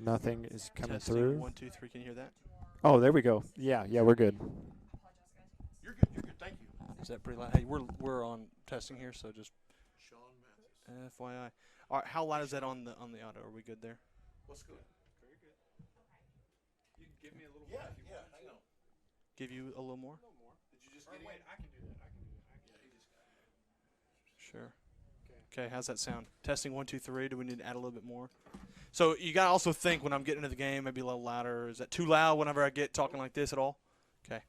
Nothing is coming Testing through. 1, 2, 3. Can you hear that? Oh, there we go. Yeah, we're good. You're good. You're good. Thank you. Is that pretty loud? Hey, we're on testing here, so just FYI. All right, how loud is that on the auto? Are we good there? What's good? Very good. You can give me a little more if you want. Hang on. Give you a little more? A little more. Did you just get in? I can do that. I can do that. Yeah, he just got in. Sure. Okay, how's that sound? Testing 1, 2, 3. Do we need to add a little bit more? So you gotta also think when I'm getting into the game, maybe a little louder. Is that too loud whenever I get talking like this at all? Okay.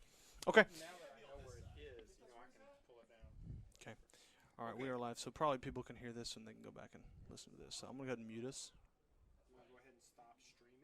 Okay. Now that I know where it is, I can pull it down. Okay. All right, we are live, so probably people can hear this and they can go back and listen to this. So I'm gonna go ahead and mute us. I'm going to go ahead and stop streaming.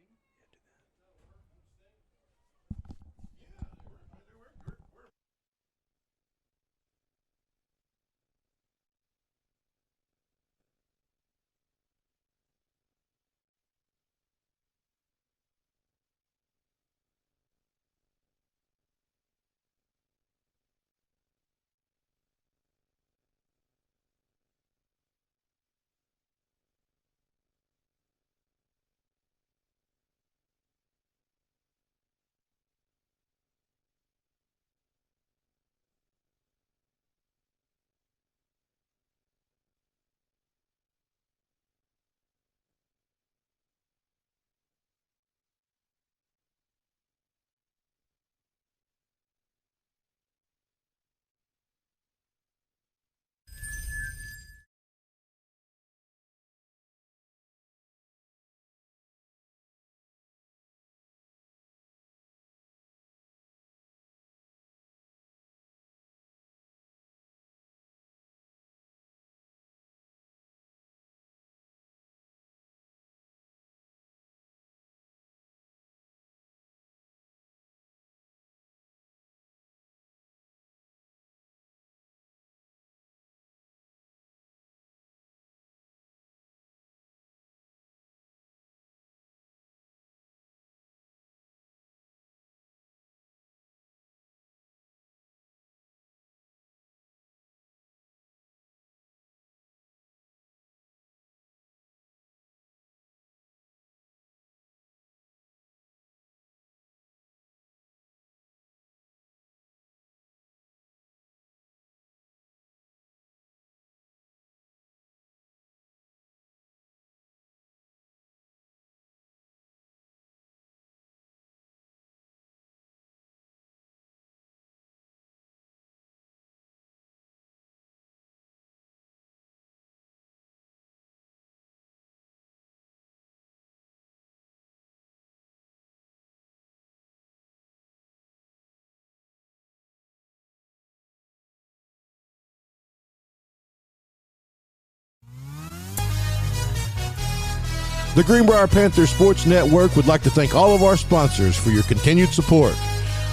The Greenbrier Panthers Sports Network would like to thank all of our sponsors for your continued support.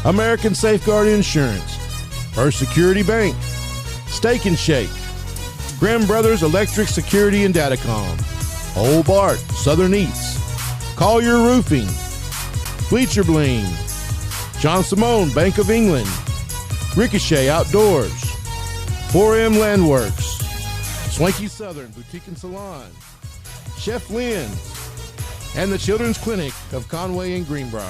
American Safeguard Insurance, First Security Bank, Steak and Shake, Grimm Brothers Electric Security and Datacom, Old Bart Southern Eats, Collier Roofing, Bleacher Bling, John Simone Bank of England, Ricochet Outdoors, 4M Landworks, Swanky Southern Boutique and Salon, Chef Lynn, and the Children's Clinic of Conway and Greenbrier.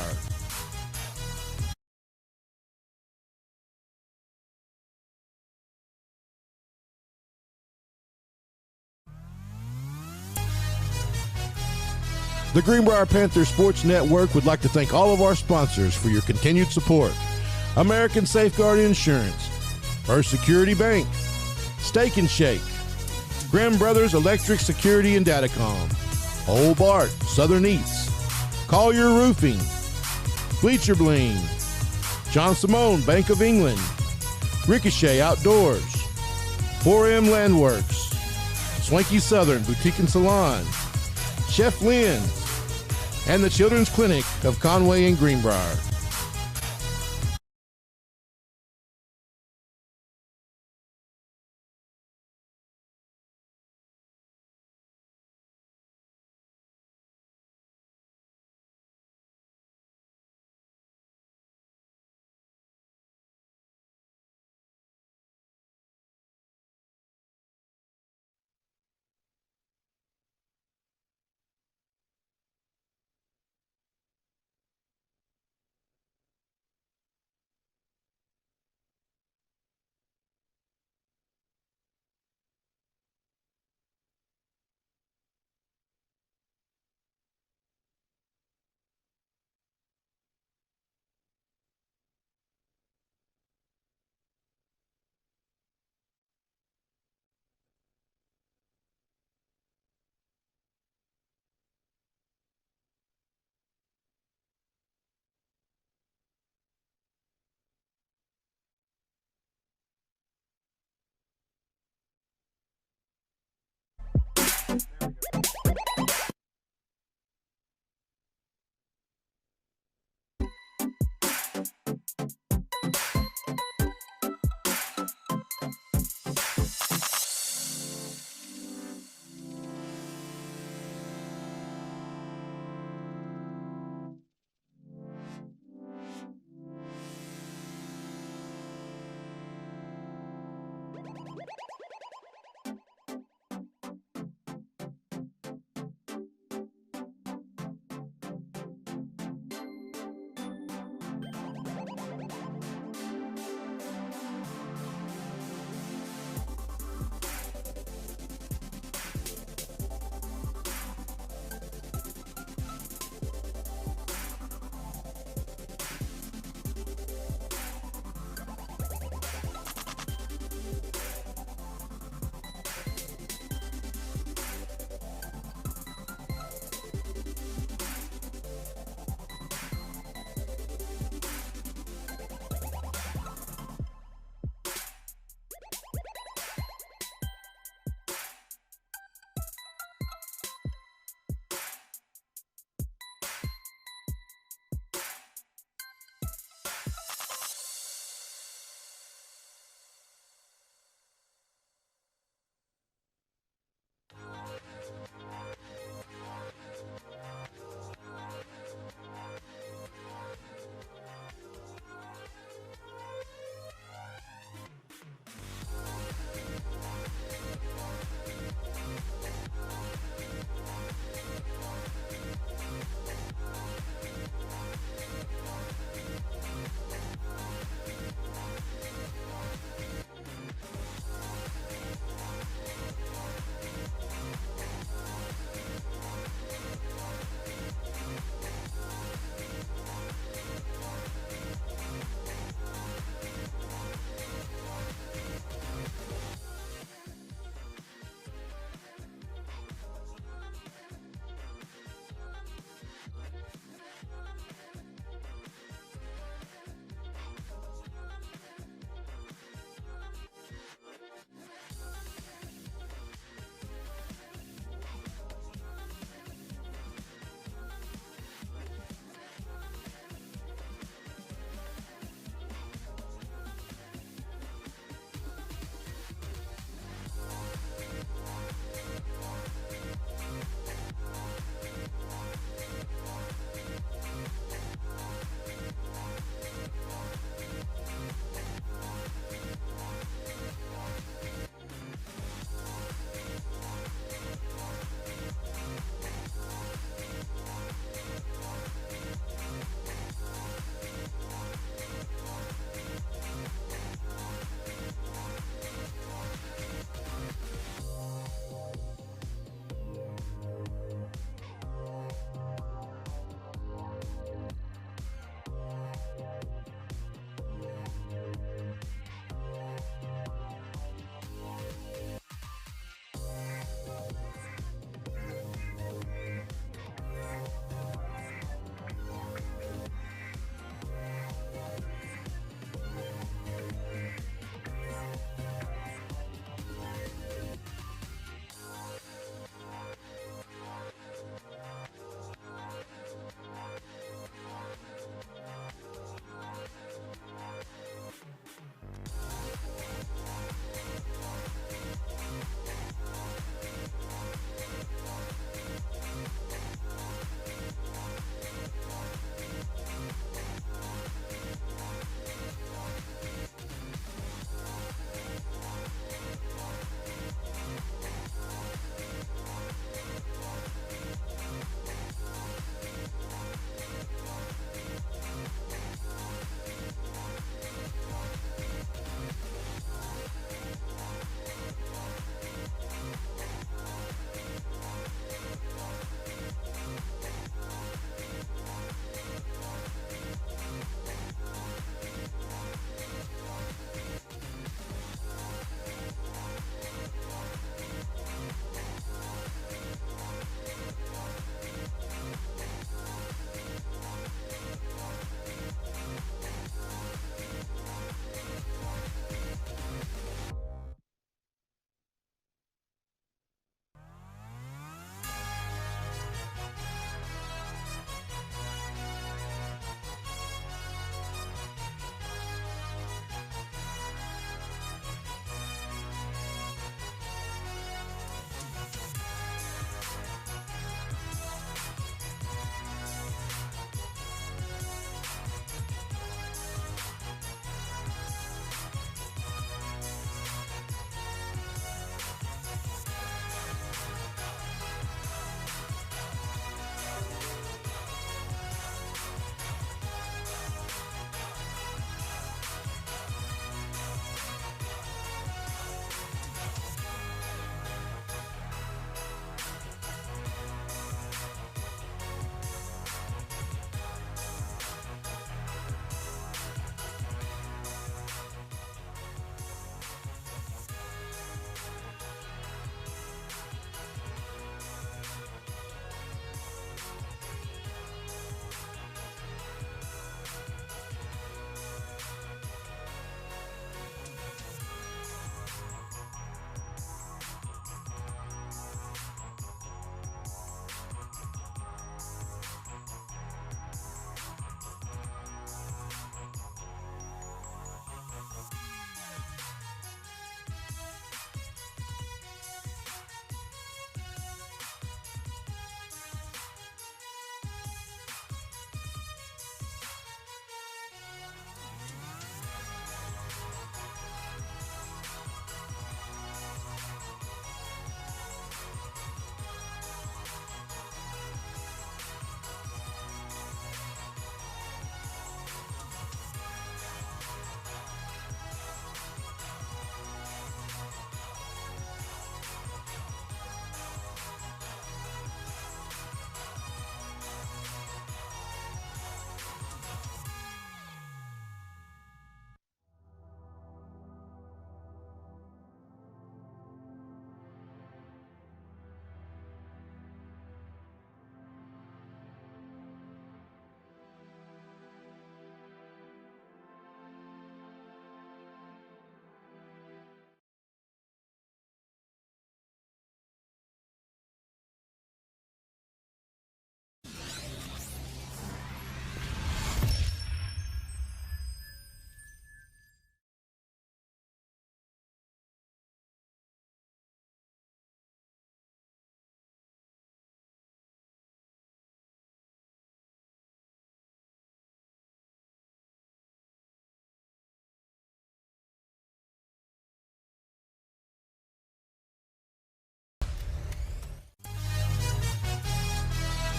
The Greenbrier Panthers Sports Network would like to thank all of our sponsors for your continued support. American Safeguard Insurance, First Security Bank, Steak and Shake, Grimm Brothers Electric Security and Datacom, Old Bart Southern Eats, Collier Roofing, Bleacher Bling, John Simone Bank of England, Ricochet Outdoors, 4M Landworks, Swanky Southern Boutique and Salon, Chef Lynn, and the Children's Clinic of Conway and Greenbrier.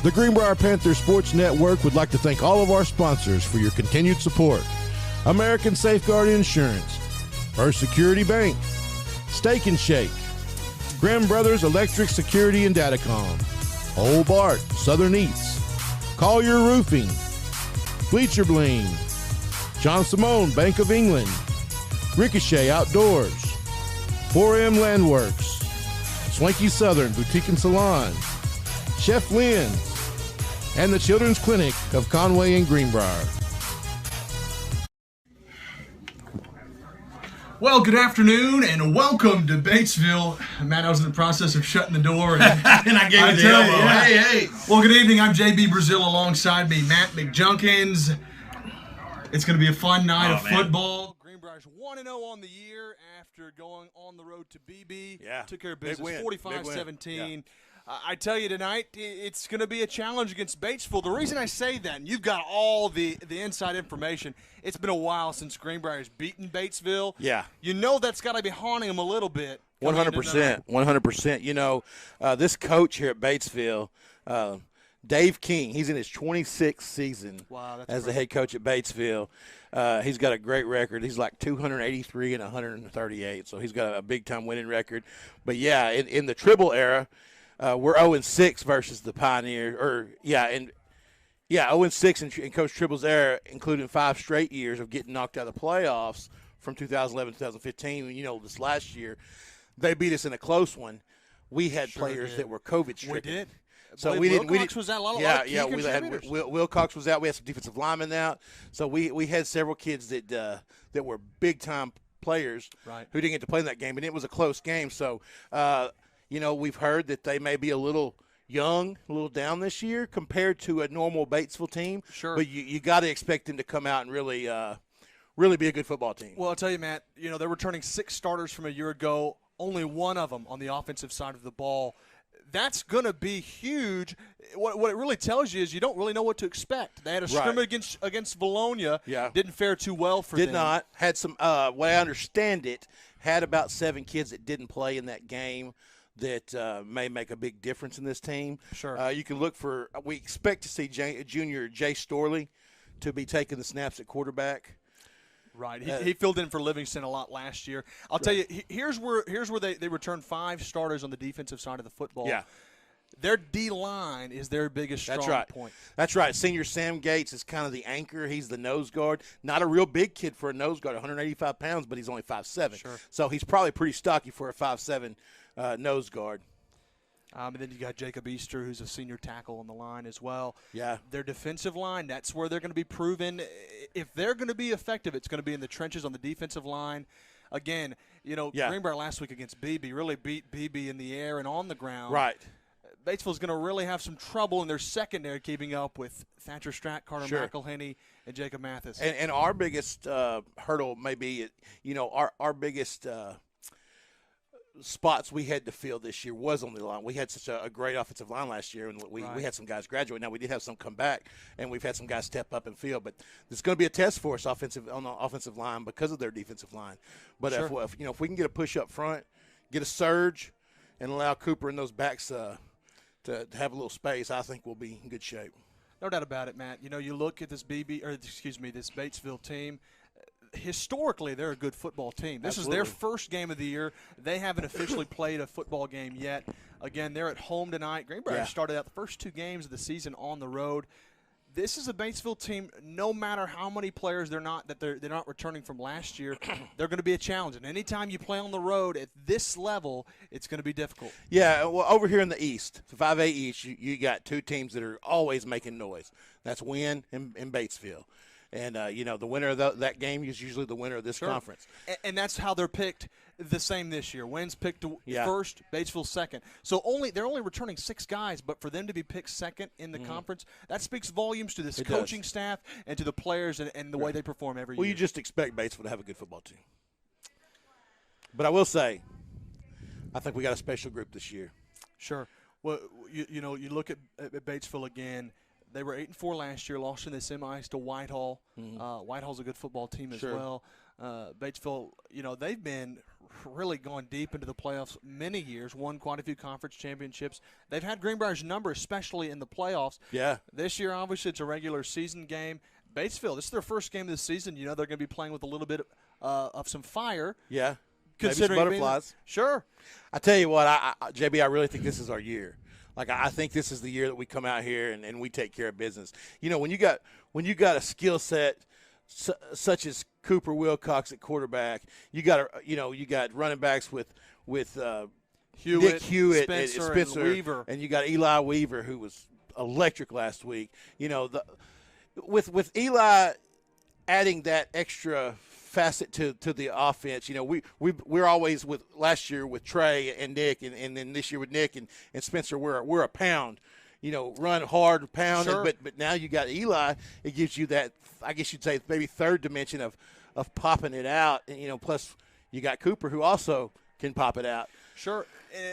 The Greenbrier Panthers Sports Network would like to thank all of our sponsors for your continued support. American Safeguard Insurance, First Security Bank, Steak and Shake, Grimm Brothers Electric Security and Datacom, Old Bart, Southern Eats, Collier Roofing, Bleacher Bling, John Simone, Bank of England, Ricochet Outdoors, 4M Landworks, Swanky Southern Boutique and Salon, Chef Lynn's, and the Children's Clinic of Conway and Greenbrier. Well, good afternoon and welcome to Batesville. Matt, I was in the process of shutting the door and, And I gave you the elbow. yeah. Hey. Well, good evening. I'm JB Brazil alongside me, Matt McJunkins. It's going to be a fun night of football. Greenbrier's 1-0 on the year after going on the road to BB. Yeah. Took care of Big business, win. 45-17. I tell you tonight, it's going to be a challenge against Batesville. The reason I say that, and you've got all the inside information, it's been a while since Greenbrier's beaten Batesville. Yeah. You know that's got to be haunting them a little bit. 100%. 100%. You know, this coach here at Batesville, Dave King, he's in his 26th season as the head coach at Batesville. He's got a great record. He's like 283 and 138, so he's got a big-time winning record. But, yeah, in the Tribble era, we're 0-6 versus the Pioneer. 0-6 in Coach Tribble's era, including 5 straight years of getting knocked out of the playoffs from 2011 to 2015. And, you know, this last year, they beat us in a close one. We had players that were COVID-stricken. We did. So Wilcox was out. A lot of key contributors. Wilcox was out. We had some defensive linemen out. So we had several kids that were big-time players who didn't get to play in that game, and it was a close game. So, you know, we've heard that they may be a little young, a little down this year compared to a normal Batesville team. Sure. But you got to expect them to come out and really be a good football team. Well, I'll tell you, Matt, you know, they're returning 6 starters from a year ago, only one of them on the offensive side of the ball. That's going to be huge. What it really tells you is you don't really know what to expect. They had a scrimmage against Valonia. Yeah. Didn't fare too well for them. Did not. Had some, way I understand it, had about 7 kids that didn't play in that game that may make a big difference in this team. Sure. You can look for – we expect to see junior Jay Storley to be taking the snaps at quarterback. Right. He filled in for Livingston a lot last year. I'll tell you, here's where they returned 5 starters on the defensive side of the football. Yeah. Their D-line is their biggest strong point. That's right. Senior Sam Gates is kind of the anchor. He's the nose guard. Not a real big kid for a nose guard, 185 pounds, but he's only 5'7". Sure. So he's probably pretty stocky for a 5'7" nose guard. And then you got Jacob Easter, who's a senior tackle on the line as well. Yeah. Their defensive line, that's where they're going to be proven. If they're going to be effective, it's going to be in the trenches on the defensive line. Again, you know, Greenbrier last week against BB really beat BB in the air and on the ground. Right. Batesville's going to really have some trouble in their secondary keeping up with Thatcher Stratt, Carter McElhenney, and Jacob Mathis. And our biggest hurdle may be, you know, our biggest spots we had to fill this year was on the line. We had such a great offensive line last year, and we had some guys graduate. Now we did have some come back, and we've had some guys step up and fill. But it's going to be a test for us on the offensive line because of their defensive line. But if we can get a push up front, get a surge, and allow Cooper and those backs to have a little space, I think we'll be in good shape. No doubt about it, Matt. You know, you look at this this Batesville team. Historically, they're a good football team. This is their first game of the year. They haven't officially played a football game yet. Again, they're at home tonight. Greenbrier started out the first 2 games of the season on the road. This is a Batesville team. No matter how many players they're not returning from last year, they're going to be a challenge. And anytime you play on the road at this level, it's going to be difficult. Yeah, well, over here in the East, 5A East, you got 2 teams that are always making noise. That's Wynn and Batesville. And, you know, the winner of that game is usually the winner of this conference. And that's how they're picked the same this year. Wynn's picked first, Batesville second. So they're only returning 6 guys, but for them to be picked second in the conference, that speaks volumes to this coaching staff and to the players and the way they perform every year. Well, you just expect Batesville to have a good football team. But I will say, I think we got a special group this year. Sure. Well, you know, you look at Batesville again. They were 8-4 last year, lost in the semis to Whitehall. Whitehall's a good football team as well. Batesville, they've been really going deep into the playoffs many years, won quite a few conference championships. They've had Greenbrier's number, especially in the playoffs. Yeah. This year, obviously, it's a regular season game. Batesville, this is their first game of the season. They're going to be playing with a little bit of some fire. Yeah. Considering maybe some butterflies. Sure. I tell you what, JB, I really think this is our year. Like, I think this is the year that we come out here and we take care of business. When you got a skill set such as Cooper Wilcox at quarterback, you got running backs with Hewitt, Nick Hewitt, Spencer, and Weaver, and you got Eli Weaver, who was electric last week. With Eli adding that extra facet to the offense. We're always with last year with Trey and Nick, and then this year with Nick and Spencer. We're a pound, run hard, pound. Sure. But now you got Eli. It gives you that, I guess you'd say, maybe third dimension of popping it out. And, plus you got Cooper, who also can pop it out. Sure,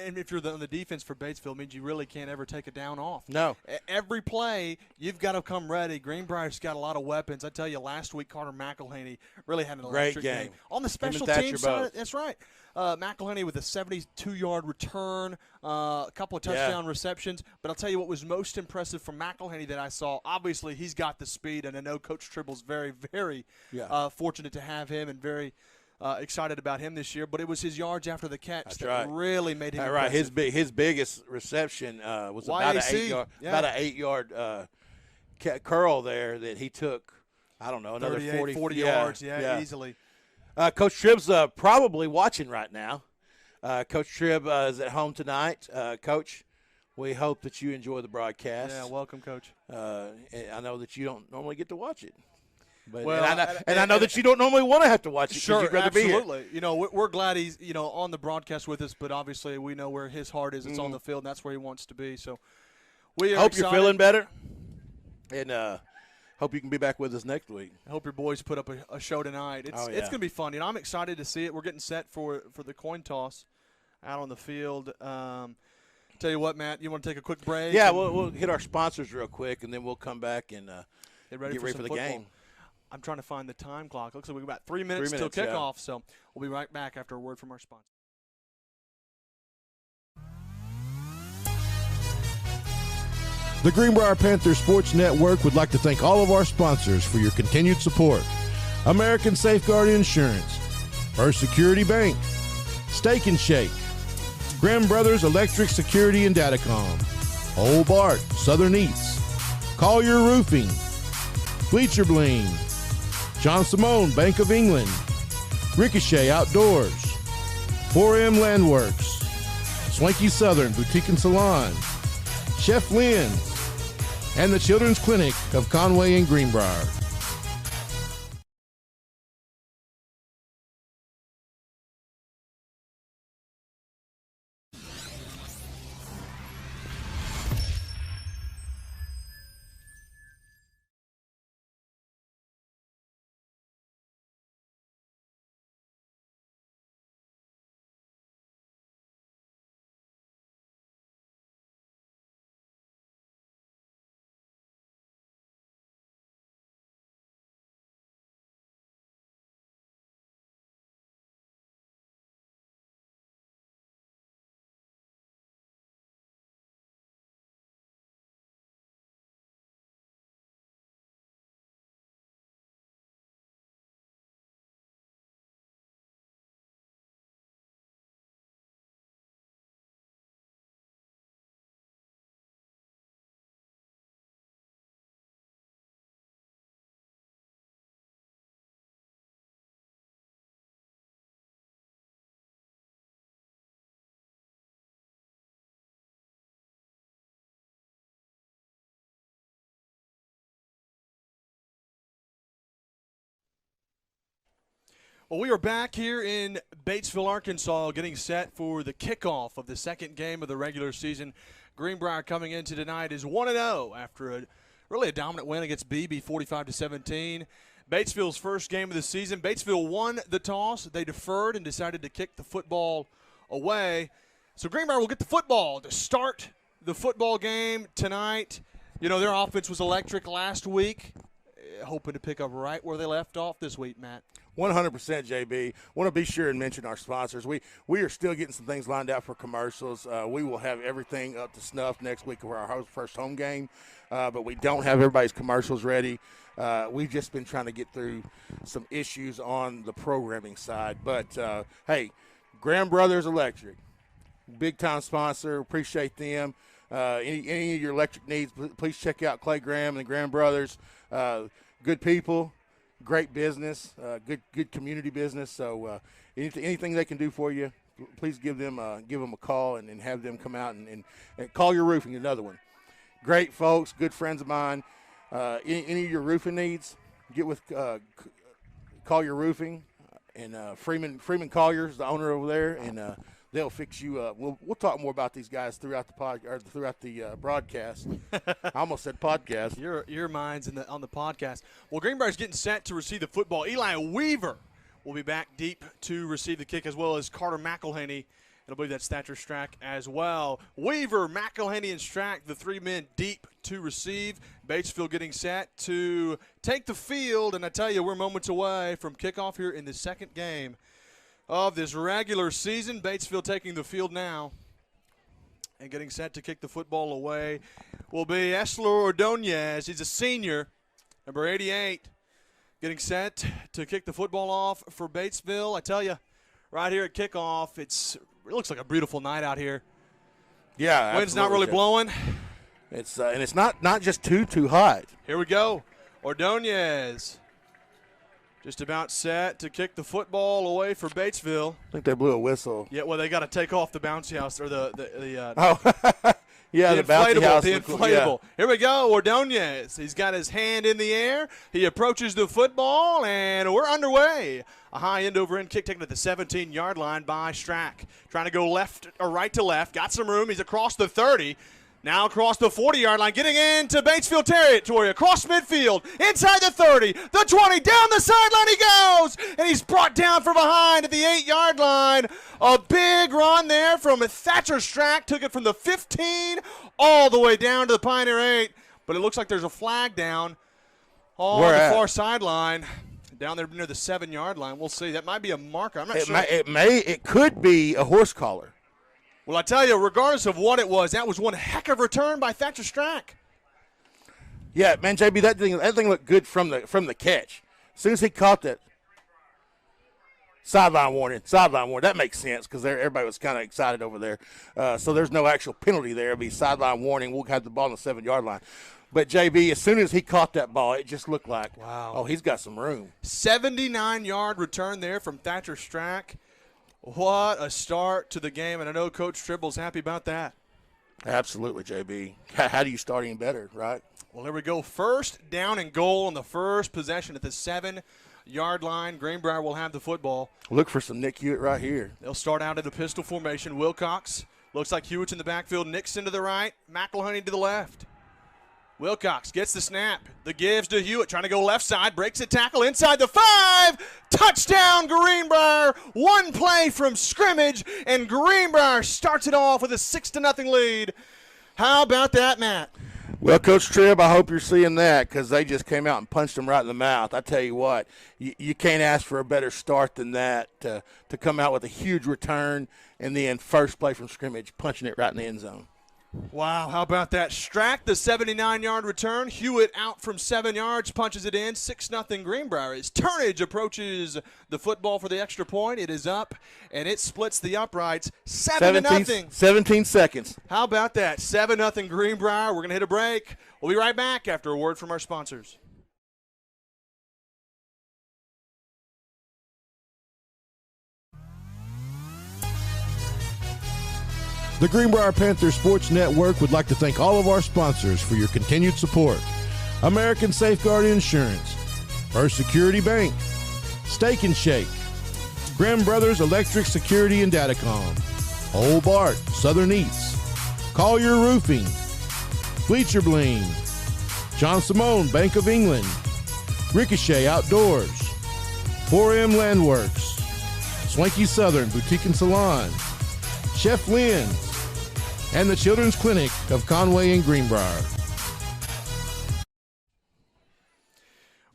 and if you're on the defense for Batesville, it means you really can't ever take it down off. No. Every play, you've got to come ready. Greenbrier's got a lot of weapons. I tell you, last week Carter McElhaney really had an electric Great game. On the special teams side, that's right. McElhaney with a 72-yard return, a couple of touchdown receptions. But I'll tell you what was most impressive from McElhaney that I saw. Obviously, he's got the speed, and I know Coach Tribble's very, very fortunate to have him and very excited about him this year, but it was his yards after the catch that really made him impressive. His biggest reception was about an 8-yard curl there that he took. I don't know, another 40 yards, easily. Coach Tribb's probably watching right now. Coach Tribb is at home tonight. Coach, we hope that you enjoy the broadcast. Yeah, welcome, Coach. I know that you don't normally get to watch it. But, well, I know that you don't normally want to have to watch it. Sure, you'd rather absolutely. Be here. We're glad he's on the broadcast with us, but obviously we know where his heart is. It's on the field, and that's where he wants to be. So we hope you're feeling better, and hope you can be back with us next week. I hope your boys put up a show tonight. It's going to be fun. I'm excited to see it. We're getting set for the coin toss out on the field. Tell you what, Matt, you want to take a quick break? Yeah, we'll hit our sponsors real quick, and then we'll come back and get ready for the football game. I'm trying to find the time clock. Looks like we've got about 3 minutes till kickoff, so we'll be right back after a word from our sponsor. The Greenbrier Panthers Sports Network would like to thank all of our sponsors for your continued support. American Safeguard Insurance, First Security Bank, Steak and Shake, Graham Brothers Electric Security and Datacom, Old Bart Southern Eats, Collier Roofing, Bleacher Bling, John Simone Bank of England, Ricochet Outdoors, 4M Landworks, Swanky Southern Boutique and Salon, Chef Lynn's, and the Children's Clinic of Conway and Greenbrier. Well, we are back here in Batesville, Arkansas, getting set for the kickoff of the second game of the regular season. Greenbrier coming into tonight is 1-0 after a dominant win against BB, 45-17. Batesville's first game of the season. Batesville won the toss. They deferred and decided to kick the football away. So Greenbrier will get the football to start the football game tonight. Their offense was electric last week. Hoping to pick up right where they left off this week, Matt. 100%, JB. Want to be sure and mention our sponsors. We are still getting some things lined out for commercials. We will have everything up to snuff next week for our first home game, but we don't have everybody's commercials ready. We've just been trying to get through some issues on the programming side. But, hey, Graham Brothers Electric, big-time sponsor. Appreciate them. Any of your electric needs, please check out Clay Graham and the Graham Brothers. Good people, great business, good community business. So anything they can do for you, please give them a call and have them come out and Call Your Roofing, another one. Great folks, good friends of mine. Any of your roofing needs, get with Call Your Roofing and Freeman Collier's the owner over there, and they'll fix you up. We'll talk more about these guys throughout the broadcast. I almost said podcast. Your mind's on the podcast. Well, Greenbrier's getting set to receive the football. Eli Weaver will be back deep to receive the kick, as well as Carter McElhaney. And I believe that's Thatcher Strack as well. Weaver, McElhaney, and Strack, the three men deep to receive. Batesville getting set to take the field. And I tell you, we're moments away from kickoff here in the second game of this regular season. Batesville taking the field now and getting set to kick the football away will be Esler Ordonez. He's a senior, number 88, getting set to kick the football off for Batesville. I tell you, right here at kickoff, it looks like a beautiful night out here. Yeah, wind's not really blowing. It's and it's not just too hot. Here we go, Ordonez. Just about set to kick the football away for Batesville. I think they blew a whistle. Yeah, well, they got to take off the bouncy house or the yeah, the bouncy house. The inflatable. Yeah. Here we go, Ordonez. He's got his hand in the air. He approaches the football, and we're underway. A high end-over-end kick taken at the 17-yard line by Strack. Trying to go left or right to left. Got some room. He's across the 30. Now across the 40-yard line, getting into Batesville territory, across midfield, inside the 30, the 20, down the sideline he goes, and he's brought down from behind at the 8-yard line. A big run there from Thatcher Strack, took it from the 15 all the way down to the Pioneer 8, but it looks like there's a flag down on the far sideline, down there near the 7-yard line. We'll see. That might be a marker. I'm not sure. It could be a horse collar. Well, I tell you, regardless of what it was, that was one heck of a return by Thatcher Strack. Yeah, man, JB, that thing looked good from the catch. As soon as he caught that, sideline warning. That makes sense because everybody was kind of excited over there. So there's no actual penalty there. It'll be sideline warning. We'll have the ball on the 7-yard line. But, JB, as soon as he caught that ball, it just looked like, wow, oh, he's got some room. 79-yard return there from Thatcher Strack. What a start to the game, and I know Coach Tribble's happy about that. Absolutely, JB. How do you start any better, right? Well, here we go. First down and goal on the first possession at the 7-yard line. Greenbrier will have the football. Look for some Nick Hewitt right here. They'll start out in the pistol formation. Wilcox looks like Hewitt's in the backfield. Nixon to the right. McElhaney to the left. Wilcox gets the snap. The gives to Hewitt, trying to go left side. Breaks a tackle inside the 5. Touchdown, Greenbrier. One play from scrimmage, and Greenbrier starts it off with a 6-0 lead. How about that, Matt? Well, Coach Tribb, I hope you're seeing that because they just came out and punched him right in the mouth. I tell you what, you can't ask for a better start than that to come out with a huge return and then first play from scrimmage, punching it right in the end zone. Wow, how about that? Strack, the 79-yard return. Hewitt out from 7 yards, punches it in. 6-0 Greenbrier. As Turnage approaches the football for the extra point, it is up, and it splits the uprights 7-0. 17 seconds. How about that? 7-0 Greenbrier. We're going to hit a break. We'll be right back after a word from our sponsors. The Greenbrier Panthers Sports Network would like to thank all of our sponsors for your continued support. American Safeguard Insurance, First Security Bank, Steak and Shake, Graham Brothers Electric Security and Datacom, Old Bart, Southern Eats, Collier Roofing, Bleacher Bling, John Simone, Bank of England, Ricochet Outdoors, 4M Landworks, Swanky Southern Boutique and Salon, Chef Lynn's, and the Children's Clinic of Conway and Greenbrier.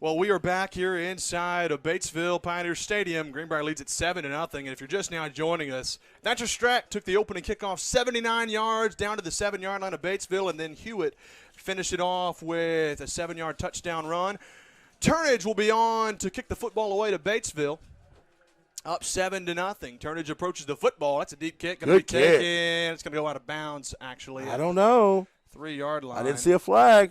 Well, we are back here inside of Batesville Pioneer Stadium. Greenbrier leads at 7-0. And if you're just now joining us, Thatcher Strack took the opening kickoff 79 yards down to the 7-yard line of Batesville, and then Hewitt finished it off with a 7-yard touchdown run. Turnage will be on to kick the football away to Batesville. Up 7-0. Turnage approaches the football. That's a deep kick. Going to be taken. It's going to go out of bounds, actually. I don't know. 3-yard line. I didn't see a flag.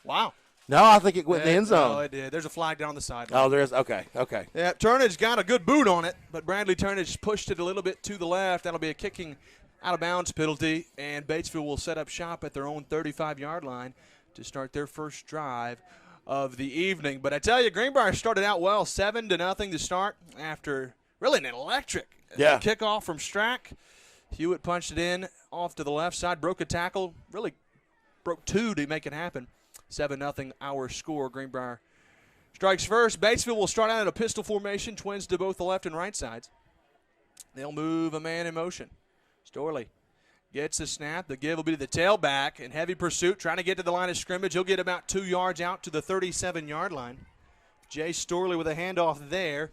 Wow. No, I think it went in the end zone. No, it did. There's a flag down the sideline. Oh, there is. Okay. Yeah, Turnage got a good boot on it, but Bradley Turnage pushed it a little bit to the left. That'll be a kicking out-of-bounds penalty, and Batesville will set up shop at their own 35-yard line to start their first drive of the evening. But I tell you, Greenbrier started out well, 7-0 to start after really an electric kickoff from Strack. Hewitt punched it in off to the left side, broke a tackle, really broke two to make it happen. 7-0 our score. Greenbrier strikes first. Batesville will start out in a pistol formation, twins to both the left and right sides. They'll move a man in motion. Storley gets the snap. The give will be to the tailback in heavy pursuit, trying to get to the line of scrimmage. He'll get about 2 yards out to the 37-yard line. Jay Storley with a handoff there.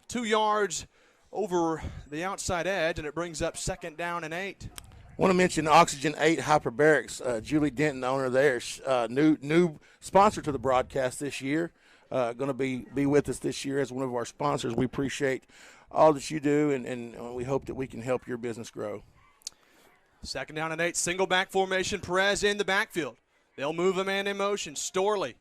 2 yards over the outside edge, and it brings up 2nd down and 8. I want to mention Oxygen 8 Hyperbarics. Julie Denton, the owner there, new sponsor to the broadcast this year. Going to be with us this year as one of our sponsors. We appreciate all that you do, and we hope that we can help your business grow. 2nd down and 8, single back formation. Perez in the backfield. They'll move a man in motion. Storley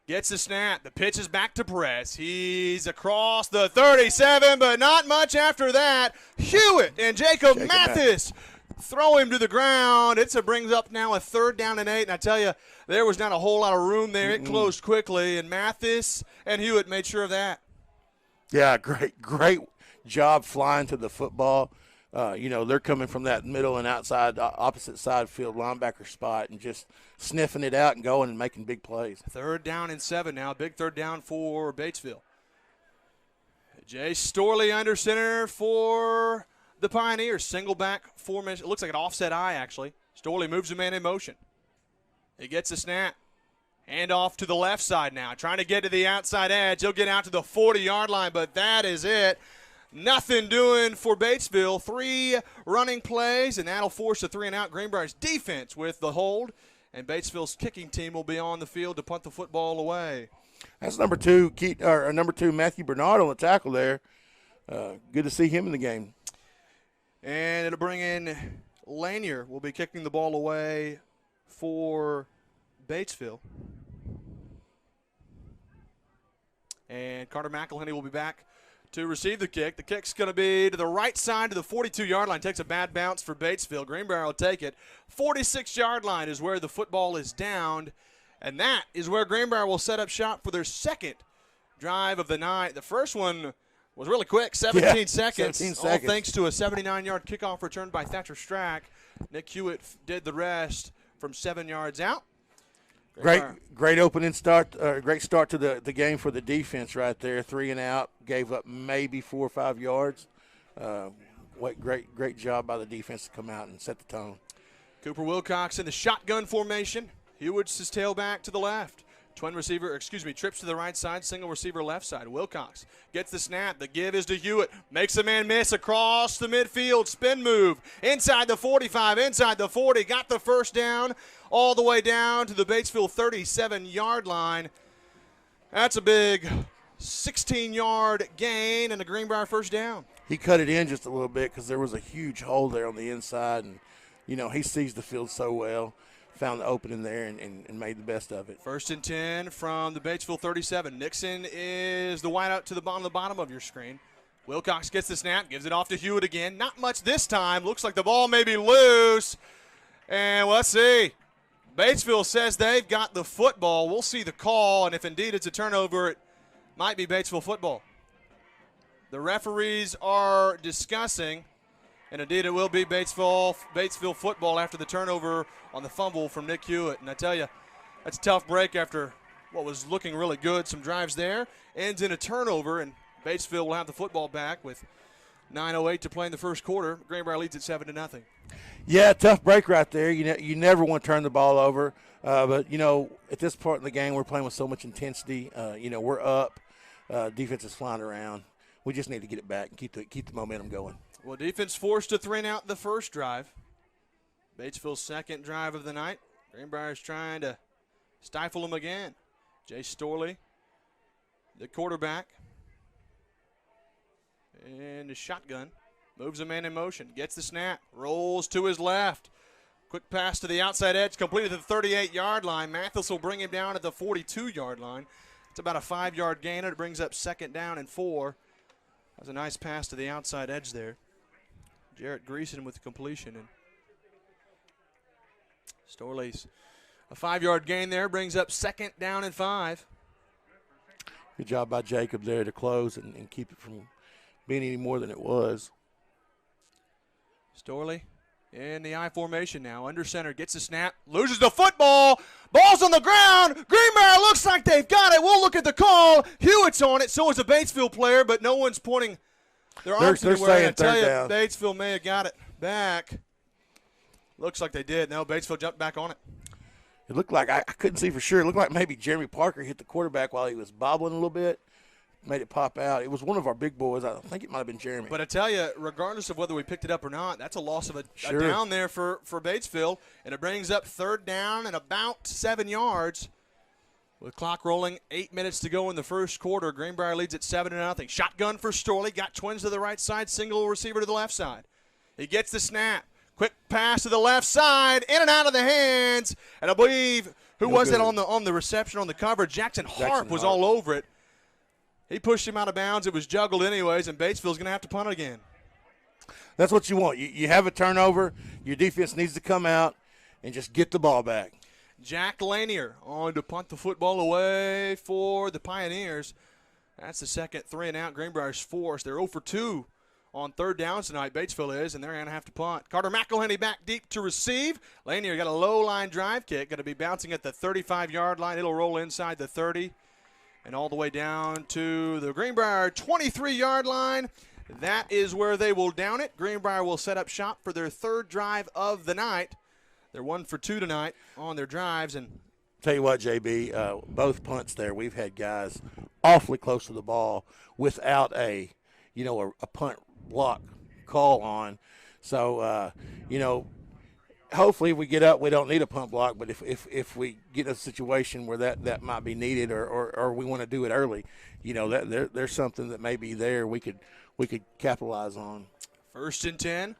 gets the snap. The pitch is back to Perez. He's across the 37, but not much after that. Hewitt and Jacob Mathis throw him to the ground. It brings up now a 3rd down and 8. And I tell you, there was not a whole lot of room there. It closed quickly, and Mathis and Hewitt made sure of that. Yeah, great job flying to the football. They're coming from that middle and outside, opposite side field linebacker spot and just sniffing it out and going and making big plays. 3rd down and 7 now. Big 3rd down for Batesville. Jay Storley under center for the Pioneers. Single back formation. It looks like an offset eye, actually. Storley moves a man in motion. He gets a snap. Hand off to the left side now. Trying to get to the outside edge. He'll get out to the 40-yard line, but that is it. Nothing doing for Batesville. 3 running plays, and that'll force a 3-and-out. Greenbrier's defense with the hold, and Batesville's kicking team will be on the field to punt the football away. That's number 2, Matthew Bernard on the tackle there. Good to see him in the game. And it'll bring in Lanier. Will be kicking the ball away for Batesville. And Carter McElhenney will be back to receive the kick. The kick's going to be to the right side to the 42-yard line. Takes a bad bounce for Batesville. Greenbrier will take it. 46-yard line is where the football is downed, and that is where Greenbrier will set up shop for their 2nd drive of the night. The first one was really quick, 17 seconds. 17 seconds. All thanks to a 79-yard kickoff return by Thatcher Strack. Nick Hewitt did the rest from 7 yards out. Great opening start. Great start to the game for the defense right there. 3-and-out. Gave up maybe 4 or 5 yards. Great job by the defense to come out and set the tone. Cooper Wilcox in the shotgun formation. Hewitt's his tailback to the left. Trips to the right side, single receiver left side. Wilcox gets the snap. The give is to Hewitt. Makes a man miss across the midfield. Spin move. Inside the 45, inside the 40. Got the 1st down all the way down to the Batesville 37-yard line. That's a big 16-yard gain and a Greenbrier 1st down. He cut it in just a little bit because there was a huge hole there on the inside. And, he sees the field so well. Found the opening there and made the best of it. 1st and 10 from the Batesville 37. Nixon is the wideout to the bottom of your screen. Wilcox gets the snap, gives it off to Hewitt again. Not much this time. Looks like the ball may be loose. And let's see. Batesville says they've got the football. We'll see the call, and if indeed it's a turnover, it might be Batesville football. The referees are discussing, and indeed it will be Batesville football after the turnover on the fumble from Nick Hewitt. And I tell you, that's a tough break after what was looking really good. Some drives there. Ends in a turnover, and Batesville will have the football back with 9:08 to play in the first quarter. Greenbrier leads at 7-0. Yeah, tough break right there. You never want to turn the ball over. But, at this part in the game, we're playing with so much intensity. We're up. Defense is flying around. We just need to get it back and keep the momentum going. Well, defense forced to 3 and out the first drive. Batesville's second drive of the night. Greenbrier's trying to stifle them again. Jay Storley, the quarterback. And the shotgun. Moves a man in motion. Gets the snap. Rolls to his left. Quick pass to the outside edge. Completed at the 38-yard line. Mathis will bring him down at the 42-yard line. It's about a 5-yard gain. It brings up 2nd down and 4. That was a nice pass to the outside edge there. Jarrett Greason with the completion. And Storley's a 5-yard gain there. Brings up 2nd down and 5. Good job by Jacob there to close and keep it from being any more than it was. Storley in the I formation now. Under center. Gets the snap. Loses the football. Ball's on the ground. Greenbrier looks like they've got it. We'll look at the call. Hewitt's on it. So is a Batesville player, but no one's pointing their arms anywhere. Saying I tell you, down. Batesville may have got it back. Looks like they did. No, Batesville jumped back on it. It looked like, I couldn't see for sure. It looked like maybe Jeremy Parker hit the quarterback while he was bobbling a little bit. Made it pop out. It was one of our big boys. I think it might have been Jeremy. But I tell you, regardless of whether we picked it up or not, that's a loss of a Sure. down there for Batesville. And it brings up 3rd down and about 7 yards. With clock rolling, 8 minutes to go in the first quarter. Greenbrier leads at 7-0. Shotgun for Storley. Got twins to the right side. Single receiver to the left side. He gets the snap. Quick pass to the left side. In and out of the hands. And I believe, who was that on the reception on the cover? Jackson Harp was all over it. He pushed him out of bounds. It was juggled anyways, and Batesville's going to have to punt it again. That's what you want. You have a turnover. Your defense needs to come out and just get the ball back. Jack Lanier on to punt the football away for the Pioneers. That's the second 3 and out. Greenbrier's forced. They're 0 for 2 on 3rd downs tonight. Batesville is, and they're going to have to punt. Carter McElhenney back deep to receive. Lanier got a low-line drive kick. Going to be bouncing at the 35-yard line. It'll roll inside the 30. And all the way down to the Greenbrier 23-yard line. That is where they will down it. Greenbrier will set up shop for their 3rd drive of the night. They're 1 for 2 tonight on their drives. And Tell you what, JB, both punts there, we've had guys awfully close to the ball without a punt block call on. So, hopefully if we get up, we don't need a punt block. But if we get in a situation where that might be needed or we want to do it early, there's something that may be there we could capitalize on. 1st and 10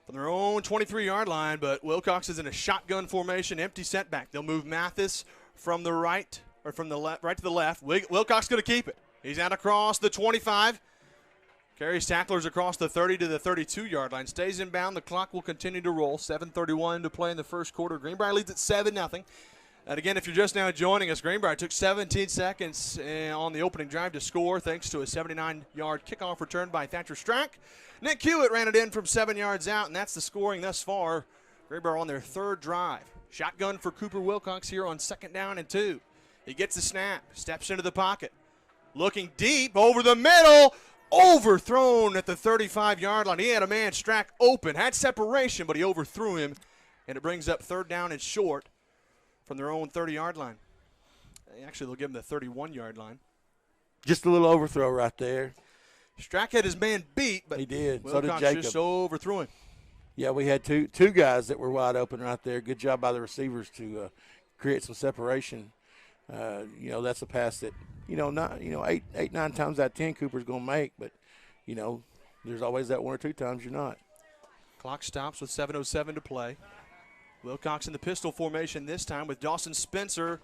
from their own 23-yard line, but Wilcox is in a shotgun formation, empty setback. They'll move Mathis from the right or from the left, right to the left. Wilcox going to keep it. He's out across the 25. Carries tacklers across the 30 to the 32-yard line. Stays inbound. The clock will continue to roll. 7:31 to play in the first quarter. Greenbrier leads at 7-0. And again, if you're just now joining us, Greenbrier took 17 seconds on the opening drive to score thanks to a 79-yard kickoff return by Thatcher Strack. Nick Hewitt ran it in from 7 yards out, and that's the scoring thus far. Greenbrier on their 3rd drive. Shotgun for Cooper Wilcox here on 2nd down and 2. He gets the snap, steps into the pocket. Looking deep over the middle. Overthrown at the 35-yard line. He had a man Strack open, had separation, but he overthrew him, and it brings up 3rd down and short from their own 30-yard line. Actually, they'll give him the 31-yard line. Just a little overthrow right there. Strack had his man beat, but he did. Wilcox So did Jacob. just overthrew him. Yeah, we had two guys that were wide open right there. Good job by the receivers to create some separation. That's a pass that, eight, 9 times out of 10 Cooper's going to make, but, there's always that 1 or 2 times you're not. Clock stops with 7:07 to play. Wilcox in the pistol formation this time with Dawson Spencer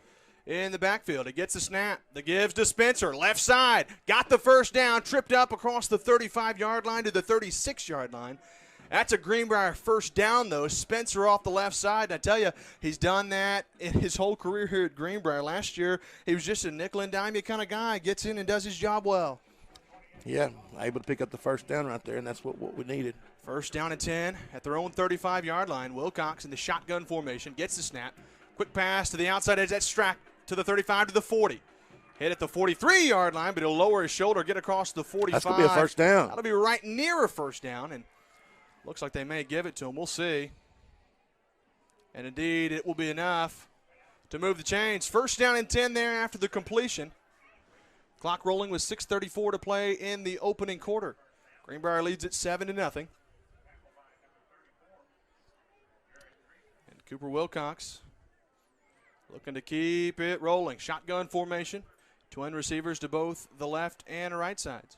in the backfield. He gets the snap. The gives to Spencer. Left side. Got the 1st down. Tripped up across the 35-yard line to the 36-yard line. That's a Greenbrier 1st down, though. Spencer off the left side. And I tell you, he's done that in his whole career here at Greenbrier. Last year, he was just a nickel and dime kind of guy. Gets in and does his job well. Yeah, able to pick up the 1st down right there, and that's what we needed. 1st down and 10 at their own 35-yard line. Wilcox in the shotgun formation. Gets the snap. Quick pass to the outside edge. That's Strack to the 35 to the 40. Hit at the 43-yard line, but he'll lower his shoulder, get across the 45. That's going to be a first down. That'll be right near a first down, and looks like they may give it to him. We'll see. And indeed, it will be enough to move the chains. First down and 10 there after the completion. Clock rolling with 6:34 to play in the opening quarter. Greenbrier leads it 7-0. And Cooper Wilcox looking to keep it rolling. Shotgun formation. Twin receivers to both the left and right sides.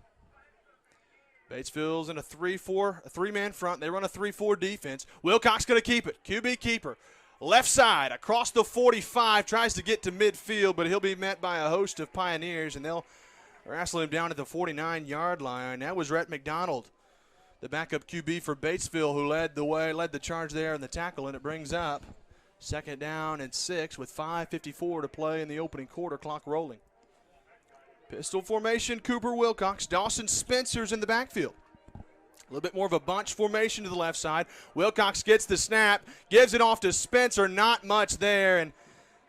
Batesville's in a 3-4, a three-man front. They run a 3-4 defense. Wilcox going to keep it. QB keeper. Left side across the 45. Tries to get to midfield, but he'll be met by a host of Pioneers, and they'll wrestle him down at the 49-yard line. That was Rhett McDonald, the backup QB for Batesville, who led the charge there in the tackle, and it brings up second down and 6 with 5:54 to play in the opening quarter, clock rolling. Pistol formation, Cooper Wilcox. Dawson Spencer's in the backfield. A little bit more of a bunch formation to the left side. Wilcox gets the snap, gives it off to Spencer. Not much there, and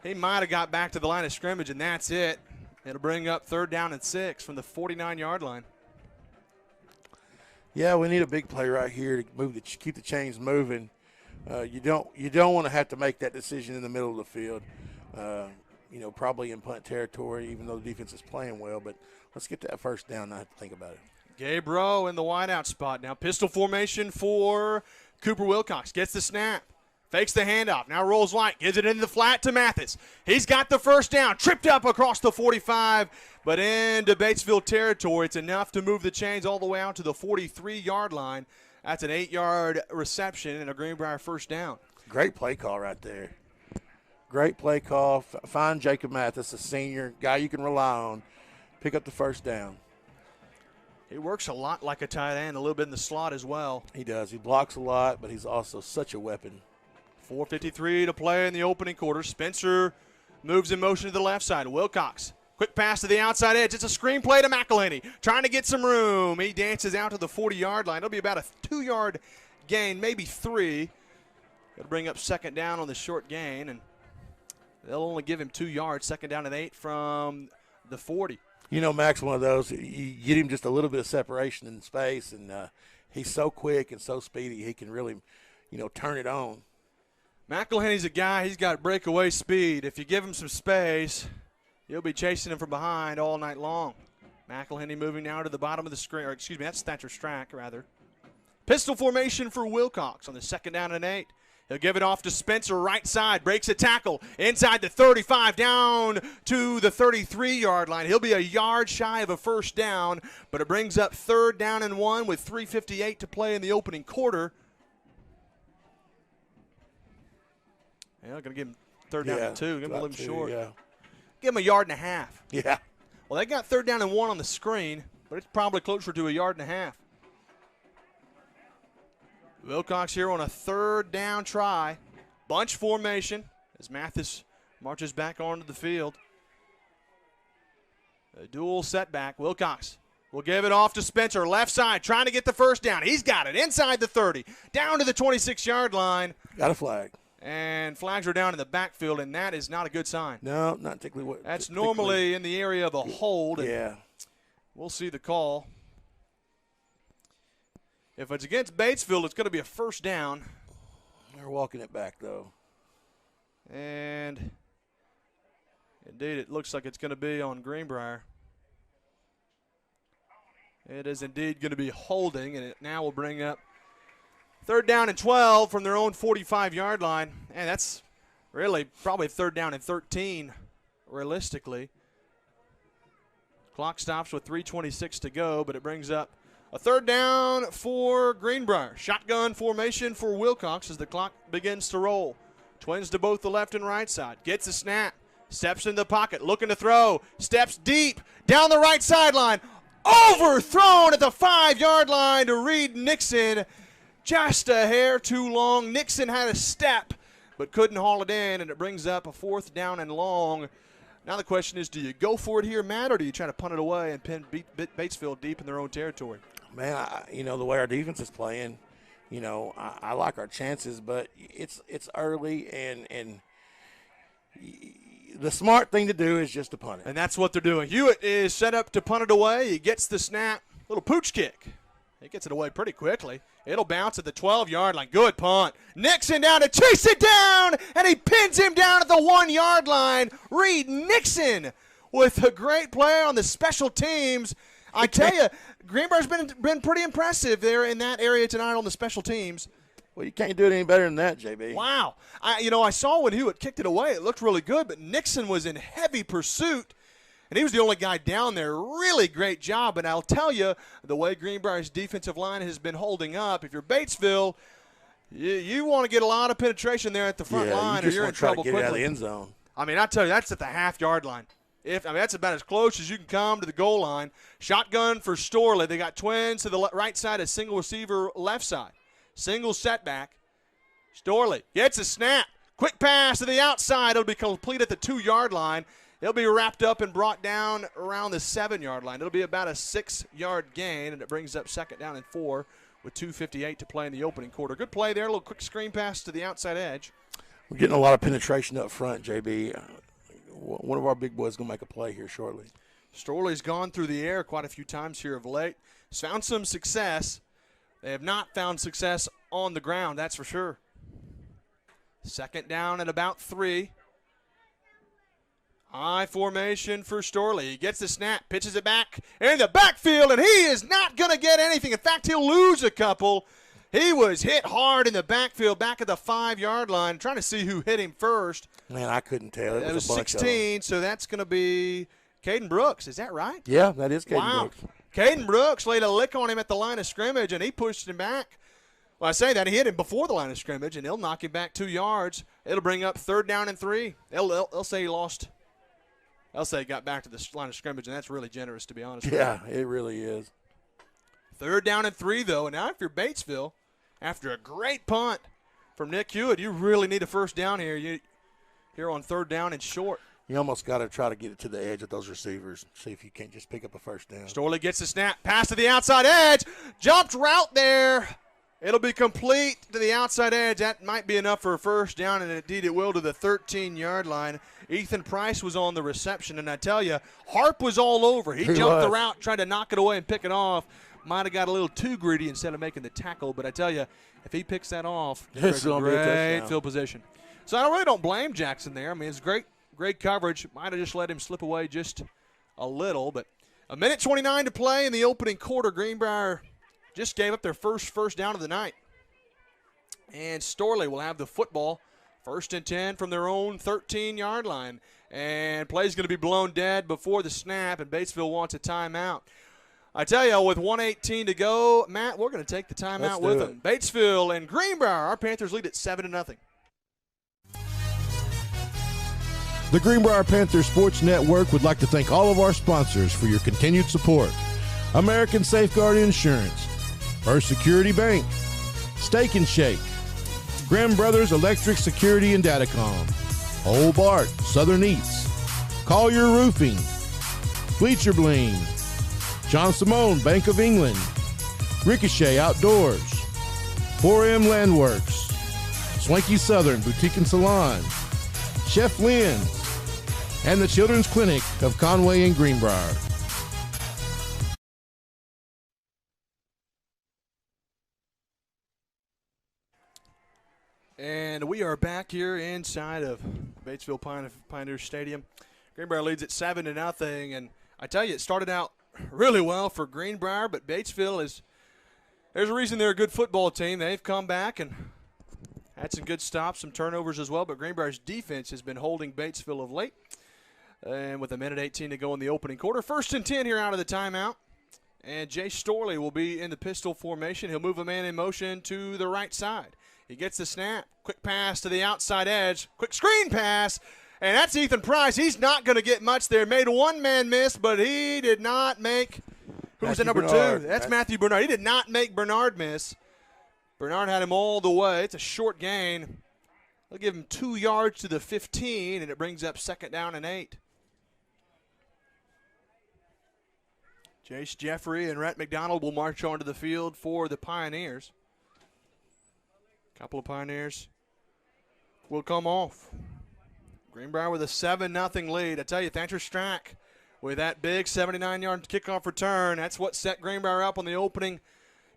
he might have got back to the line of scrimmage, and that's it. It'll bring up third down and 6 from the 49-yard line. Yeah, we need a big play right here to keep the chains moving. You don't want to have to make that decision in the middle of the field. Probably in punt territory, even though the defense is playing well. But let's get that first down. Not have to think about it. Gabe Rowe in the wideout spot. Now pistol formation for Cooper Wilcox. Gets the snap. Fakes the handoff. Now rolls right. Gives it into the flat to Mathis. He's got the first down. Tripped up across the 45, but into Batesville territory. It's enough to move the chains all the way out to the 43-yard line. That's an 8-yard reception and a Greenbrier first down. Great play call right there. Great play call. Find Jacob Mathis, a senior guy you can rely on. Pick up the first down. He works a lot like a tight end, a little bit in the slot as well. He does. He blocks a lot, but he's also such a weapon. 4:53 to play in the opening quarter. Spencer moves in motion to the left side. Wilcox, quick pass to the outside edge. It's a screen play to McElhaney, trying to get some room. He dances out to the 40-yard line. It'll be about a 2-yard gain, maybe 3. It'll bring up second down on the short gain, and they'll only give him 2 yards. Second down and 8 from the 40. Mac's one of those. You get him just a little bit of separation in space, and he's so quick and so speedy. He can really, turn it on. McElhaney's a guy, he's got breakaway speed. If you give him some space, you'll be chasing him from behind all night long. McElhaney moving now to the bottom of the screen, or excuse me, that's Thatcher Strack, rather. Pistol formation for Wilcox on the second down and 8. He'll give it off to Spencer, right side, breaks a tackle, inside the 35, down to the 33-yard line. He'll be a yard shy of a first down, but it brings up third down and 1 with 3:58 to play in the opening quarter. Yeah, going to give him third down and 2. Give him a little short. Yeah. Give him a yard and a half. Yeah. Well, they got third down and 1 on the screen, but it's probably closer to a yard and a half. Wilcox here on a third down try. Bunch formation as Mathis marches back onto the field. A dual setback. Wilcox will give it off to Spencer. Left side, trying to get the first down. He's got it inside the 30, down to the 26-yard line. Got a flag. And flags are down in the backfield, and that is not a good sign. No, not particularly. That's normally in the area of a hold. Yeah. We'll see the call. If it's against Batesville, it's going to be a first down. They're walking it back, though. And indeed, it looks like it's going to be on Greenbrier. It is indeed going to be holding, and it now will bring up third down and 12 from their own 45-yard line. And that's really probably third down and 13, realistically. Clock stops with 3:26 to go, but it brings up a third down for Greenbrier. Shotgun formation for Wilcox as the clock begins to roll. Twins to both the left and right side. Gets a snap. Steps in the pocket. Looking to throw. Steps deep. Down the right sideline. Overthrown at the 5-yard line to Reed Nixon. Just a hair too long. Nixon had a step but couldn't haul it in, and it brings up a fourth down and long. Now the question is, do you go for it here, Matt, or do you try to punt it away and pin Batesville deep in their own territory? Man, the way our defense is playing, I like our chances, but it's early, and the smart thing to do is just to punt it. And that's what they're doing. Hewitt is set up to punt it away. He gets the snap. Little pooch kick. He gets it away pretty quickly. It'll bounce at the 12-yard line. Good punt. Nixon down to chase it down, and he pins him down at the 1-yard line. Reed Nixon with a great play on the special teams. I tell you, Greenbrier's been pretty impressive there in that area tonight on the special teams. Well, you can't do it any better than that, JB. Wow. I saw when Hewitt kicked it away, it looked really good, but Nixon was in heavy pursuit, and he was the only guy down there. Really great job. And I'll tell you, the way Greenbrier's defensive line has been holding up, if you're Batesville, you want to get a lot of penetration there at the front line, or you're in trouble quickly. quickly. Get it out of the end zone. I mean, I tell you, that's at the half-yard line. That's about as close as you can come to the goal line. Shotgun for Storley. They got twins to the right side, a single receiver left side. Single setback. Storley gets a snap. Quick pass to the outside. It'll be complete at the 2-yard line. It'll be wrapped up and brought down around the 7-yard line. It'll be about a 6-yard gain, and it brings up 2nd down and 4 with 2:58 to play in the opening quarter. Good play there. A little quick screen pass to the outside edge. We're getting a lot of penetration up front, JB. One of our big boys is going to make a play here shortly. Storley's gone through the air quite a few times here of late. He's found some success. They have not found success on the ground, that's for sure. 2nd down at about 3. High formation for Storley. He gets the snap, pitches it back in the backfield, and he is not going to get anything. In fact, he'll lose a couple. He was hit hard in the backfield, back at the 5-yard line, trying to see who hit him first. Man, I couldn't tell. It was 16, so that's going to be Caden Brooks. Is that right? Yeah, that is Caden Brooks. Caden Brooks laid a lick on him at the line of scrimmage, and he pushed him back. Well, I say that. He hit him before the line of scrimmage, and he'll knock him back 2 yards. It'll bring up 3rd down and 3. They'll say he lost. They'll say he got back to the line of scrimmage, and that's really generous, to be honest with you. Yeah, it really is. 3rd down and 3, though. And now if you're Batesville, after a great punt from Nick Hewitt, you really need a 1st down here. Here on 3rd down and short. You almost got to try to get it to the edge of those receivers. See if you can't just pick up a 1st down. Storley gets the snap. Pass to the outside edge. Jumped route there. It'll be complete to the outside edge. That might be enough for a 1st down, and indeed it will, to the 13-yard line. Ethan Price was on the reception, and I tell you, Harp was all over. He jumped the route, tried to knock it away and pick it off. Might have got a little too greedy instead of making the tackle, but I tell you, if he picks that off, it's a great field position. So I really don't blame Jackson there. I mean, it's great coverage. Might have just let him slip away just a little, but a minute 29 to play in the opening quarter. Greenbrier just gave up their first down of the night. And Storley will have the football. 1st and 10 from their own 13-yard line. And play's going to be blown dead before the snap, and Batesville wants a timeout. I tell you, with 1:18 to go, Matt, we're going to take the timeout with them. Batesville and Greenbrier, our Panthers lead at 7-0. The Greenbrier Panthers Sports Network would like to thank all of our sponsors for your continued support. American Safeguard Insurance, First Security Bank, Steak and Shake, Grimm Brothers Electric Security and Datacom, Old Bart Southern Eats, Collier Roofing, Bleacher Bling, John Simone Bank of England, Ricochet Outdoors, 4M Landworks, Swanky Southern Boutique and Salon, Chef Lynn, and the Children's Clinic of Conway and Greenbrier. And we are back here inside of Batesville Pioneer Stadium. Greenbrier leads at 7-0, and I tell you, it started out really well for Greenbrier, but Batesville there's a reason they're a good football team. They've come back and had some good stops, some turnovers as well, but Greenbrier's defense has been holding Batesville of late. And with a minute 18 to go in the opening quarter, 1st and 10 here out of the timeout. And Jay Storley will be in the pistol formation. He'll move a man in motion to the right side. He gets the snap. Quick pass to the outside edge. Quick screen pass. And that's Ethan Price. He's not going to get much there. Made one man miss, but he did not make – who was at number Bernard. 2? That's Matthew Bernard. He did not make Bernard miss. Bernard had him all the way. It's a short gain. They'll give him 2 yards to the 15, and it brings up 2nd down and 8. Jace Jeffrey and Rhett McDonald will march onto the field for the Pioneers. A couple of Pioneers will come off. Greenbrier with a 7-0 lead. I tell you, Thatcher Strack with that big 79-yard kickoff return. That's what set Greenbrier up on the opening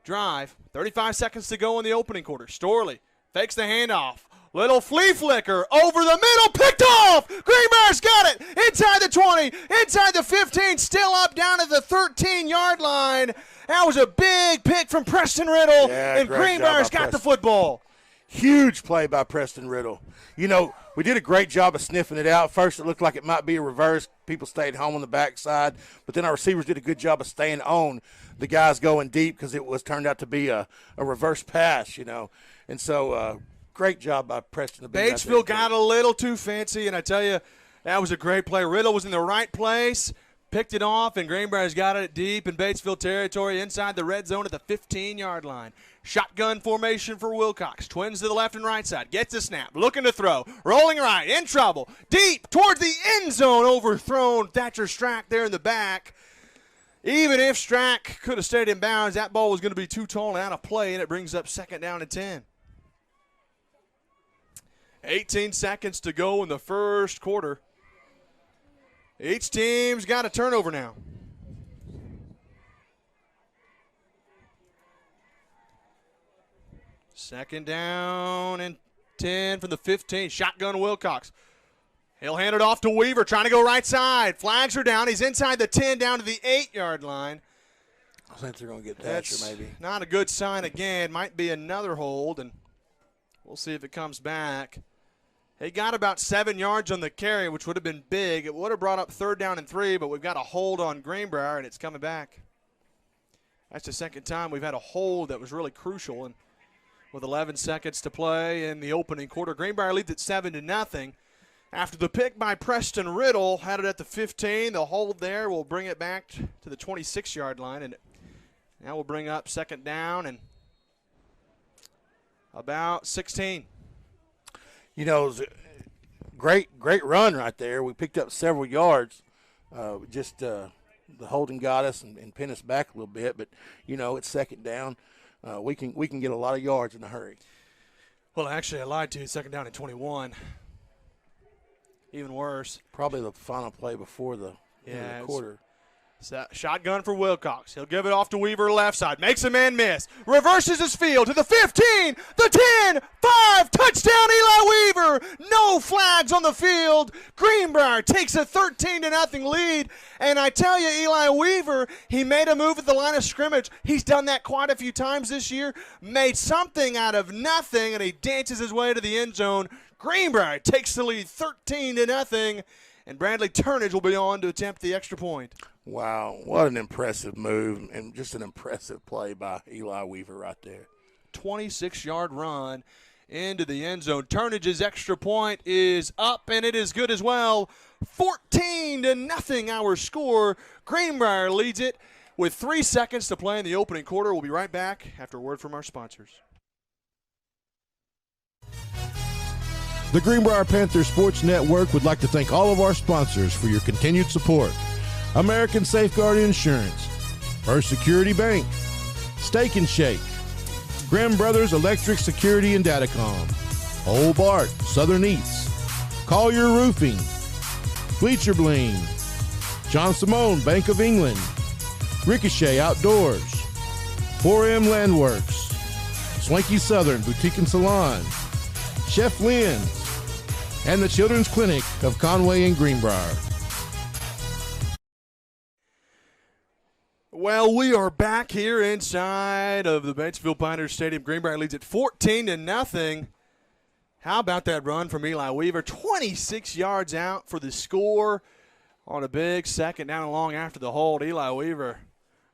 drive. 35 seconds to go in the opening quarter. Storley fakes the handoff. Little flea flicker over the middle, picked off. Greenbrier's got it inside the 20, inside the 15, still up down at the 13-yard line. That was a big pick from Preston Riddle, and Greenbrier's got the football. Huge play by Preston Riddle. You know, we did a great job of sniffing it out. First, it looked like it might be a reverse. People stayed home on the backside. But then our receivers did a good job of staying on the guys going deep because it was turned out to be a reverse pass, you know. And so great job by Preston. Batesville got a little too fancy, and I tell you, that was a great play. Riddle was in the right place, picked it off, and Greenbrier's got it deep in Batesville territory inside the red zone at the 15-yard line. Shotgun formation for Wilcox. Twins to the left and right side. Gets a snap. Looking to throw. Rolling right. In trouble. Deep towards the end zone. Overthrown. Thatcher Strack there in the back. Even if Strack could have stayed in bounds, that ball was going to be too tall and out of play, and it brings up 2nd down and 10. 18 seconds to go in the first quarter. Each team's got a turnover now. Second down and 10 from the 15. Shotgun Wilcox. He'll hand it off to Weaver, trying to go right side. Flags are down. He's inside the 10, down to the 8-yard line. I think they're going to get Thatcher maybe. Not a good sign again. Might be another hold, and we'll see if it comes back. He got about 7 yards on the carry, which would have been big. It would have brought up 3rd down and 3, but we've got a hold on Greenbrier, and it's coming back. That's the second time we've had a hold that was really crucial, and with 11 seconds to play in the opening quarter, Greenbrier leads at 7-0. After the pick by Preston Riddle, had it at the 15. The hold there will bring it back to the 26-yard line, and now we'll bring up 2nd down and about 16. You know, it was a great run right there. We picked up several yards. The holding got us and pinned us back a little bit, but, you know, it's 2nd down. We can get a lot of yards in a hurry. Well, actually, I lied to you. 2nd down and 21. Even worse. Probably the final play before the end of the quarter. Shotgun for Wilcox. He'll give it off to Weaver left side. Makes a man miss. Reverses his field to the 15, the 10, 5. Touchdown, Eli Weaver. No flags on the field. Greenbrier takes a 13-0 lead. And I tell you, Eli Weaver, he made a move at the line of scrimmage. He's done that quite a few times this year. Made something out of nothing, and he dances his way to the end zone. Greenbrier takes the lead 13-0. And Bradley Turnage will be on to attempt the extra point. Wow, what an impressive move and just an impressive play by Eli Weaver right there. 26-yard run into the end zone. Turnage's extra point is up, and it is good as well. 14-0 our score. Greenbrier leads it with 3 seconds to play in the opening quarter. We'll be right back after a word from our sponsors. The Greenbrier Panthers Sports Network would like to thank all of our sponsors for your continued support. American Safeguard Insurance, First Security Bank, Steak and Shake, Grimm Brothers Electric Security and Datacom, Old Bart Southern Eats, Collier Roofing, Bleacher Bling, John Simone Bank of England, Ricochet Outdoors, 4M Landworks, Swanky Southern Boutique and Salon, Chef Lynn's, and the Children's Clinic of Conway and Greenbrier. Well, we are back here inside of the Batesville Panthers Stadium. Greenbrier leads at 14-0. How about that run from Eli Weaver? 26 yards out for the score on a big 2nd down and long after the hold. Eli Weaver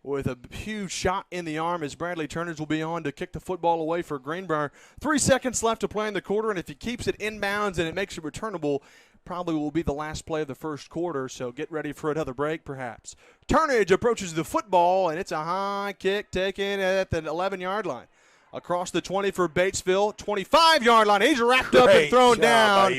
with a huge shot in the arm as Bradley Turnage will be on to kick the football away for Greenbrier. 3 seconds left to play in the quarter, and if he keeps it inbounds and it makes it returnable, probably will be the last play of the first quarter, so get ready for another break perhaps. Turnage approaches the football, and it's a high kick taken at the 11-yard line. Across the 20 for Batesville, 25-yard line. He's wrapped up and thrown down.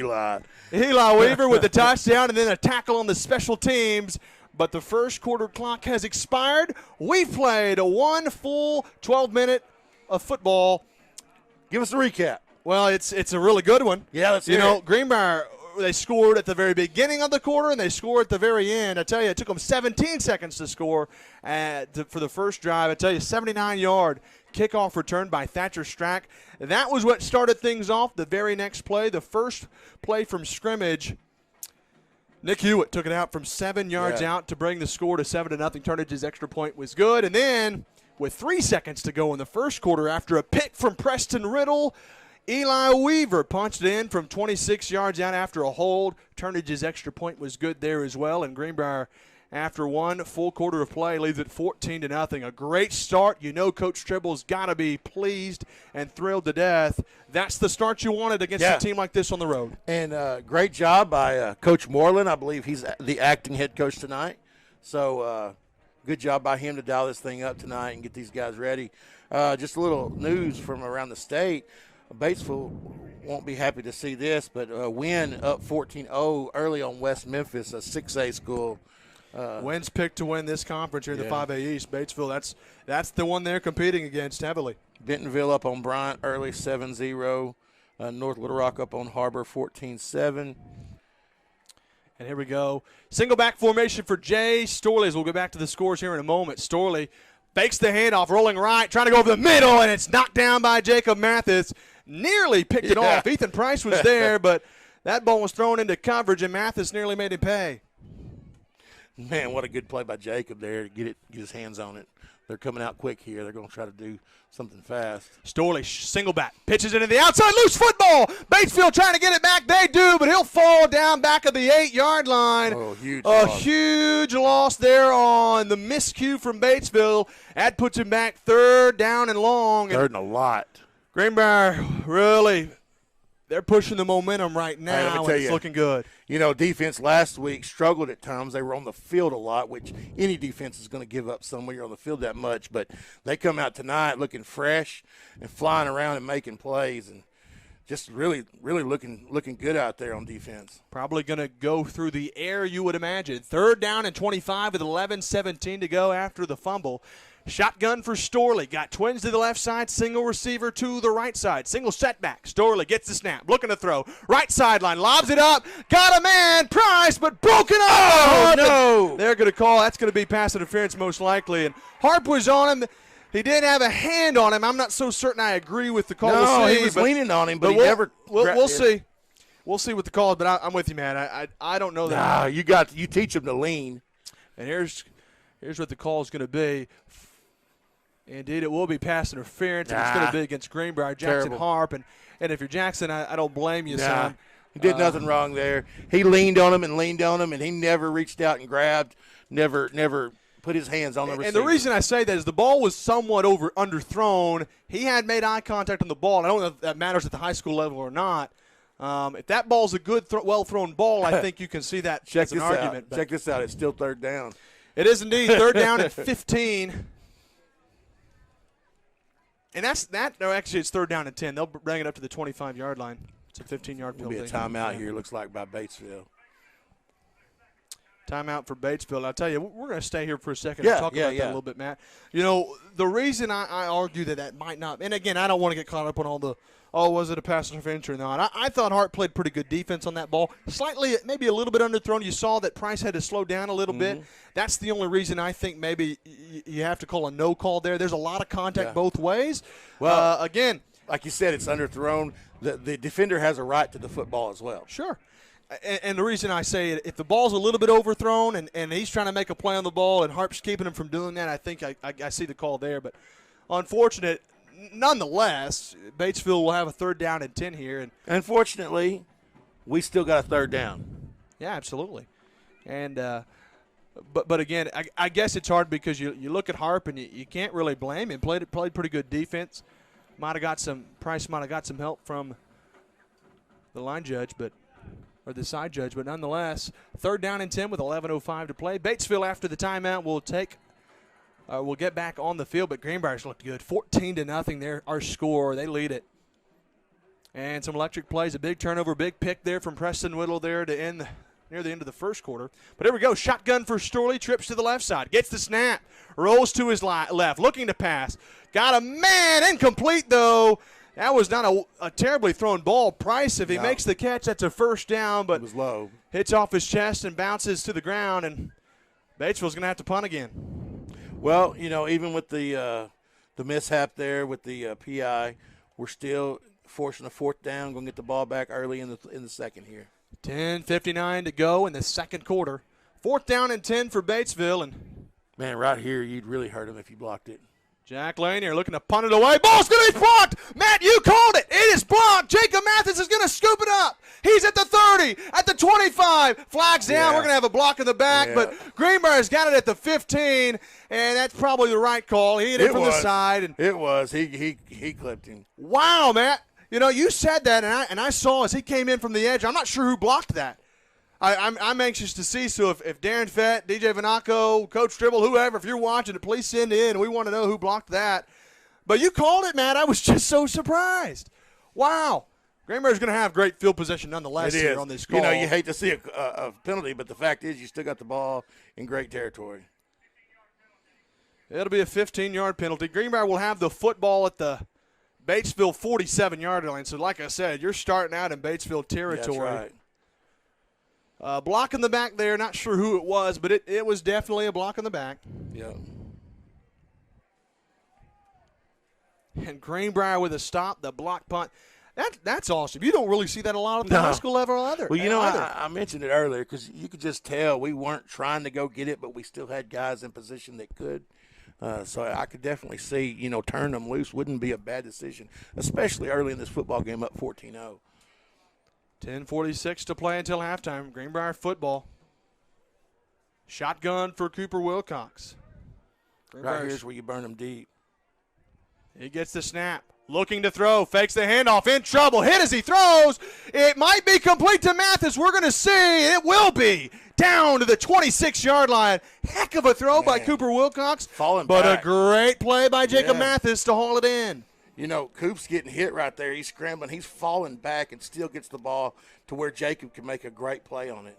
Eli Weaver with the touchdown and then a tackle on the special teams. But the first quarter clock has expired. We've played one full 12-minute of football. Give us a recap. Well, it's a really good one. Yeah, let's hear it. Greenbrier They scored at the very beginning of the quarter, and they scored at the very end. I tell you, it took them 17 seconds to score for the first drive. I tell you, 79-yard kickoff return by Thatcher Strack. That was what started things off. The very next play, the first play from scrimmage, Nick Hewitt took it out from 7 yards out to bring the score to 7-0. Turnage's extra point was good. And then with 3 seconds to go in the first quarter, after a pick from Preston Riddle, Eli Weaver punched it in from 26 yards out after a hold. Turnage's extra point was good there as well. And Greenbrier, after one full quarter of play, leads it 14-0. A great start. You know Coach Tribble's got to be pleased and thrilled to death. That's the start you wanted against a team like this on the road. And great job by Coach Moreland. I believe he's the acting head coach tonight. So good job by him to dial this thing up tonight and get these guys ready. Just a little news from around the state. Batesville won't be happy to see this, but win up 14-0 early on West Memphis, a 6A school. Wynn's picked to win this conference here in the 5A East. Batesville, that's the one they're competing against heavily. Bentonville up on Bryant early 7-0. North Little Rock up on Harbor 14-7. And here we go. Single back formation for Jay Storley as we'll go back to the scores here in a moment. Storley fakes the handoff, rolling right, trying to go over the middle, and it's knocked down by Jacob Mathis. Nearly picked it off. Ethan Price was there, but that ball was thrown into coverage, and Mathis nearly made him pay. Man, what a good play by Jacob there to get his hands on it. They're coming out quick here. They're going to try to do something fast. Storley, single back, pitches it to the outside, loose football. Batesville trying to get it back. They do, but he'll fall down back of the 8-yard line. Oh, huge loss. Huge loss there on the miscue from Batesville. That puts him back 3rd down and long. Third and a lot. Greenbrier, really, they're pushing the momentum right now, and it's looking good. You know, defense last week struggled at times. They were on the field a lot, which any defense is going to give up some when you're on the field that much. But they come out tonight looking fresh and flying around and making plays and just really, really looking good out there on defense. Probably going to go through the air, you would imagine. 3rd down and 25 with 11:17 to go after the fumble. Shotgun for Storley. Got twins to the left side, single receiver to the right side. Single setback. Storley gets the snap, looking to throw. Right sideline, lobs it up. Got a man, Price, but broken up. Oh, no. They're going to call. That's going to be pass interference most likely. And Harp was on him. He did have a hand on him. I'm not so certain I agree with the call. No, we'll see, he was leaning on him, but he never. We'll see. We'll see what the call is, but I'm with you, man. I don't know that. Nah, you teach him to lean. And here's what the call is going to be. Indeed, it will be pass interference, and it's going to be against Greenbrier, Jackson Harp. And if you're Jackson, I don't blame you, son. He did nothing wrong there. He leaned on him, and he never reached out and grabbed, never put his hands on the receiver. And the reason I say that is the ball was somewhat underthrown. He had made eye contact on the ball, and I don't know if that matters at the high school level or not. If that ball's a good, well-thrown ball, I think you can see that as an argument. Check this out. It's still 3rd down. It is indeed 3rd down and 15. And actually, it's 3rd down and 10. They'll bring it up to the 25-yard line. It's a 15-yard penalty. It'll be a timeout here, looks like, by Batesville. Timeout for Batesville. I'll tell you, we're going to stay here for a second and talk about that a little bit, Matt. You know, the reason I argue that might not – and, again, I don't want to get caught up on all the – was it a pass interference or not? I thought Hart played pretty good defense on that ball. Slightly, maybe a little bit underthrown. You saw that Price had to slow down a little bit. That's the only reason I think maybe you have to call a no call there. There's a lot of contact both ways. Well, again, like you said, it's underthrown. The defender has a right to the football as well. Sure. And the reason I say it, if the ball's a little bit overthrown and he's trying to make a play on the ball and Harp's keeping him from doing that, I think I see the call there. But unfortunate. Nonetheless, Batesville will have a 3rd down and 10 here. And unfortunately, we still got a 3rd down. Yeah, absolutely. And but again, I guess it's hard because you look at Harp and you can't really blame him. Played pretty good defense. Price might have got some help from the line judge, or the side judge. But nonetheless, 3rd down and 10 with 11:05 to play. Batesville after the timeout will take. We'll get back on the field, but Greenbrier's looked good. 14-0 there, our score. They lead it. And some electric plays, a big turnover, big pick there from Preston Riddle there to end near the end of the first quarter. But here we go. Shotgun for Storley, trips to the left side, gets the snap, rolls to his left, looking to pass. Got a man, incomplete though. That was not a terribly thrown ball. Price, if he makes the catch, that's a first down, but It was low. hits off his chest and bounces to the ground, and Batesville's going to have to punt again. Well, even with the mishap there with the PI, we're still forcing a fourth down. Going to get the ball back early in the second here. 10:59 to go in the second quarter. 4th down and 10 for Batesville, and Man, right here, you'd really hurt him if you blocked it. Jack Lanier looking to punt it away. Ball's going to be blocked. Matt, you called it. It is blocked. Jacob Mathis is going to scoop it up. He's at the 30, at the 25. Flags down. We're going to have a block in the back, but Greenbrier's got it at the 15, and that's probably the right call. He hit it from the side. And it was. He clipped him. Wow, Matt. You said that, and I saw as he came in from the edge. I'm not sure who blocked that. I'm anxious to see. So if Darren Fett, DJ Vanaco, Coach Dribble, whoever, if you're watching it, please send in. We want to know who blocked that. But you called it, Matt. I was just so surprised. Wow. Greenbrier's going to have great field possession nonetheless here on this call. You hate to see a penalty, but the fact is you still got the ball in great territory. It'll be a 15-yard penalty. Greenbrier will have the football at the Batesville 47-yard line. So like I said, you're starting out in Batesville territory. That's right. Block in the back there, not sure who it was, but it was definitely a block in the back. Yeah. And Greenbrier with a stop, the block punt. That's awesome. You don't really see that a lot at the high school level either. Well, I mentioned it earlier because you could just tell we weren't trying to go get it, but we still had guys in position that could. So I could definitely see, turning them loose wouldn't be a bad decision, especially early in this football game up 14-0. 10:46 to play until halftime. Greenbrier football. Shotgun for Cooper Wilcox. Right here's where you burn them deep. He gets the snap. Looking to throw. Fakes the handoff. In trouble. Hit as he throws. It might be complete to Mathis. We're going to see. It will be. Down to the 26-yard line. Heck of a throw by Cooper Wilcox. Falling but back. A great play by Jacob Mathis to haul it in. Coop's getting hit right there. He's scrambling. He's falling back and still gets the ball to where Jacob can make a great play on it.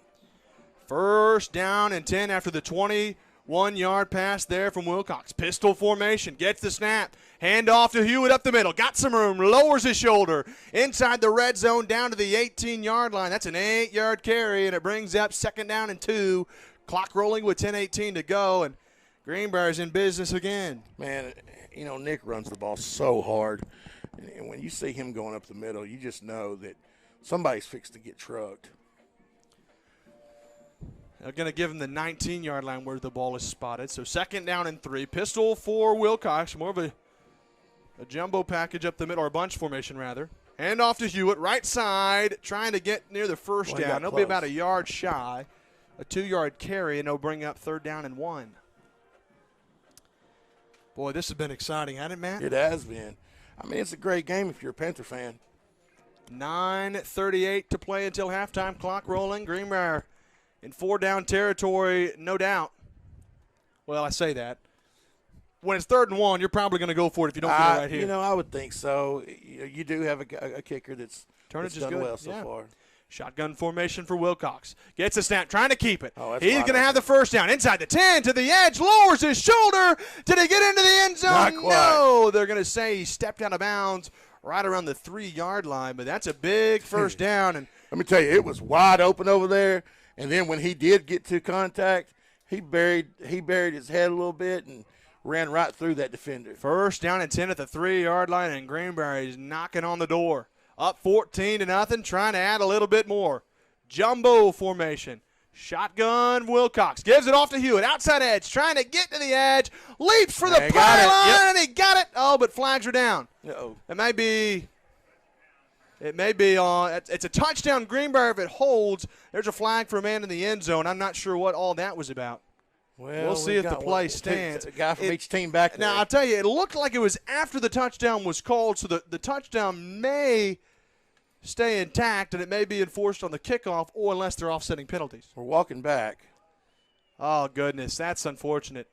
1st down and 10 after the 21-yard pass there from Wilcox. Pistol formation. Gets the snap. Hand off to Hewitt up the middle. Got some room. Lowers his shoulder. Inside the red zone down to the 18-yard line. That's an 8-yard carry, and it brings up 2nd down and 2. Clock rolling with 10:18 to go, and Greenbrier's in business again. Man, Nick runs the ball so hard. And when you see him going up the middle, you just know that somebody's fixed to get trucked. They're going to give him the 19-yard line where the ball is spotted. So 2nd down and 3. Pistol for Wilcox. More of a jumbo package up the middle, or a bunch formation rather. Hand off to Hewitt, right side, trying to get near the first down. It'll be about a yard shy. A 2-yard carry, and they'll bring up 3rd down and 1. Boy, this has been exciting, hasn't it, Matt? It has been. It's a great game if you're a Panther fan. 9:38 to play until halftime. Clock rolling. Greenbrier in 4-down territory, no doubt. Well, I say that. When it's 3rd and 1, you're probably going to go for it if you don't get it right here. I would think so. You do have a kicker that's done well so far. Shotgun formation for Wilcox. Gets a snap, trying to keep it. He's going to have the 1st down. Inside the 10 to the edge, lowers his shoulder. Did he get into the end zone? Not quite. No. They're going to say he stepped out of bounds right around the 3-yard line, but that's a big 1st down. And let me tell you, it was wide open over there. And then when he did get to contact, he buried his head a little bit and ran right through that defender. 1st down and 10 at the 3-yard line, and Greenbrier is knocking on the door. Up 14-0, trying to add a little bit more. Jumbo formation. Shotgun, Wilcox. Gives it off to Hewitt. Outside edge, trying to get to the edge. Leaps for the pylon, and he got it. Oh, but flags are down. Uh-oh. It may be it's a touchdown, Greenbrier, if it holds. There's a flag for a man in the end zone. I'm not sure what all that was about. We'll see if the play stands. A guy from each team back there. Now, I'll tell you, it looked like it was after the touchdown was called, so the touchdown may stay intact, and it may be enforced on the kickoff, or unless they're offsetting penalties. We're walking back. Oh, goodness, that's unfortunate.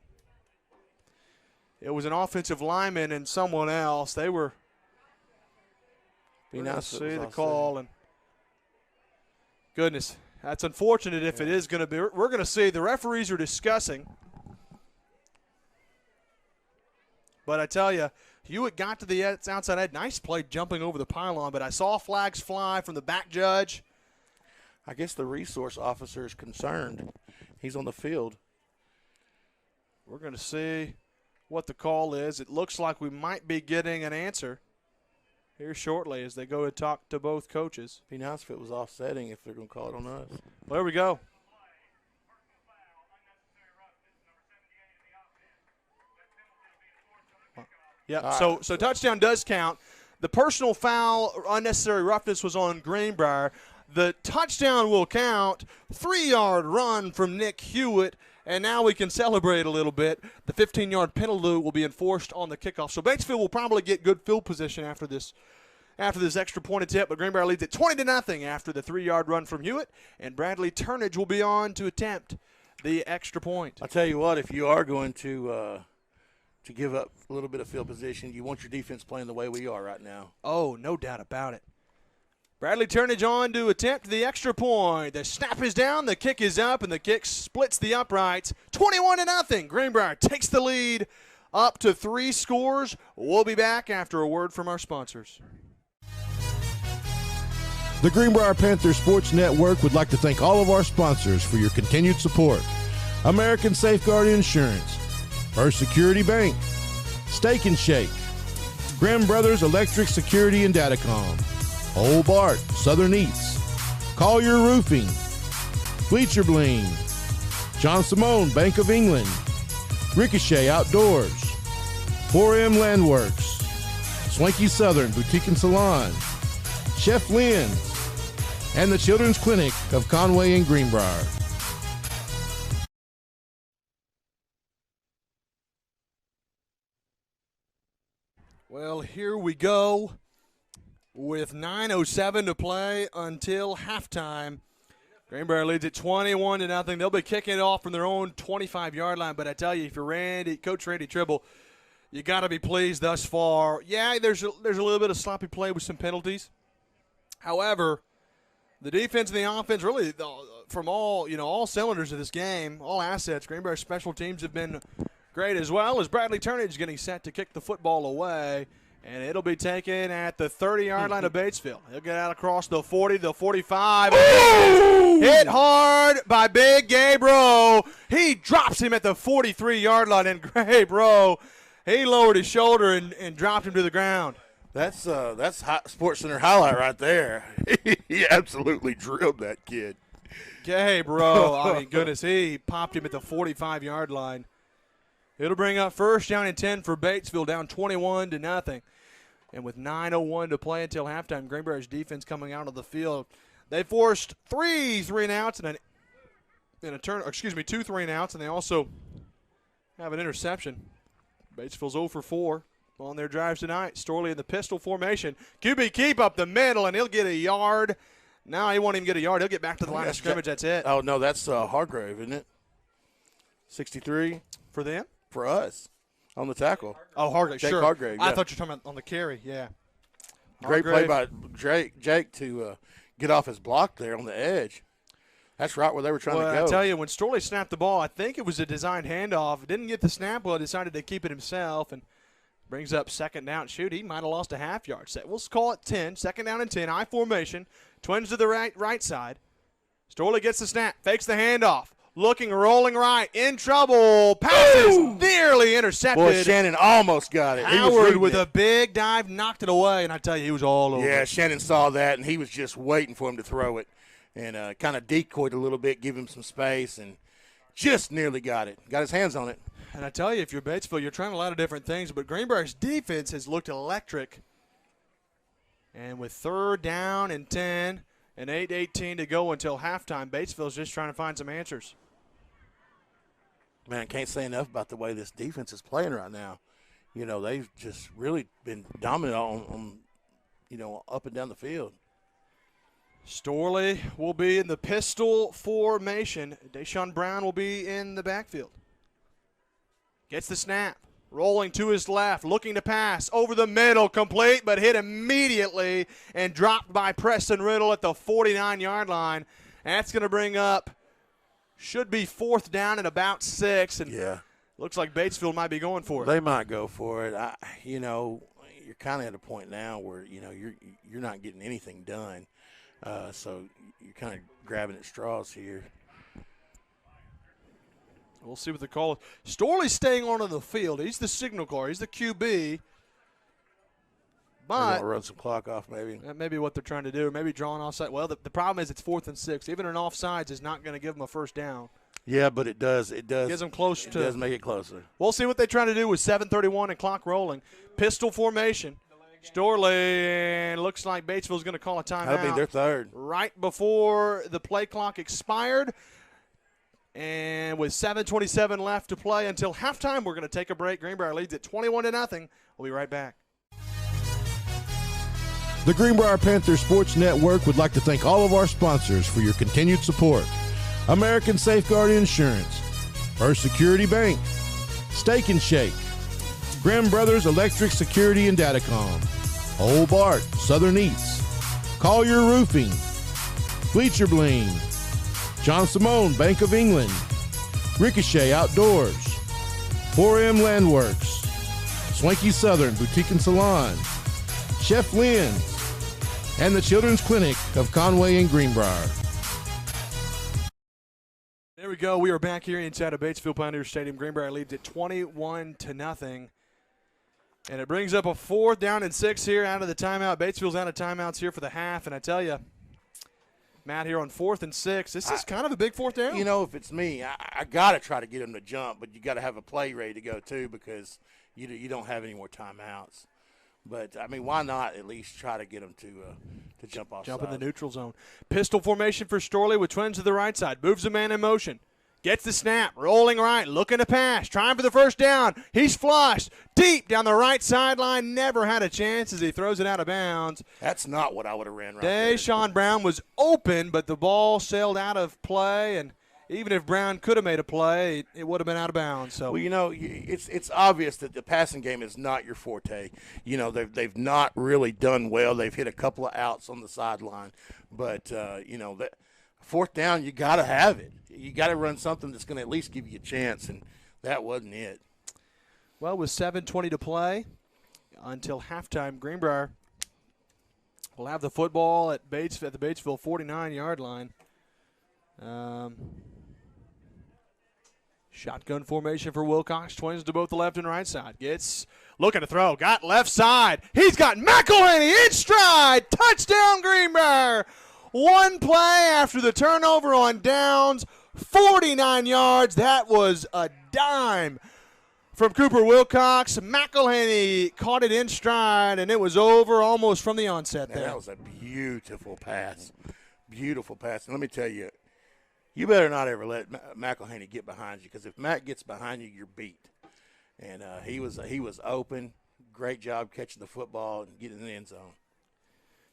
It was an offensive lineman and someone else. They were Be nice to see the call. And goodness, that's unfortunate if it is going to be. We're going to see the referees are discussing. But I tell you, Hewitt got to the outside edge. Nice play jumping over the pylon, but I saw flags fly from the back judge. I guess the resource officer is concerned. He's on the field. We're going to see what the call is. It looks like we might be getting an answer here shortly as they go to talk to both coaches. Be nice if it was offsetting if they're going to call it on us. Well, there we go. Yeah, so touchdown does count. The personal foul, unnecessary roughness, was on Greenbrier. The touchdown will count. 3-yard run from Nick Hewitt, and now we can celebrate a little bit. The 15-yard penalty will be enforced on the kickoff. So Batesville will probably get good field position after this extra point attempt, but Greenbrier leads it 20-0 after the 3-yard run from Hewitt, and Bradley Turnage will be on to attempt the extra point. I'll tell you what, if you are going to give up a little bit of field position, you want your defense playing the way we are right now. Oh, no doubt about it. Bradley Turnage on to attempt the extra point. The snap is down, the kick is up, and the kick splits the uprights. 21-0. Greenbrier takes the lead up to 3 scores. We'll be back after a word from our sponsors. The Greenbrier Panthers Sports Network would like to thank all of our sponsors for your continued support. American Safeguard Insurance, First Security Bank, Steak and Shake, Graham Brothers Electric Security and Datacom, Old Bart Southern Eats, Collier Roofing, Bleacher Bling, John Simone Bank of England, Ricochet Outdoors, 4M Landworks, Swanky Southern Boutique and Salon, Chef Lynn's, and the Children's Clinic of Conway and Greenbrier. Well, here we go with 9:07 to play until halftime. Greenbrier leads it 21-0. They'll be kicking it off from their own 25-yard line, but I tell you, if you're Coach Randy Tribble, you got to be pleased thus far. Yeah, there's a little bit of sloppy play with some penalties. However, the defense and the offense really from all cylinders of this game, all assets, Greenbrier special teams have been great, as well as Bradley Turnage getting set to kick the football away, and it'll be taken at the 30-yard line of Batesville. He'll get out across the 40, the 45. Hit hard by Big Gabe Rowe. He drops him at the 43-yard line, and Gabe Rowe, he lowered his shoulder and dropped him to the ground. That's Sports Center highlight right there. He absolutely drilled that kid. Gabe Rowe, I mean, goodness, he popped him at the 45-yard line. It'll bring up first down and 10 for Batesville, down 21-0. And with 9:01 to play until halftime, Greenbrier's defense coming out of the field. They forced 3 3-and-outs and two 3-and-outs, and they also have an interception. Batesville's 0 for 4 on their drives tonight. Storley in the pistol formation. QB keep up the middle, and he'll get a yard. Now he won't even get a yard. He'll get back to the line of scrimmage. That's it. Oh, no, that's Hargrave, isn't it? 63. For them? For us. On the tackle. Oh, Hargrave, Jake sure. Hargrave, I yeah. thought you were talking about on the carry, yeah. Great play by Jake to get off his block there on the edge. That's right where they were trying to go. I tell you, when Storley snapped the ball, I think it was a designed handoff. Didn't get the snap well, decided to keep it himself, and brings up second down. Shoot, he might have lost a half-yard set. We'll call it 10, second down and 10, I formation. Twins to the right side. Storley gets the snap, fakes the handoff. Looking, rolling right, in trouble. Passes nearly intercepted. Boy, Shannon almost got it. Howard with a big dive knocked it away, and I tell you, he was all over. Yeah, Shannon saw that, and he was just waiting for him to throw it, and kind of decoyed a little bit, give him some space, and just nearly got it. Got his hands on it. And I tell you, if you're Batesville, you're trying a lot of different things, but Greenbrier's defense has looked electric. And with 3rd down and 10 and 8:18 to go until halftime, Batesville's just trying to find some answers. Man, I can't say enough about the way this defense is playing right now. You know, they've just really been dominant on up and down the field. Storley will be in the pistol formation. Deshaun Brown will be in the backfield. Gets the snap. Rolling to his left, looking to pass. Over the middle, complete, but hit immediately and dropped by Preston Riddle at the 49-yard line. That's going to bring up, should be 4th down and about 6. And yeah. Looks like Batesville might be going for it. They might go for it. You're kind of at a point now where you're not getting anything done, so you're kind of grabbing at straws here. We'll see what the call is. Storley's staying onto the field. He's the signal caller. He's the QB. But run some clock off, maybe. That may be what they're trying to do. Maybe drawing offside. Well, the problem is it's 4th and 6. Even an offsides is not going to give them a first down. Yeah, but it does. It does. Gives them close it to. It does make it closer. We'll see what they try to do with 7:31 and clock rolling. Pistol formation. Storley, and looks like Batesville's going to call a timeout. That'll be their third. Right before the play clock expired. And with 7:27 left to play until halftime, we're going to take a break. Greenbrier leads at 21-0. We'll be right back. The Greenbrier Panthers Sports Network would like to thank all of our sponsors for your continued support. American Safeguard Insurance, First Security Bank, Steak and Shake, Grimm Brothers Electric Security and Datacom, Old Bart, Southern Eats, Collier Roofing, Bleacher Bling, John Simone, Bank of England, Ricochet Outdoors, 4M Landworks, Swanky Southern Boutique and Salon, Chef Lynn's, and the Children's Clinic of Conway and Greenbrier. There we go. We are back here inside of Batesville Pioneer Stadium. Greenbrier leads at 21-0. And it brings up a 4th down and 6 here out of the timeout. Batesville's out of timeouts here for the half. And I tell you, Matt, here on 4th and 6, this is kind of a big 4th down. If it's me, I got to try to get them to jump, but you got to have a play ready to go too because you don't have any more timeouts. But, why not at least try to get them to jump off Jump in the neutral zone. Pistol formation for Storley with twins to the right side. Moves the man in motion. Gets the snap. Rolling right. Looking to pass. Trying for the first down. He's flushed. Deep down the right sideline. Never had a chance as he throws it out of bounds. That's not what I would have ran right there. Deshaun Brown was open, but the ball sailed out of play, and even if Brown could have made a play, it would have been out of bounds. So, well, it's obvious that the passing game is not your forte. They've not really done well. They've hit a couple of outs on the sideline, but that 4th down, you got to have it. You got to run something that's going to at least give you a chance, and that wasn't it. Well, with 7:20 to play until halftime, Greenbrier will have the football at the Batesville 49-yard line. Shotgun formation for Wilcox. Twins to both the left and right side. Gets looking to throw. Got left side. He's got McElhaney in stride. Touchdown Greenbrier. One play after the turnover on downs. 49 yards. That was a dime from Cooper Wilcox. McElhaney caught it in stride, and it was over almost from the onset there. That was a beautiful pass. Beautiful pass. And let me tell you, you better not ever let McElhaney get behind you, because if Matt gets behind you, you're beat. And he was open. Great job catching the football and getting in the end zone.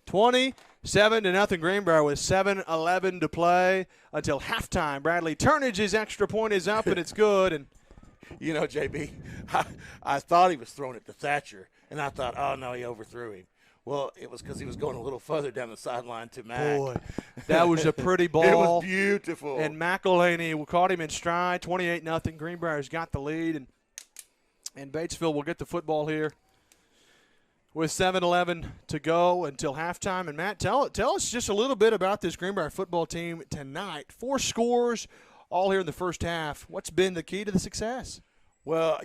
27-0 Greenbrier with 7:11 to play until halftime. Bradley Turnage's extra point is up, and it's good. And JB, I thought he was throwing it to Thatcher, and I thought, oh, no, he overthrew him. Well, it was because he was going a little further down the sideline to Mac. Boy, that was a pretty ball. It was beautiful. And McElhaney caught him in stride, 28-0. Greenbrier's got the lead, and Batesville will get the football here with 7:11 to go until halftime. And, Matt, tell us just a little bit about this Greenbrier football team tonight. 4 scores all here in the first half. What's been the key to the success? Well,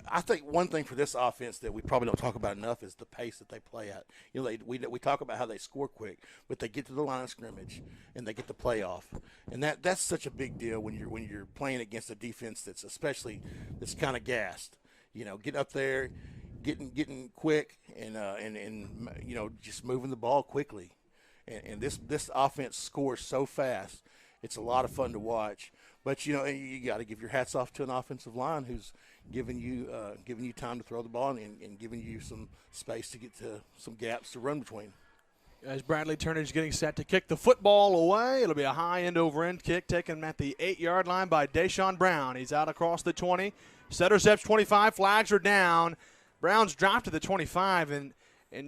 I think one thing for this offense that we probably don't talk about enough is the pace that they play at. We talk about how they score quick, but they get to the line of scrimmage and they get the play off, and that's such a big deal when you're playing against a defense that's kind of gassed. Get up there, getting quick, and just moving the ball quickly, and this offense scores so fast. It's a lot of fun to watch. But you got to give your hats off to an offensive line who's giving you time to throw the ball and giving you some space to get to some gaps to run between. As Bradley Turnage getting set to kick the football away, it'll be a high end-over-end kick taken at the 8-yard line by Deshaun Brown. He's out across the 20. Setter steps 25. Flags are down. Brown's dropped to the 25, and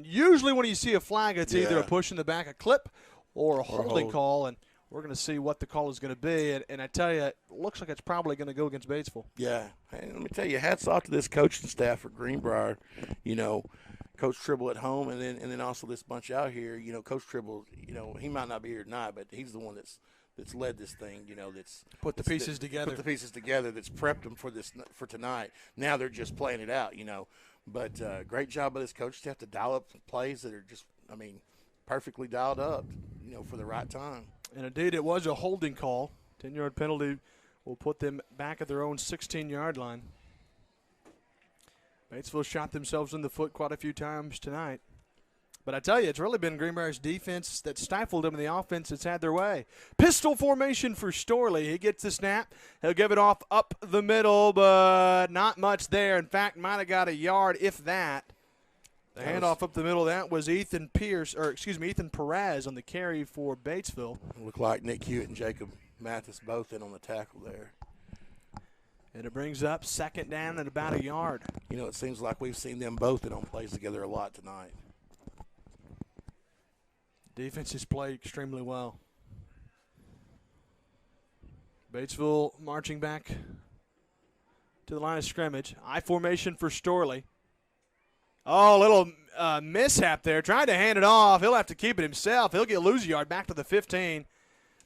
usually when you see a flag, it's either a push in the back, a clip, or a holding call. And We're going to see what the call is going to be. And I tell you, it looks like it's probably going to go against Batesville. Yeah. And let me tell you, hats off to this coaching staff for Greenbrier. You know, Coach Tribble at home, and then also this bunch out here. You know, Coach Tribble, you know, he might not be here tonight, but he's the one that's led this thing. You know, that's put the pieces together. Put the pieces together. That's prepped them for tonight. Now they're just playing it out. You know, but great job by this coach staff to dial up plays that are just, I mean, perfectly dialed up. You know, for the right time. And indeed, it was a holding call. 10-yard penalty will put them back at their own 16-yard line. Batesville shot themselves in the foot quite a few times tonight. But I tell you, it's really been Greenbrier's defense that stifled them, and the offense that's had their way. Pistol formation for Storley. He gets the snap. He'll give it off up the middle, but not much there. In fact, might have got a yard, if that. The handoff up the middle, that was Ethan Perez on the carry for Batesville. Looked like Nick Hewitt and Jacob Mathis both in on the tackle there. And it brings up second down and about a yard. You know, it seems like we've seen them both in on plays together a lot tonight. Defense has played extremely well. Batesville marching back to the line of scrimmage. I formation for Storley. Oh, a little mishap there. Tried to hand it off. He'll have to keep it himself. He'll lose a yard back to the 15.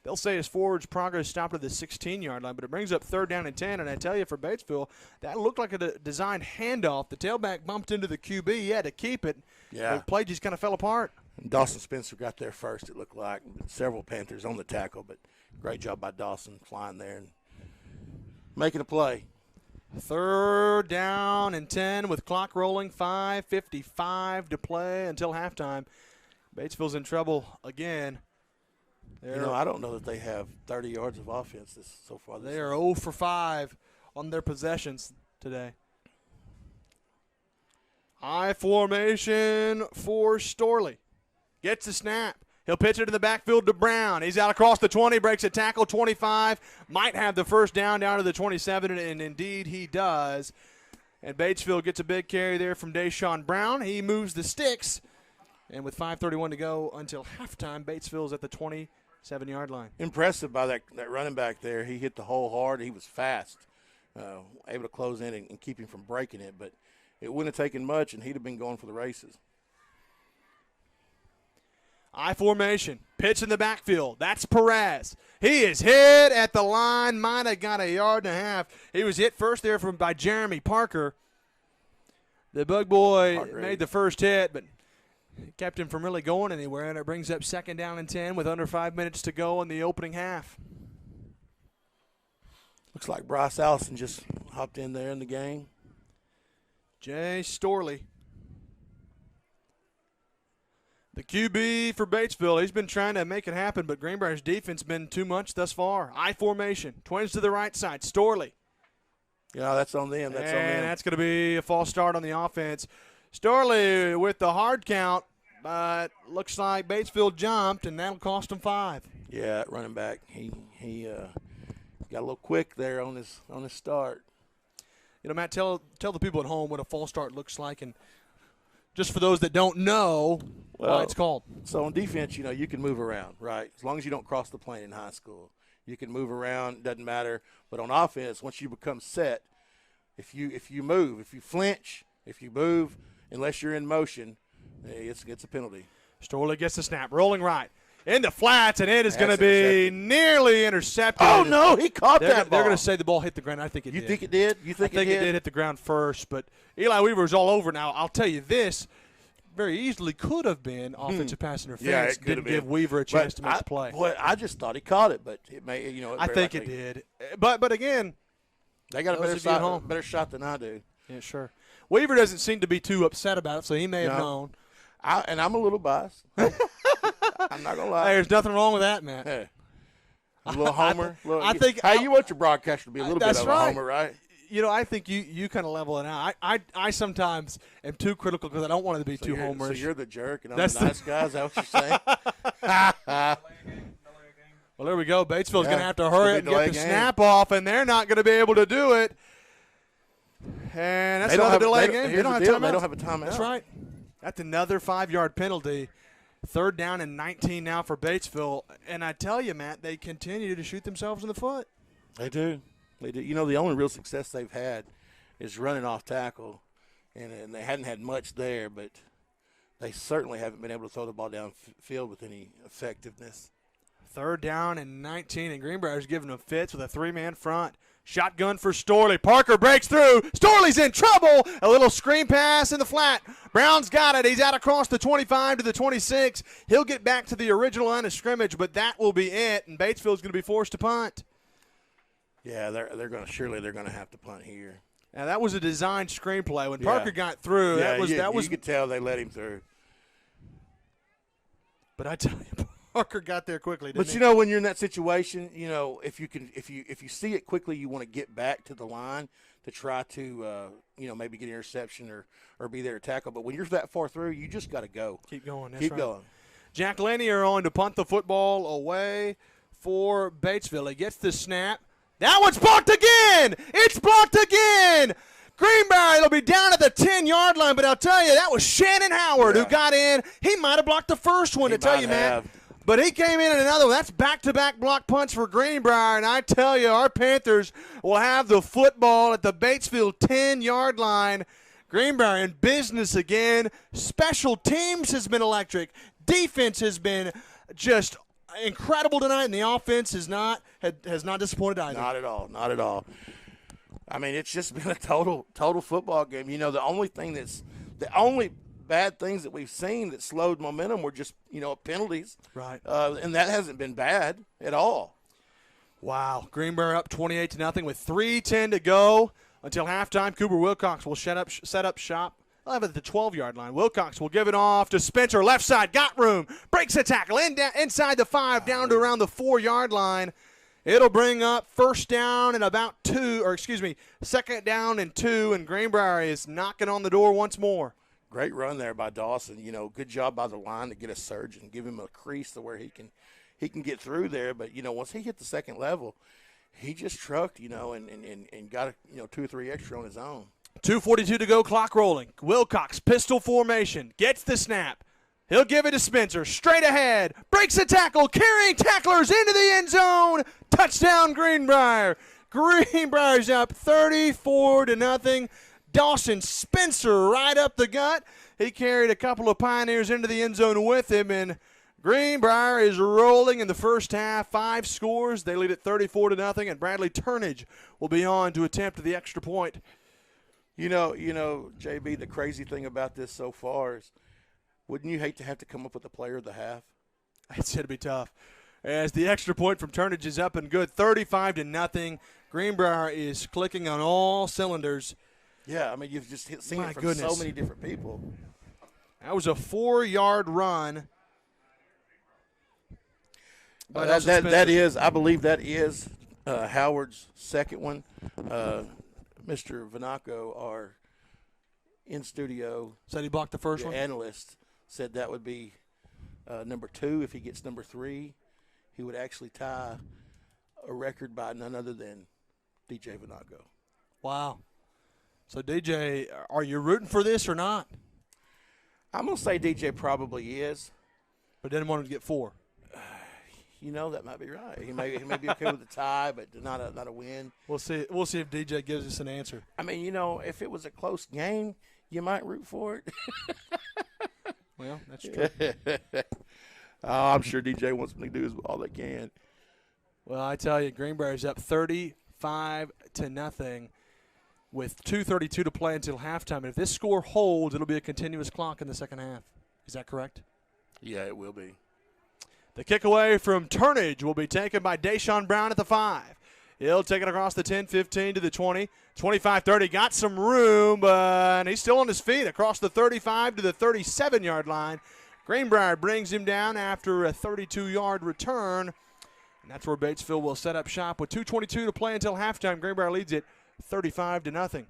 They'll say his forward's progress stopped at the 16-yard line, but it brings up third down and 10. And I tell you, for Batesville, that looked like a designed handoff. The tailback bumped into the QB. He had to keep it. Yeah. The play just kind of fell apart. And Dawson Spencer got there first, it looked like. Several Panthers on the tackle, but great job by Dawson flying there and making a play. Third down and 10 with clock rolling, 5:55 to play until halftime. Batesville's in trouble again. You know, I don't know that they have 30 yards of offense so far. They are 0 for 5 on their possessions today. I formation for Storley. Gets the snap. He'll pitch it in the backfield to Brown. He's out across the 20, breaks a tackle, 25. Might have the first down to the 27, and indeed he does. And Batesville gets a big carry there from Deshaun Brown. He moves the sticks. And with 5:31 to go until halftime, Batesville's at the 27-yard line. Impressive by that running back there. He hit the hole hard. He was fast, able to close in and keep him from breaking it. But it wouldn't have taken much, and he'd have been going for the races. I formation, pitch in the backfield. That's Perez. He is hit at the line. Might have got a yard and a half. He was hit first there by Jeremy Parker. The bug boy made the first hit, but kept him from really going anywhere, and it brings up second down and 10 with under 5 minutes to go in the opening half. Looks like Bryce Allison just hopped in there in the game. Jay Storley. The QB for Batesville, he's been trying to make it happen, but Greenbrier's defense been too much thus far. I formation, twins to the right side, Storley. Yeah, that's on them. That's going to be a false start on the offense. Storley with the hard count, but looks like Batesville jumped, and that'll cost him 5. Yeah, running back, he got a little quick there on his start. You know, Matt, tell the people at home what a false start looks like, and just for those that don't know why it's called. So on defense, you know, you can move around, right? As long as you don't cross the plane in high school. You can move around, doesn't matter. But on offense, once you become set, if you move, if you flinch, if you move, unless you're in motion, it's a penalty. Storley gets the snap, rolling right. In the flats, and it is going to be nearly intercepted. Oh, no, he caught that ball. They're going to say the ball hit the ground. I think it did. You think it did? You think I think it did hit the ground first, but Eli Weaver's all over. Now, I'll tell you this, very easily could have been offensive pass interference. Yeah, it could didn't have been. Give Weaver a chance to make the play. Boy, I just thought he caught it, but it may, you know. I think it did. But again, they got a better shot than I do. Yeah, sure. Weaver doesn't seem to be too upset about it, so he may have known. And I'm a little biased. I'm not gonna lie. Hey, there's nothing wrong with that, man. Hey, a little homer. I think. Hey, you want your broadcaster to be a little bit of a homer, right? You know, I think you kind of level it out. I sometimes am too critical because I don't want it to be too homerish. So you're the jerk, and I'm the nice guy. Is that what you're saying? Well, there we go. Batesville's going to have to hurry up and get the snap off, and they're not going to be able to do it. And that's another delay game. They don't have a timeout. They don't have a timeout. That's right. That's another 5-yard penalty. 3rd down and 19 now for Batesville. And I tell you, Matt, they continue to shoot themselves in the foot. They do. They do. You know, the only real success they've had is running off tackle, and they hadn't had much there, but they certainly haven't been able to throw the ball downfield with any effectiveness. 3rd down and 19, and Greenbrier's giving them fits with a 3-man front. Shotgun for Storley. Parker breaks through. Storley's in trouble. A little screen pass in the flat. Brown's got it. He's out across the 25 to the 26. He'll get back to the original line of scrimmage, but that will be it, and Batesville's going to be forced to punt. Yeah, they're going to have to punt here. Now that was a designed screenplay. When Parker got through, that was you could tell they let him through. But I tell you, Parker got there quickly. But you know, when you're in that situation, you know, if you see it quickly, you want to get back to the line to try to maybe get an interception or be there to tackle. But when you're that far through, you just got to go. Keep going. That's Keep right. going. Jack Lanier on to punt the football away for Batesville. He gets the snap. That one's blocked again. It's blocked again. Greenbrier will be down at the 10-yard line, but I'll tell you, that was Shannon Howard who got in. He might have blocked the first one, to tell you, Matt. But he came in another one. That's back-to-back block punts for Greenbrier, and I tell you, our Panthers will have the football at the Batesville 10-yard line. Greenbrier in business again. Special teams has been electric. Defense has been just incredible tonight, and the offense has not disappointed either. Not at all. Not at all. I mean, it's just been a total football game. You know, the only bad things that we've seen that slowed momentum were just, penalties. Right. And that hasn't been bad at all. Wow. Greenbrier up 28-0 with 3:10 to go until halftime. Cooper Wilcox will set up shop. I'll have it at the 12-yard line. Wilcox will give it off to Spencer. Left side, got room. Breaks a tackle inside the 5, down to around the 4-yard line. It'll bring up 1st down and about 2nd down and 2, and Greenbrier is knocking on the door once more. Great run there by Dawson. Good job by the line to get a surge and give him a crease to where he can get through there. But once he hit the second level, he just trucked, and got 2 or 3 extra on his own. 2:42 to go, clock rolling. Wilcox, pistol formation, gets the snap. He'll give it to Spencer, straight ahead, breaks a tackle, carrying tacklers into the end zone. Touchdown, Greenbrier. Greenbrier's up 34-0. Dawson Spencer right up the gut. He carried a couple of Pioneers into the end zone with him, and Greenbrier is rolling in the first half. 5 scores. They lead at 34-0, and Bradley Turnage will be on to attempt the extra point. JB, the crazy thing about this so far is, wouldn't you hate to have to come up with a player of the half? It's going to be tough. As the extra point from Turnage is up and good, 35-0. Greenbrier is clicking on all cylinders. Yeah, I mean, you've just seen it from goodness. so many different people. That was a 4-yard run. I believe that is Howard's second one. Mr. Vanaco, our in-studio said he blocked the first one. Analyst said that would be number 2. If he gets number 3, he would actually tie a record by none other than DJ Vanaco. Wow. So, DJ, are you rooting for this or not? I'm going to say DJ probably is. But didn't want him to get 4. That might be right. He may be okay with a tie, but not a win. We'll see. We'll see if DJ gives us an answer. I mean, if it was a close game, you might root for it. Well, that's true. I'm sure DJ wants me to do all they can. Well, I tell you, Greenbrier's up 35-0 with 2:32 to play until halftime. And if this score holds, it'll be a continuous clock in the second half. Is that correct? Yeah, it will be. The kick away from Turnage will be taken by Deshaun Brown at the 5. He'll take it across the 10-15 to the 20. 25-30, got some room, and he's still on his feet across the 35 to the 37-yard line. Greenbrier brings him down after a 32-yard return, and that's where Batesville will set up shop with 2:22 to play until halftime. Greenbrier leads it 35-0.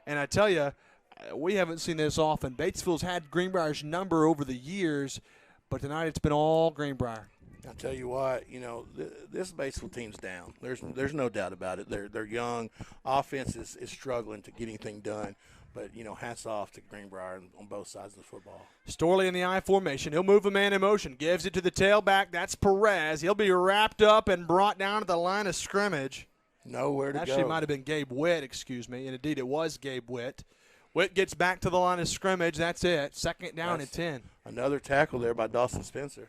And I tell you, we haven't seen this often. Batesville's had Greenbrier's number over the years, but tonight it's been all Greenbrier. I'll tell you what, this Batesville team's down. There's no doubt about it. They're young. Offense is struggling to get anything done. But, hats off to Greenbrier on both sides of the football. Storley in the I formation. He'll move a man in motion. Gives it to the tailback. That's Perez. He'll be wrapped up and brought down at the line of scrimmage. Nowhere to go. Actually, it might have been Gabe Witt, excuse me. And, indeed, it was Gabe Witt. Witt gets back to the line of scrimmage. That's it. Second down and 10. Another tackle there by Dawson Spencer.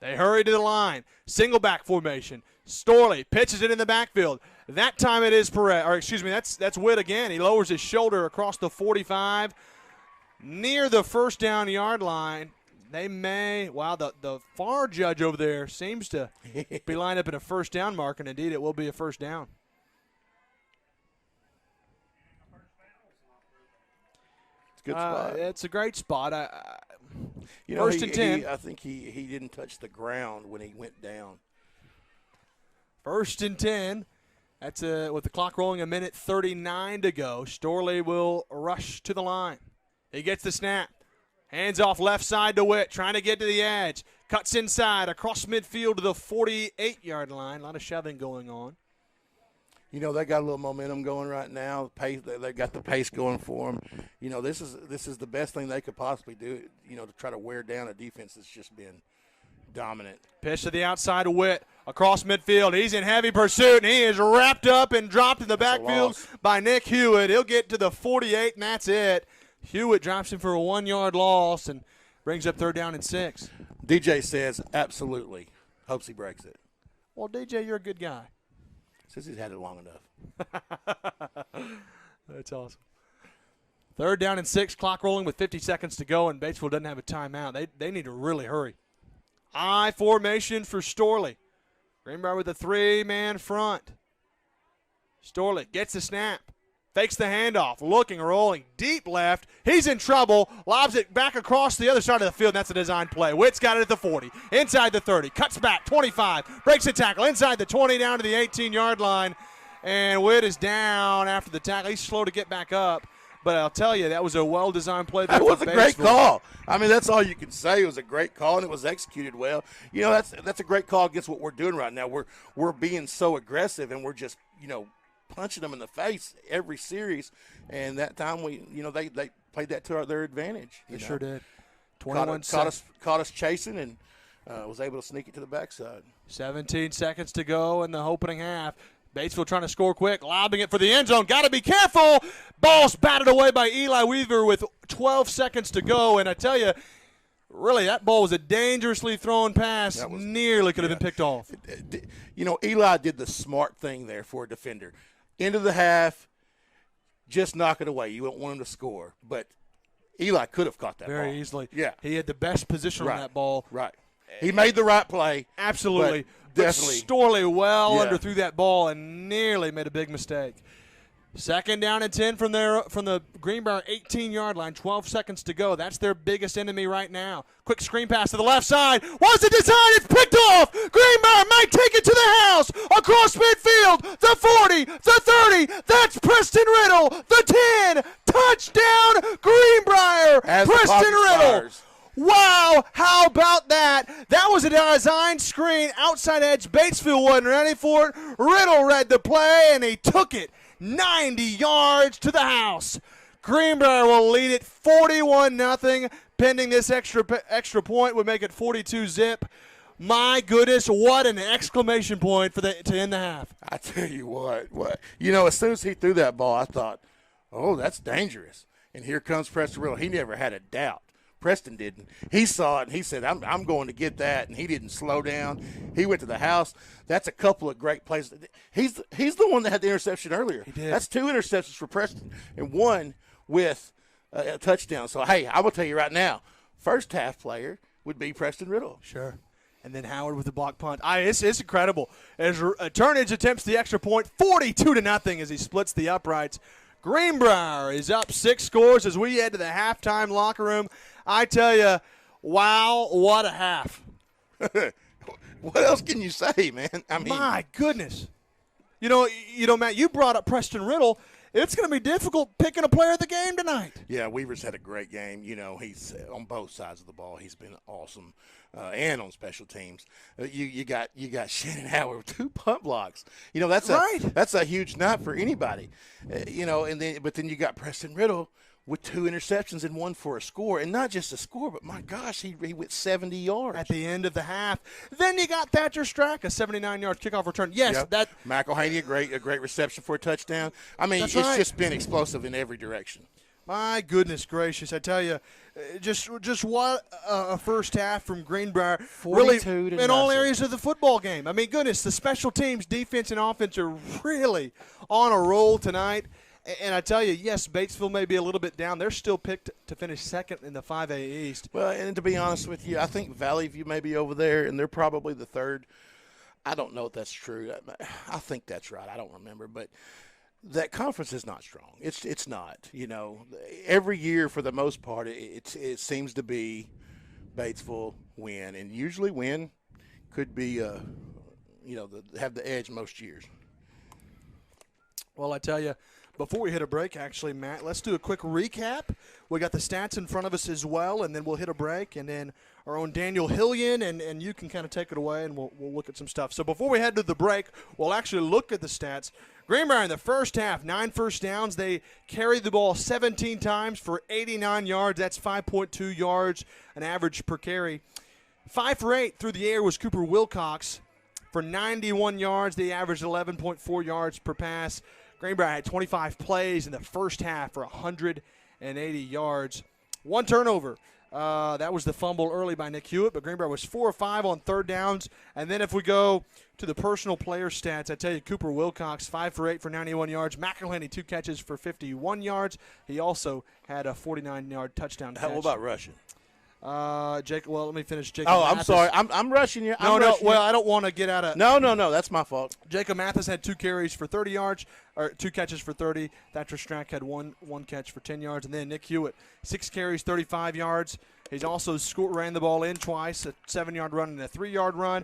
They hurry to the line. Single back formation. Storley pitches it in the backfield. That time it is Perez. Or excuse me, that's Witt again. He lowers his shoulder across the 45 near the first down yard line. They may, wow, the far judge over there seems to be lined up in a first down mark, and indeed it will be a first down. It's a good spot. It's a great spot. First and 10. I think he didn't touch the ground when he went down. First and 10. That's with the clock rolling, 1:39 to go. Storley will rush to the line. He gets the snap. Hands off left side to Witt, trying to get to the edge. Cuts inside, across midfield to the 48-yard line. A lot of shoving going on. They got a little momentum going right now. Pace, they got the pace going for them. This is the best thing they could possibly do. To try to wear down a defense that's just been dominant. Pitch to the outside of Witt, across midfield. He's in heavy pursuit, and he is wrapped up and dropped in the backfield by Nick Hewitt. He'll get to the 48, and that's it. Hewitt drops him for a 1-yard loss and brings up third down and 6. DJ says absolutely. Hopes he breaks it. Well, DJ, you're a good guy. Says he's had it long enough. That's awesome. Third down and 6, clock rolling with 50 seconds to go, and Batesville doesn't have a timeout. They need to really hurry. I formation for Storley. Greenbrier with a 3-man front. Storley gets the snap. Fakes the handoff. Looking, rolling, deep left. He's in trouble. Lobs it back across the other side of the field. That's a design play. Witt's got it at the 40. Inside the 30. Cuts back. 25. Breaks a tackle. Inside the 20 down to the 18-yard line. And Witt is down after the tackle. He's slow to get back up. But I'll tell you, that was a well-designed play. That was a great call. I mean, that's all you can say. It was a great call, and it was executed well. That's a great call against what we're doing right now. We're being so aggressive, and we're just, punching them in the face every series. And that time they played that to their advantage. They sure did. 21 caught us chasing, and was able to sneak it to the backside. 17 seconds to go in the opening half. Batesville trying to score quick, lobbing it for the end zone. Got to be careful. Ball's batted away by Eli Weaver with 12 seconds to go. And I tell you, really, that ball was a dangerously thrown pass. Nearly could have been picked off. Eli did the smart thing there for a defender. End of the half, just knock it away. You don't want him to score. But Eli could have caught that ball. Very easily. Yeah. He had the best position on that ball. Right. He made the right play. Absolutely. Definitely. Storley underthrew that ball and nearly made a big mistake. Second down and 10 from the Greenbrier 18-yard line. 12 seconds to go. That's their biggest enemy right now. Quick screen pass to the left side. Was it designed? It's picked off. Greenbrier might take it to the house. Across midfield. The 40. The 30. That's Preston Riddle. The 10. Touchdown Greenbrier. Preston Riddle. Wow, how about that? That was a design screen. Outside edge. Batesville wasn't ready for it. Riddle read the play, and he took it 90 yards to the house. Greenbrier will lead it 41-0. Pending this extra point would make it 42-zip. My goodness, what an exclamation point to end the half. I tell you what. As soon as he threw that ball, I thought, oh, that's dangerous. And here comes Preston Riddle. He never had a doubt. Preston didn't. He saw it, and he said, I'm going to get that, and he didn't slow down. He went to the house. That's a couple of great plays. He's the one that had the interception earlier. He did. That's 2 interceptions for Preston, and 1 with a touchdown. So, hey, I will tell you right now, first half player would be Preston Riddle. Sure. And then Howard with the block punt. It's incredible. As Turnage attempts the extra point, 42-0 as he splits the uprights. Greenbrier is up 6 scores as we head to the halftime locker room. I tell you, wow, what a half. What else can you say, man? I mean, my goodness. Matt, you brought up Preston Riddle, it's going to be difficult picking a player of the game tonight. Yeah, Weaver's had a great game. You know, he's on both sides of the ball. He's been awesome, and on special teams. You got Shannon Howard with 2 punt blocks. You know, that's a huge night for anybody. You know, but then you got Preston Riddle with 2 interceptions and 1 for a score. And not just a score, but my gosh, he went 70 yards. At the end of the half. Then you got Thatcher Strack, a 79-yard kickoff return. Yes, yep. that. McElhaney, a great reception for a touchdown. I mean, That's it's right. just been explosive in every direction. My goodness gracious, I tell you, just what a first half from Greenbrier. 42 to in all nothing. areas of the football game. I mean, goodness, the special teams, defense, and offense are really on a roll tonight. And I tell you, yes, Batesville may be a little bit down. They're still picked to finish second in the 5A East. Well, and to be honest with you, I think Valley View may be over there, and they're probably the 3rd. I don't know if that's true. I think that's right. I don't remember. But that conference is not strong. It's not. You know, every year for the most part, it seems to be Batesville win, and usually win could be, have the edge most years. Well, I tell you, before we hit a break, actually, Matt, let's do a quick recap. We got the stats in front of us as well, and then we'll hit a break, and then our own Daniel Hillian, and you can kind of take it away, and we'll look at some stuff. So before we head to the break, we'll actually look at the stats. Greenbrier in the first half, 9 first downs. They carried the ball 17 times for 89 yards. That's 5.2 yards, an average per carry. 5 for 8 through the air was Cooper Wilcox for 91 yards. They averaged 11.4 yards per pass. Greenbrier had 25 plays in the first half for 180 yards. 1 turnover. That was the fumble early by Nick Hewitt, but Greenbrier was 4 of 5 on third downs. And then if we go to the personal player stats, I tell you, Cooper Wilcox, 5 for 8 for 91 yards. McElhaney, 2 catches for 51 yards. He also had a 49-yard touchdown catch. What about rushing? Jake. Well, let me finish. Jacob Oh, Mathis. I'm sorry. I'm rushing you. Well, I don't want to get out of. No. That's my fault. Jacob Mathis had 2 carries for 30 yards, or 2 catches for 30. Thatcher Strack had one catch for 10 yards, and then Nick Hewitt, 6 carries, 35 yards. He's also ran the ball in twice, a 7-yard run and a 3-yard run.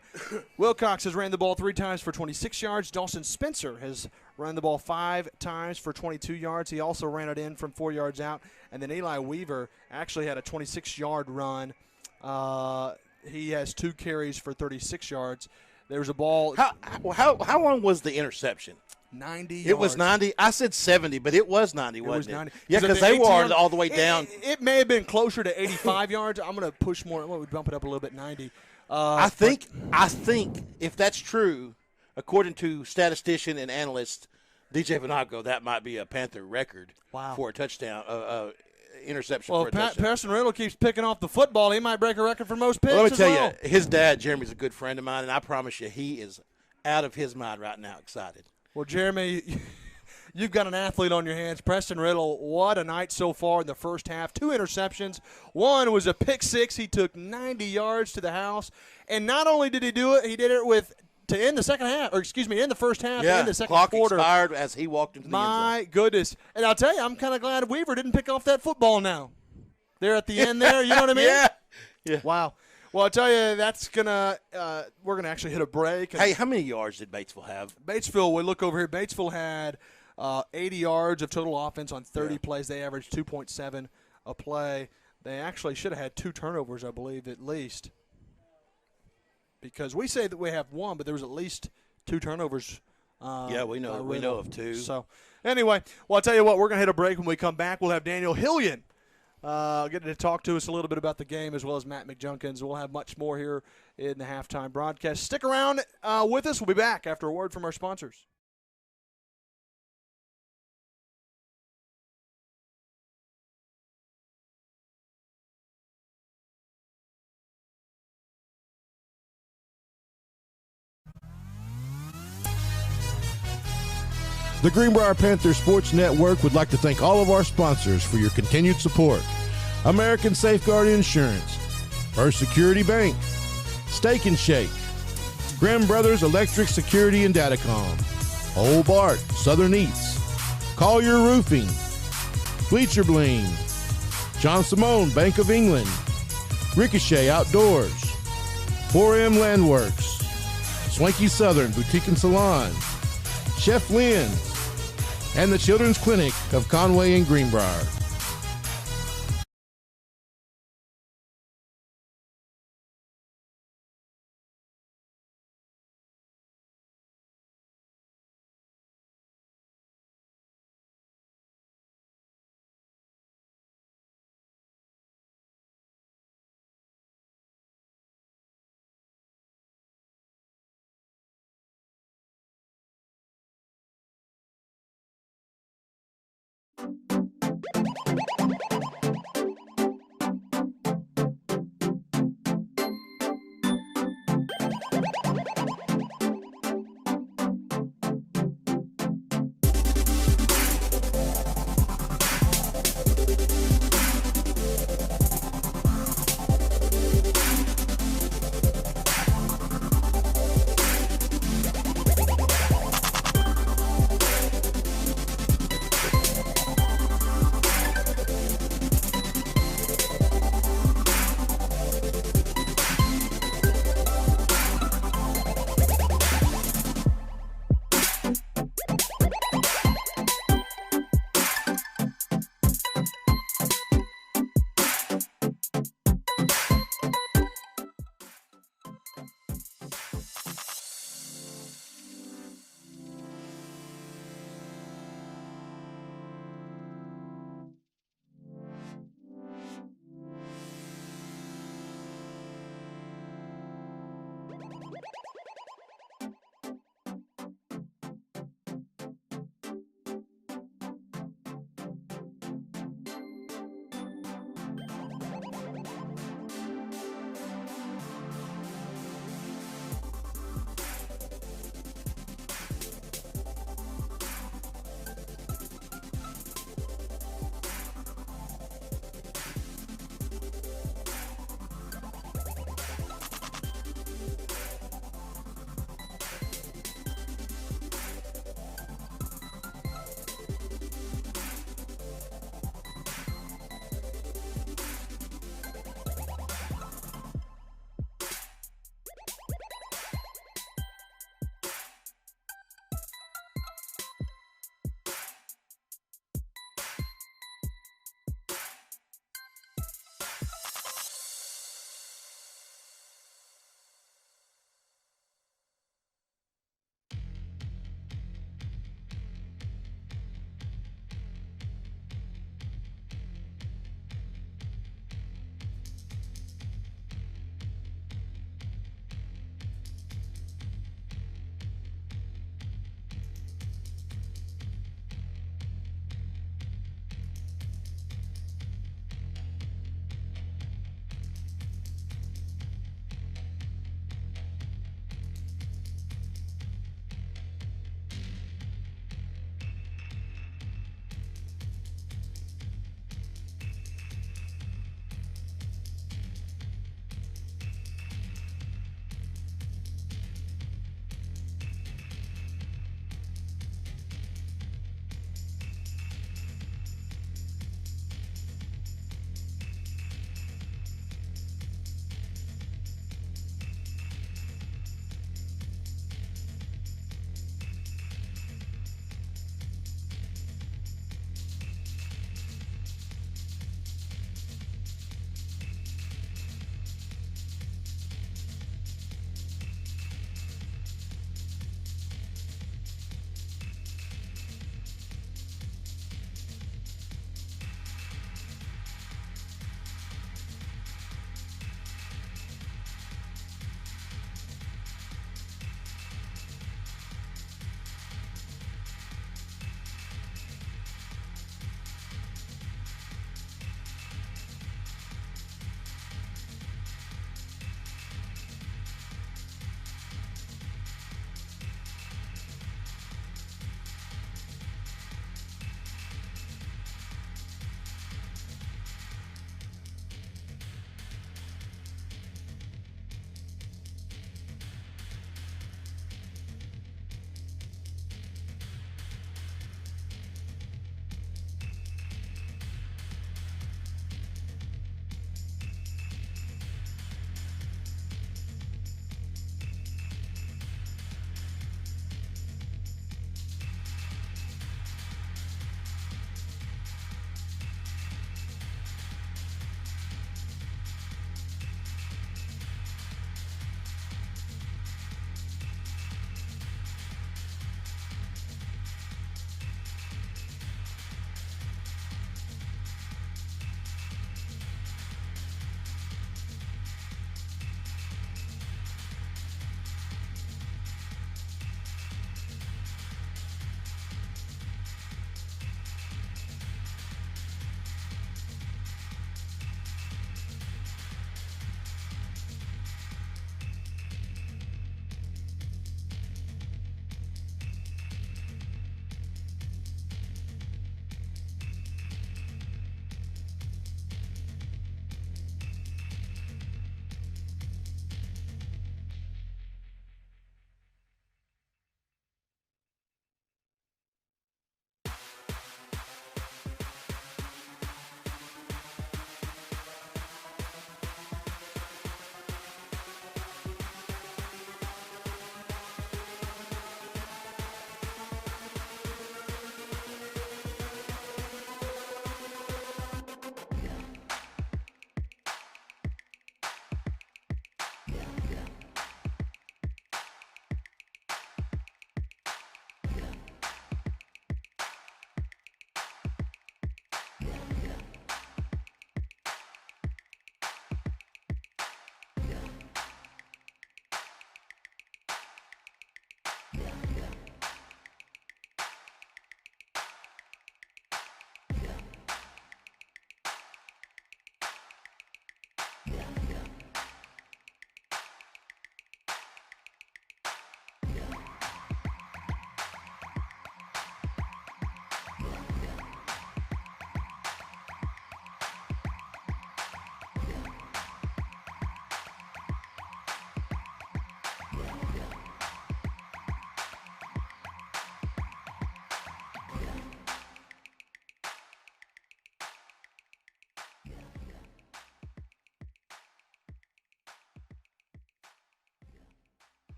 Wilcox has ran the ball 3 times for 26 yards. Dawson Spencer has run the ball 5 times for 22 yards. He also ran it in from 4 yards out. And then Eli Weaver actually had a 26-yard run. He has 2 carries for 36 yards. There was a ball. How long was the interception? 90 yards. It was 90. I said 70, but it was 90, wasn't it? Was 90. Yeah, because they were all the way down. It may have been closer to 85 yards. I'm going to push more. I'm going to bump it up a little bit, 90. I think if that's true, according to statistician and analyst DJ Vanago, that might be a Panther record for a touchdown, interception for a touchdown. Well, Preston Riddle keeps picking off the football. He might break a record for most picks. Well, let me tell you, his dad, Jeremy's a good friend of mine, and I promise you he is out of his mind right now, excited. Well, Jeremy, you've got an athlete on your hands. Preston Riddle, what a night so far in the first half. 2 interceptions. One was a pick 6. He took 90 yards to the house. And not only did he do it, he did it to end the second half, in the first half, in the second quarter. Clock expired as he walked into the end zone. My goodness. And I'll tell you, I'm kind of glad Weaver didn't pick off that football now. There at the end there, you know what I mean? Yeah. Wow. Well, I'll tell you, we're going to actually hit a break. Hey, how many yards did Batesville have? Batesville, we look over here. Batesville had 80 yards of total offense on 30 plays. They averaged 2.7 a play. They actually should have had 2 turnovers, I believe, at least. Because we say that we have 1, but there was at least 2 turnovers. We know of 2. So, anyway, well, I'll tell you what, we're going to hit a break. When we come back, we'll have Daniel Hillian getting to talk to us a little bit about the game, as well as Matt McJunkins. We'll have much more here in the halftime broadcast. Stick around with us. We'll be back after a word from our sponsors. The Greenbrier Panthers Sports Network would like to thank all of our sponsors for your continued support. American Safeguard Insurance, First Security Bank, Steak and Shake, Grimm Brothers Electric Security and Datacom, Old Bart, Southern Eats, Collier Roofing, Bleacher Bling, John Simone, Bank of England, Ricochet Outdoors, 4M Landworks, Swanky Southern Boutique and Salon, Chef Lynn's, and the Children's Clinic of Conway and Greenbrier.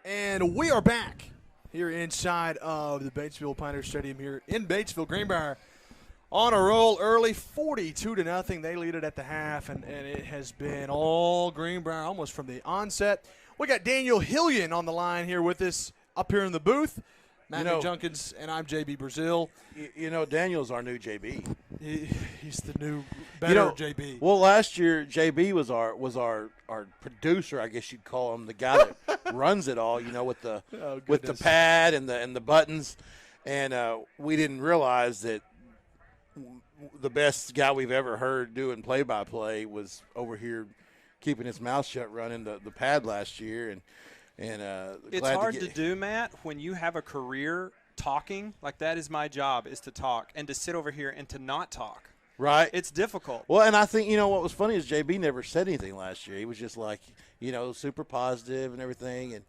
And we are back here inside of the Batesville Pioneer Stadium here in Batesville. Greenbrier on a roll early, 42-0. They lead it at the half, and it has been all Greenbrier almost from the onset. We got Daniel Hillian on the line here with us up here in the booth. Matt McJunkins, and I'm JB Brazil. Daniel's our new JB. He's the new, better JB. Well, last year JB was our producer, I guess you'd call him, the guy that runs it all. With the pad and the buttons, and we didn't realize that the best guy we've ever heard doing play-by-play was over here keeping his mouth shut running the pad last year, and it's hard to do, Matt, when you have a career talking. Like, that is my job, is to talk, and to sit over here and to not talk. Right. It's difficult. Well, and I think, what was funny is JB never said anything last year. He was just like, super positive and everything.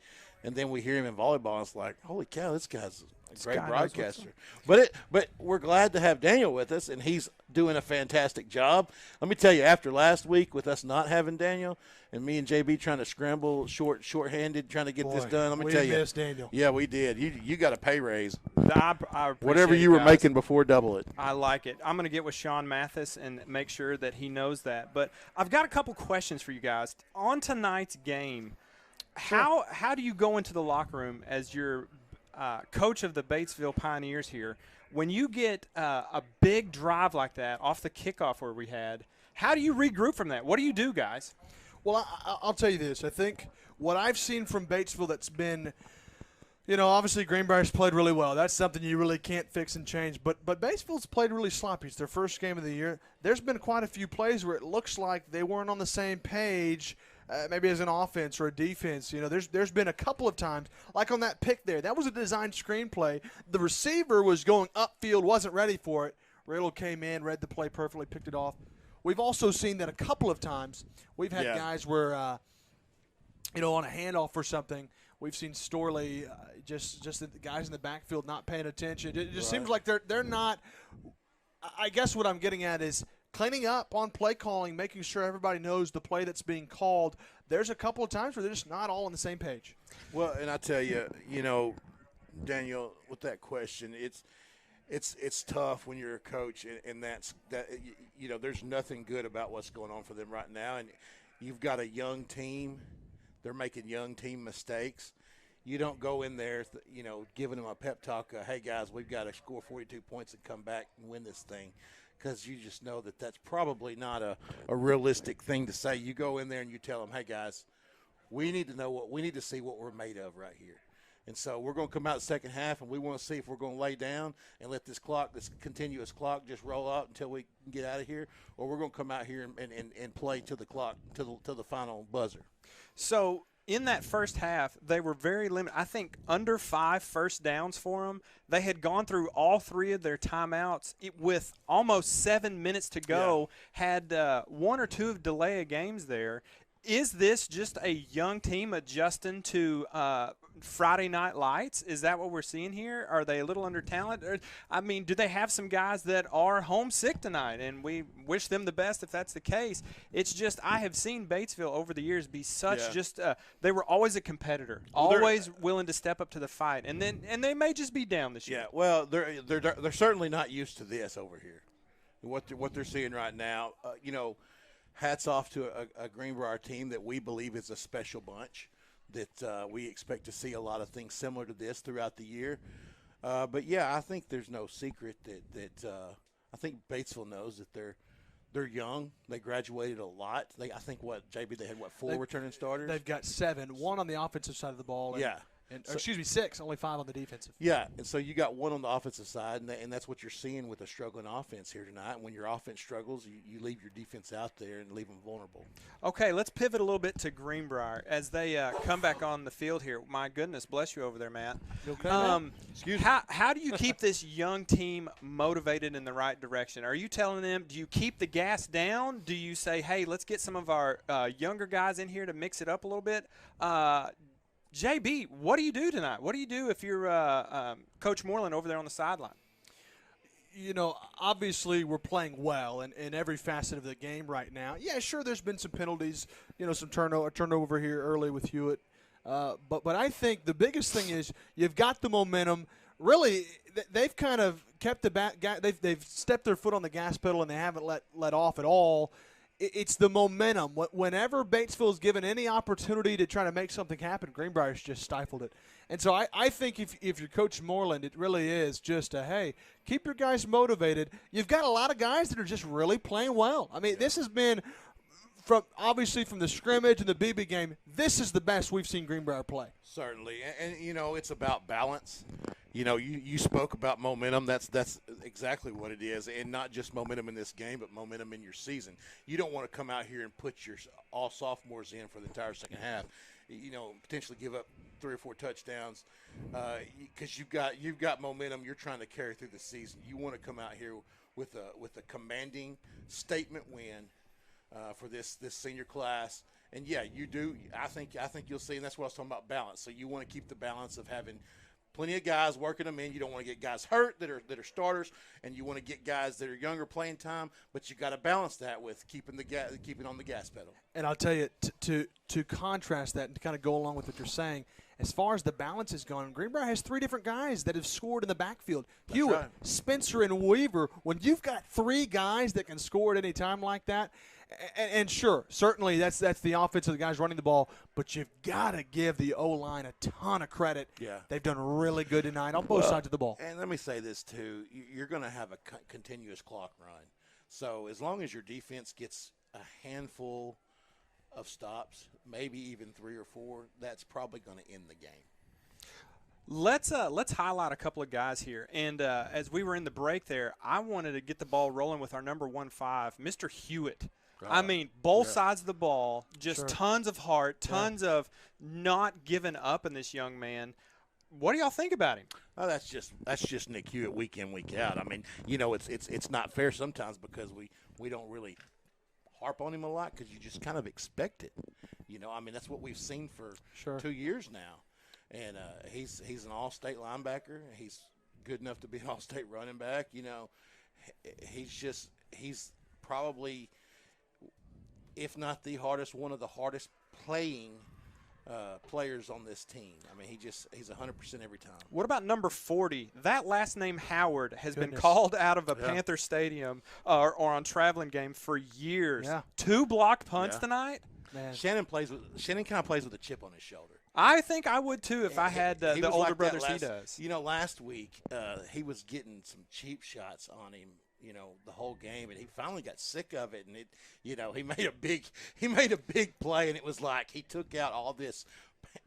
And then we hear him in volleyball, and it's like, holy cow, this guy's a great broadcaster. But we're glad to have Daniel with us, and he's doing a fantastic job. Let me tell you, after last week with us not having Daniel and me and JB trying to scramble short-handed, trying to get this done, let me tell you. We missed Daniel. Yeah, we did. You got a pay raise. I Whatever you were making before, double it. I like it. I'm going to get with Sean Mathis and make sure that he knows that. But I've got a couple questions for you guys. On tonight's game, how do you go into the locker room as your coach of the Batesville Pioneers here? When you get a big drive like that off the kickoff where we had, how do you regroup from that? What do you do, guys? Well, I'll tell you this. I think what I've seen from Batesville that's been, obviously Greenbrier's played really well. That's something you really can't fix and change. But Batesville's played really sloppy. It's their first game of the year. There's been quite a few plays where it looks like they weren't on the same page, maybe as an offense or a defense. There's been a couple of times, like on that pick there. That was a designed screenplay. The receiver was going upfield, wasn't ready for it. Riddle came in, read the play perfectly, picked it off. We've also seen that a couple of times. We've had guys where, on a handoff or something, we've seen Storley just the guys in the backfield not paying attention. It just seems like they're not. I guess what I'm getting at is cleaning up on play calling, making sure everybody knows the play that's being called. There's a couple of times where they're just not all on the same page. Well, and I tell you, Daniel, with that question, it's tough when you're a coach, and there's nothing good about what's going on for them right now. And you've got a young team; they're making young team mistakes. You don't go in there, giving them a pep talk. Hey guys, we've got to score 42 points and come back and win this thing, because you just know that that's probably not a realistic thing to say. You go in there and you tell them, hey guys, we need to see what we're made of right here. And so we're going to come out the second half, and we want to see if we're going to lay down and let this continuous clock just roll out until we can get out of here, or we're going to come out here and play to the clock, to the final buzzer. So in that first half, they were very limited. I think under 5 first downs for them. They had gone through all 3 of their timeouts with almost 7 minutes to go, had 1 or 2 of delay of games there. Is this just a young team adjusting to Friday Night Lights? Is that what we're seeing here? Are they a little under talented? I mean, do they have some guys that are homesick tonight? And we wish them the best if that's the case. It's just I have seen Batesville over the years be such they were always a competitor, always willing to step up to the fight. And they may just be down this year. Yeah, well, they're certainly not used to this over here. What they're seeing right now, hats off to a Greenbrier team that we believe is a special bunch, that we expect to see a lot of things similar to this throughout the year. But, I think there's no secret that I think Batesville knows that they're young. They graduated a lot. I think, JB, they had, 4 returning starters? They've got 7, 1 on the offensive side of the ball. And 6, only 5 on the defensive. Yeah, and so you got 1 on the offensive side, and that's what you're seeing with a struggling offense here tonight. And when your offense struggles, you leave your defense out there and leave them vulnerable. Okay, let's pivot a little bit to Greenbrier as they come back on the field here. My goodness, bless you over there, Matt. You okay, Excuse me. How do you keep this young team motivated in the right direction? Are you telling them, do you keep the gas down? Do you say, hey, let's get some of our younger guys in here to mix it up a little bit? JB, what do you do tonight? What do you do if you're Coach Moreland over there on the sideline? Obviously we're playing well in every facet of the game right now. Yeah, sure, there's been some penalties, some turnover here early with Hewitt. But I think the biggest thing is you've got the momentum. Really, they've kind of kept the back. They've stepped their foot on the gas pedal and they haven't let off at all. It's the momentum. Whenever Batesville is given any opportunity to try to make something happen, Greenbrier's just stifled it. And so I think if you're Coach Moreland, it really is just hey, keep your guys motivated. You've got a lot of guys that are just really playing well. I mean, this has been obviously from the scrimmage and the BB game, this is the best we've seen Greenbrier play. Certainly, and it's about balance. You spoke about momentum. That's exactly what it is, and not just momentum in this game, but momentum in your season. You don't want to come out here and put your all sophomores in for the entire second half. Potentially give up 3 or 4 touchdowns because you've got momentum. You're trying to carry through the season. You want to come out here with a commanding statement win for this senior class. And yeah, you do. I think you'll see, and that's what I was talking about, balance. So you want to keep the balance of having plenty of guys working them in. You don't want to get guys hurt that are starters, and you want to get guys that are younger playing time. But you got to balance that with keeping on the gas pedal. And I'll tell you, to contrast that and to kind of go along with what you're saying, as far as the balance is going, Greenbrier has 3 different guys that have scored in the backfield. That's Hewitt, right. Spencer, and Weaver. When you've got 3 guys that can score at any time like that, and sure, certainly that's the offense of the guys running the ball, but you've got to give the O-line a ton of credit. Yeah. They've done really good tonight on both sides of the ball. And let me say this, too. You're going to have a continuous clock run. So as long as your defense gets a handful of stops, maybe even 3 or 4, that's probably going to end the game. Let's highlight a couple of guys here. And as we were in the break there, I wanted to get the ball rolling with our number 15, Mr. Hewitt. I mean, both sides of the ball, just tons of heart, tons of not giving up in this young man. What do y'all think about him? Oh, that's just Nick Hewitt week in, week out. I mean, it's not fair sometimes because we don't really harp on him a lot because you just kind of expect it. I mean, that's what we've seen for 2 years now. And he's an all-state linebacker. He's good enough to be an all-state running back. He's probably, if not the hardest, one of the hardest playing players on this team. I mean, he's 100% every time. What about number 40? That last name Howard has been called out of a Panther stadium or on traveling game for years. Yeah. 2 blocked punts tonight. Man. Shannon kind of plays with a chip on his shoulder. I think I would too if I had the older like brothers last, he does. Last week he was getting some cheap shots on him, the whole game, and he finally got sick of it, and he made a big play, and it was like he took out all this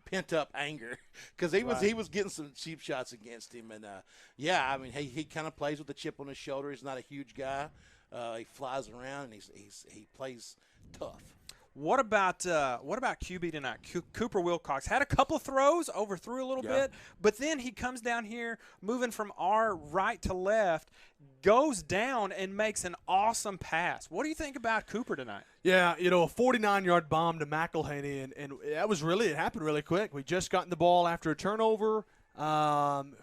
pent up anger because he was getting some cheap shots against him, and I mean he kind of plays with a chip on his shoulder. He's not a huge guy. He flies around and he plays tough. What about QB tonight? Cooper Wilcox had a couple of throws, overthrew a little bit, but then he comes down here, moving from our right to left, goes down and makes an awesome pass. What do you think about Cooper tonight? Yeah, a 49-yard bomb to McElhaney, and it happened really quick. We just gotten the ball after a turnover,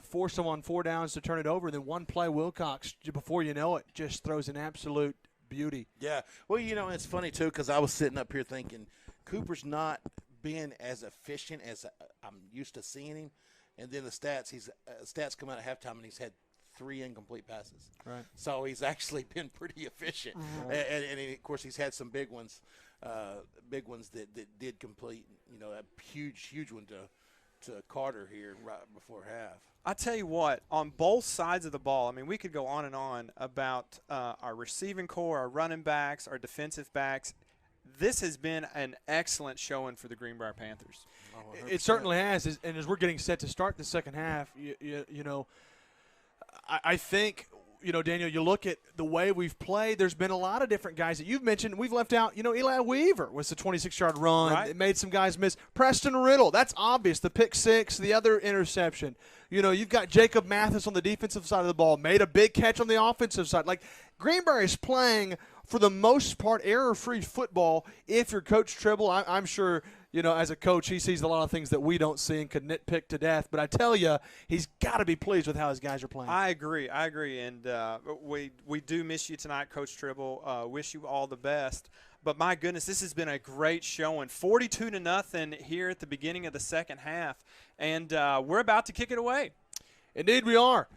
forced them on 4 downs to turn it over, and then one play Wilcox, before you know it, just throws an absolute beauty. Yeah. Well, it's funny, too, because I was sitting up here thinking Cooper's not being as efficient as I'm used to seeing him. And then the stats come out at halftime, and he's had 3 incomplete passes. Right. So he's actually been pretty efficient. Mm-hmm. And of course, he's had some big ones that did complete, a huge one to Carter here right before half. I tell you what, on both sides of the ball, I mean, we could go on and on about our receiving core, our running backs, our defensive backs. This has been an excellent showing for the Greenbrier Panthers. Oh, it certainly has, and as we're getting set to start the second half, I think, Daniel, you look at the way we've played, there's been a lot of different guys that you've mentioned. We've left out, Eli Weaver was the 26-yard run. Right. It made some guys miss. Preston Riddle, that's obvious, the pick 6, the other interception. You've got Jacob Mathis on the defensive side of the ball, made a big catch on the offensive side. Like, Greenbrier is playing, for the most part, error-free football. If you're Coach Tribble, I'm sure – as a coach, he sees a lot of things that we don't see and could nitpick to death. But I tell you, he's got to be pleased with how his guys are playing. I agree. And we do miss you tonight, Coach Tribble. Wish you all the best. But my goodness, this has been a great showing. 42-0 here at the beginning of the second half, and we're about to kick it away. Indeed we are.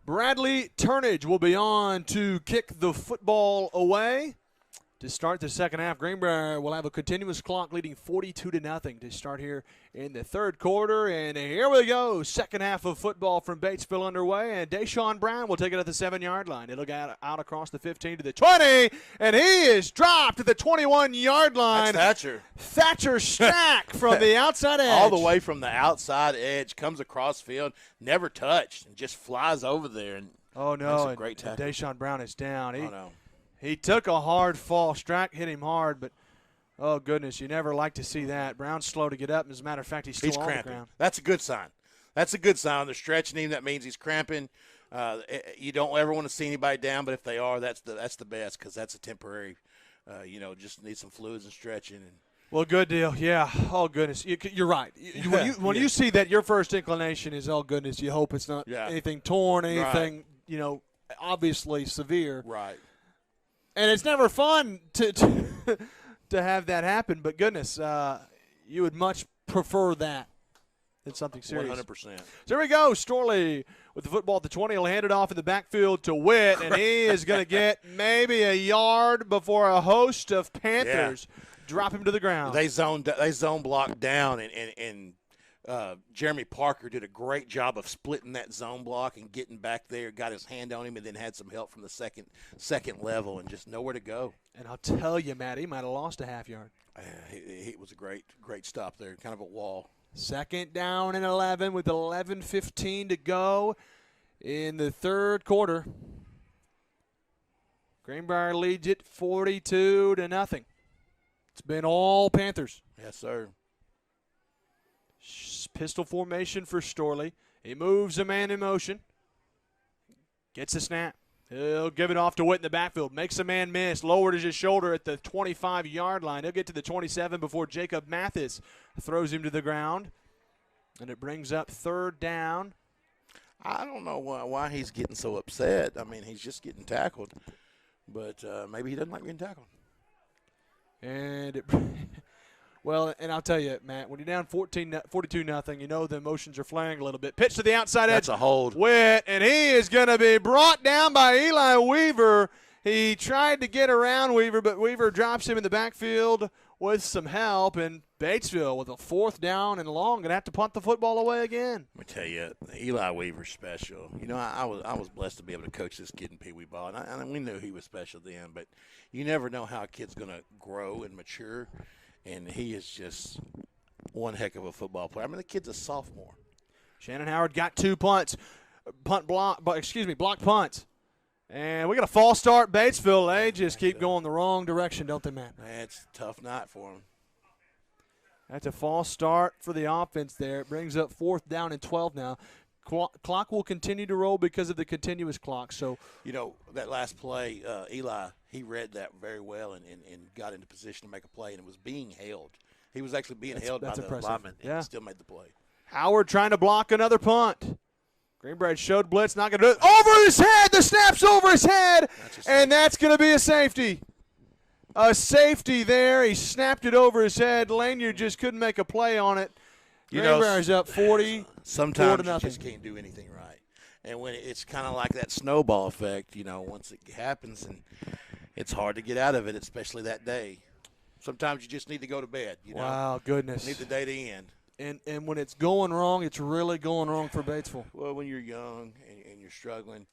Bradley Turnage will be on to kick the football away. To start the second half, Greenbrier will have a continuous clock leading 42-0 to start here in the third quarter. And here we go. Second half of football from Batesville underway. And Deshaun Brown will take it at the 7-yard line. It'll get out across the 15 to the 20. And he is dropped at the 21-yard line. That's Thatcher. Thatcher Stack from the outside edge. All the way from the outside edge, comes across field, never touched, and just flies over there. And oh, no. a great tackle. And Deshaun Brown is down. Oh, no. He took a hard fall. Strack hit him hard, but, oh, goodness, you never like to see that. Brown's slow to get up. As a matter of fact, he's still on cramping. the ground. That's a good sign. That's a good sign. They're stretching him. That means he's cramping. You don't ever want to see anybody down, but if they are, that's the best because that's a temporary, just need some fluids and stretching. Well, good deal. Yeah. Oh, goodness. You're right. When you see that, your first inclination is, oh, goodness, you hope it's not anything torn, anything, obviously severe. Right. And it's never fun to have that happen, but goodness, you would much prefer that than something serious. 100%. So here we go. Storley with the football at the 20. He'll hand it off in the backfield to Witt, and he is going to get maybe a yard before a host of Panthers drop him to the ground. They zone blocked down, and Jeremy Parker did a great job of splitting that zone block and getting back there, got his hand on him, and then had some help from the second level and just nowhere to go. And I'll tell you, Matt, he might have lost a half yard. It was a great stop there, kind of a wall. Second down and 11 with 11:15 to go in the third quarter. Greenbrier leads it 42-0. It's been all Panthers. Yes, sir. Pistol formation for Storley. He moves a man in motion. Gets a snap. He'll give it off to Witt in the backfield. Makes a man miss. Lowered his shoulder at the 25-yard line. He'll get to the 27 before Jacob Mathis throws him to the ground. And it brings up third down. I don't know why he's getting so upset. I mean, he's just getting tackled. But maybe he doesn't like being tackled. And well, and I'll tell you, Matt, when you're down 42-0, the emotions are flaring a little bit. Pitch to the outside edge. That's a hold. Witt, and he is going to be brought down by Eli Weaver. He tried to get around Weaver, but Weaver drops him in the backfield with some help. And Batesville with a fourth down and long going to have to punt the football away again. Let me tell you, Eli Weaver's special. I was blessed to be able to coach this kid in Pee Wee ball, and we knew he was special then. But you never know how a kid's going to grow and mature. And he is just one heck of a football player. I mean, the kid's a sophomore. Shannon Howard got two punts. Block punts. And we got a false start, Batesville. They just keep going the wrong direction, don't they, Matt? Man, it's a tough night for them. That's a false start for the offense there. It brings up fourth down and 12 now. Clock will continue to roll because of the continuous clock. So, that last play, Eli, he read that very well and got into position to make a play, and it was being held. He was actually being held by the lineman and still made the play. Howard trying to block another punt. Greenbrier showed blitz, not going to do it. Over his head! The snap's over his head! And that's going to be a safety. A safety there. He snapped it over his head. Lanyard just couldn't make a play on it. Greenbrier's up 40. Sometimes you just can't do anything right. And when it's kind of like that snowball effect, once it happens, and it's hard to get out of it, especially that day. Sometimes you just need to go to bed. Wow, goodness. Need the day to end. And when it's going wrong, it's really going wrong for Batesville. Well, when you're young and you're struggling,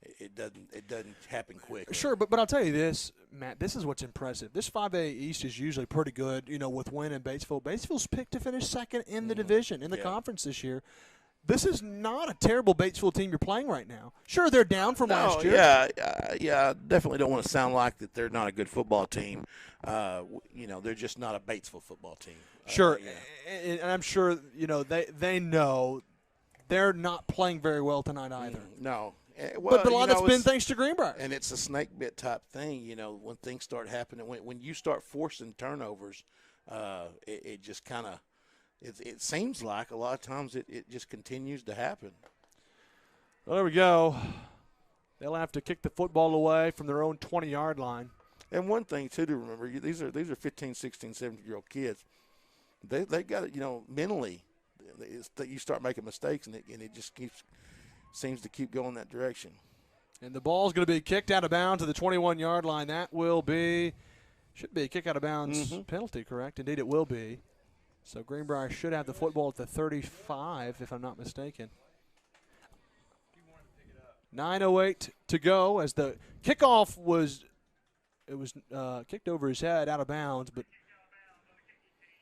it doesn't happen quick. Sure, but I'll tell you this, Matt, this is what's impressive. This 5A East is usually pretty good, with Wynn and Batesville. Batesville's picked to finish second in the division, in the conference this year. This is not a terrible Batesville team you're playing right now. Sure, they're down from last year. Yeah, definitely don't want to sound like that they're not a good football team. They're just not a Batesville football team. Sure, and I'm sure, they know they're not playing very well tonight either. No. Well, but a lot of it's been thanks to Greenbrier. And it's a snake bit type thing, when things start happening. When you start forcing turnovers, it just kind of it seems like a lot of times it just continues to happen. Well, there we go. They'll have to kick the football away from their own 20-yard line. And one thing too to remember, these are 15, 16, 17-year-old kids. They got it, mentally. You start making mistakes, and it just seems to keep going that direction. And the ball's going to be kicked out of bounds to the 21-yard line. That should be a kick out of bounds penalty, correct? Indeed, it will be. So Greenbrier should have the football at the 35, if I'm not mistaken. 9:08 to go as the kickoff was kicked over his head out of bounds, but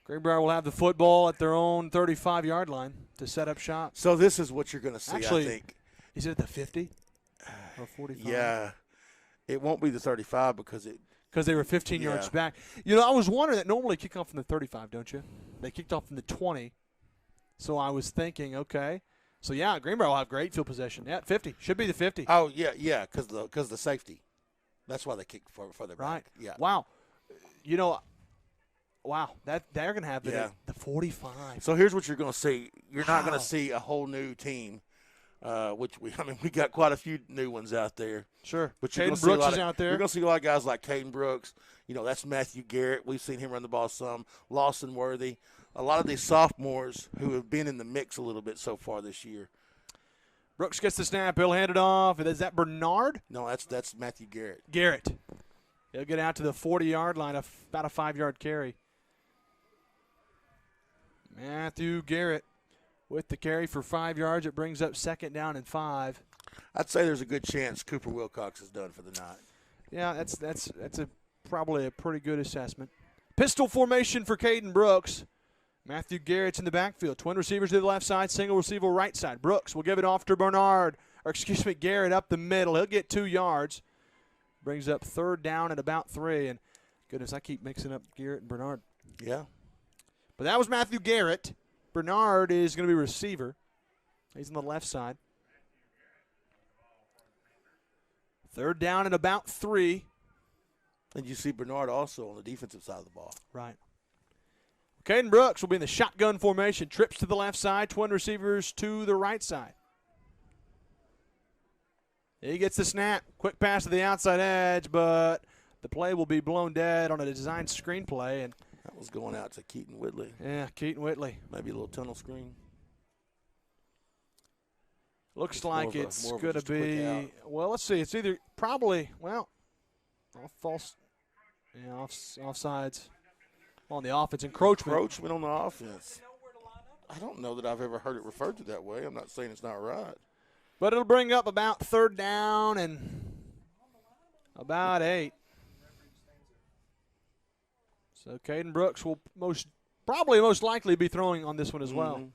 Greenbrier will have the football at their own 35-yard line to set up shop. So this is what you're going to see, Actually, I think. Is it at the 50 or 45? Yeah. It won't be the 35 because they were 15 yards back. I was wondering that normally kick off from the 35, don't you? They kicked off from the 20. So I was thinking, okay. So, yeah, Greenbrier will have great field possession. Yeah, 50. Should be the 50. Oh, yeah, because the safety. That's why they kicked further back. Right. Yeah. Wow. Wow. They're going to have it at the 45. So here's what you're going to see. You're not going to see a whole new team, we got quite a few new ones out there. Sure. But Caden Brooks is out there. You're going to see a lot of guys like Caden Brooks. That's Matthew Garrett. We've seen him run the ball some. Lawson Worthy. A lot of these sophomores who have been in the mix a little bit so far this year. Brooks gets the snap. He'll hand it off. Is that Bernard? No, that's Matthew Garrett. He'll get out to the 40-yard line, about a 5-yard carry. Matthew Garrett with the carry for 5 yards. It brings up 2nd down and 5. I'd say there's a good chance Cooper Wilcox is done for the night. Yeah, that's probably a pretty good assessment. Pistol formation for Caden Brooks. Matthew Garrett's in the backfield. Twin receivers to the left side, single receiver right side. Brooks will give it off to Garrett up the middle. He'll get 2 yards. Brings up 3rd down at about 3. And goodness, I keep mixing up Garrett and Bernard. Yeah. But that was Matthew Garrett. Bernard is going to be receiver. He's on the left side. 3rd down at about 3. And you see Bernard also on the defensive side of the ball. Right. Caden Brooks will be in the shotgun formation. Trips to the left side. Twin receivers to the right side. He gets the snap. Quick pass to the outside edge, but the play will be blown dead on a designed screenplay. And that was going out to Keaton Whitley. Yeah, Keaton Whitley. Maybe a little tunnel screen. Looks like it's going to be, well, let's see. It's either probably, offsides on the offense. Encroachment on the offense. I don't know that I've ever heard it referred to that way. I'm not saying it's not right. But it'll bring up about 3rd down and about 8. So Caden Brooks will most likely be throwing on this one as well.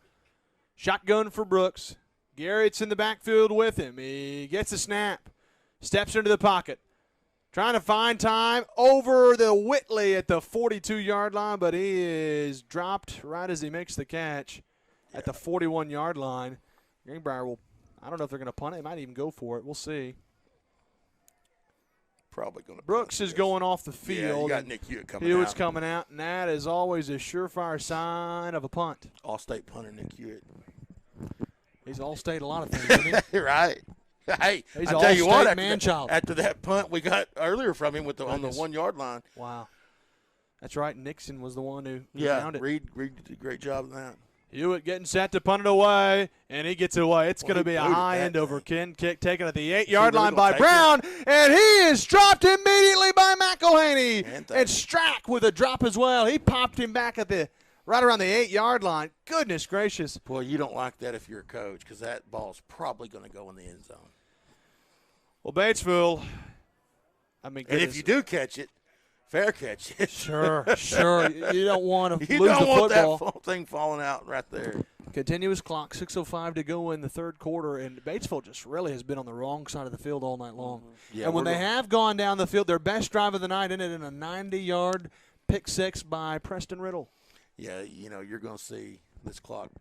Shotgun for Brooks. Garrett's in the backfield with him. He gets a snap. Steps into the pocket. Trying to find time over the Whitley at the 42-yard line, but he is dropped right as he makes the catch at the 41-yard line. Greenbrier will, I don't know if they're going to punt it. They might even go for it. We'll see. Probably going to. Brooks is going off the field. Yeah, you got Nick Hewitt coming out. Hewitt's coming out, and that is always a surefire sign of a punt. All-state punter Nick Hewitt. He's all-state a lot of things, isn't he? Right. Hey, he's I tell you what, man-child. After that punt we got earlier from him on the 1-yard line. Wow. That's right. Nixon was the one who found it. Reed did a great job of that. Hewitt getting set to punt it away, and he gets it away. It's going to be a high-end over kick taken at the 8-yard line by Brown, and he is dropped immediately by McElhaney. And Strack with a drop as well. He popped him back at right around the 8-yard line. Goodness gracious. Boy, you don't like that if you're a coach because that ball's probably going to go in the end zone. Well, Batesville, and if you do catch it, fair catch it. Sure. You don't want to lose the football. You don't want that thing falling out right there. Continuous clock, 6:05 to go in the 3rd quarter, and Batesville just really has been on the wrong side of the field all night long. Yeah, and when they have gone down the field, their best drive of the night ended in a 90-yard pick 6 by Preston Riddle. Yeah, you're going to see this clock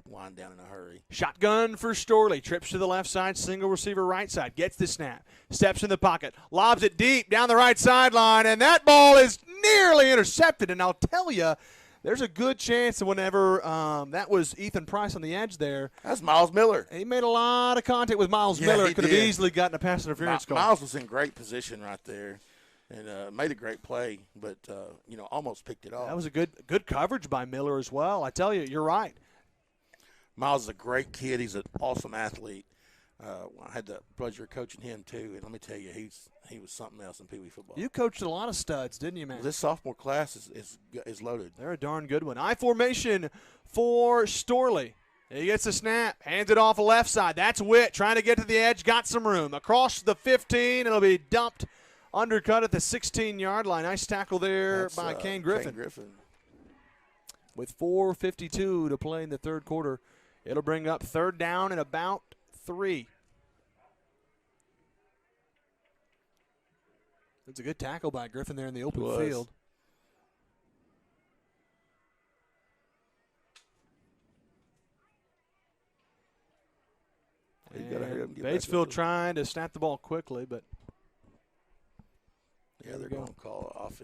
wind down in a hurry. Shotgun for Storley. Trips to the left side, single receiver right side. Gets the snap. Steps in the pocket. Lobs it deep down the right sideline, and that ball is nearly intercepted. And I'll tell you, there's a good chance that whenever that was Ethan Price on the edge there. That's Miles Miller. He made a lot of contact with Miles Miller. It could have easily gotten a pass interference call. Miles was in great position right there. and made a great play, but almost picked it off. That was a good coverage by Miller as well. I tell you, you're right. Miles is a great kid. He's an awesome athlete. I had the pleasure of coaching him too, and let me tell you, he was something else in Pee Wee football. You coached a lot of studs, didn't you, man? This sophomore class is loaded. They're a darn good one. I formation for Storley. He gets a snap, hands it off the left side. That's Witt trying to get to the edge, got some room. Across the 15, it'll be dumped, undercut at the 16-yard line. Nice tackle there by Kane Griffin. With 4:52 to play in the third quarter, it'll bring up third down and about 3. It's a good tackle by Griffin there in the open field. Batesville trying to snap the ball quickly, but they're going to call off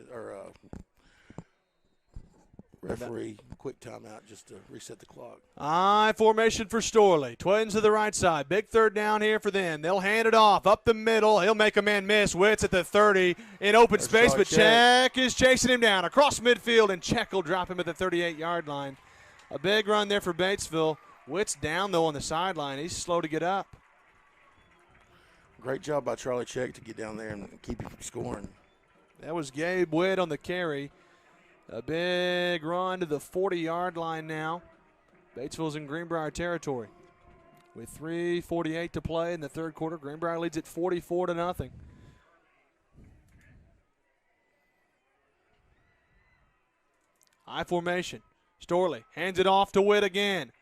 referee quick timeout just to reset the clock. I formation for Storley. Twins to the right side. Big third down here for them. They'll hand it off up the middle. He'll make a man miss. Witt's at the 30 in open space, but Check is chasing him down across midfield, and Check will drop him at the 38-yard line. A big run there for Batesville. Witt's down, though, on the sideline. He's slow to get up. Great job by Charlie Check to get down there and keep you from scoring. That was Gabe Witt on the carry. A big run to the 40-yard line now. Batesville's in Greenbrier territory. With 3:48 to play in the third quarter, Greenbrier leads at 44-0. I formation. Storley hands it off to Witt again.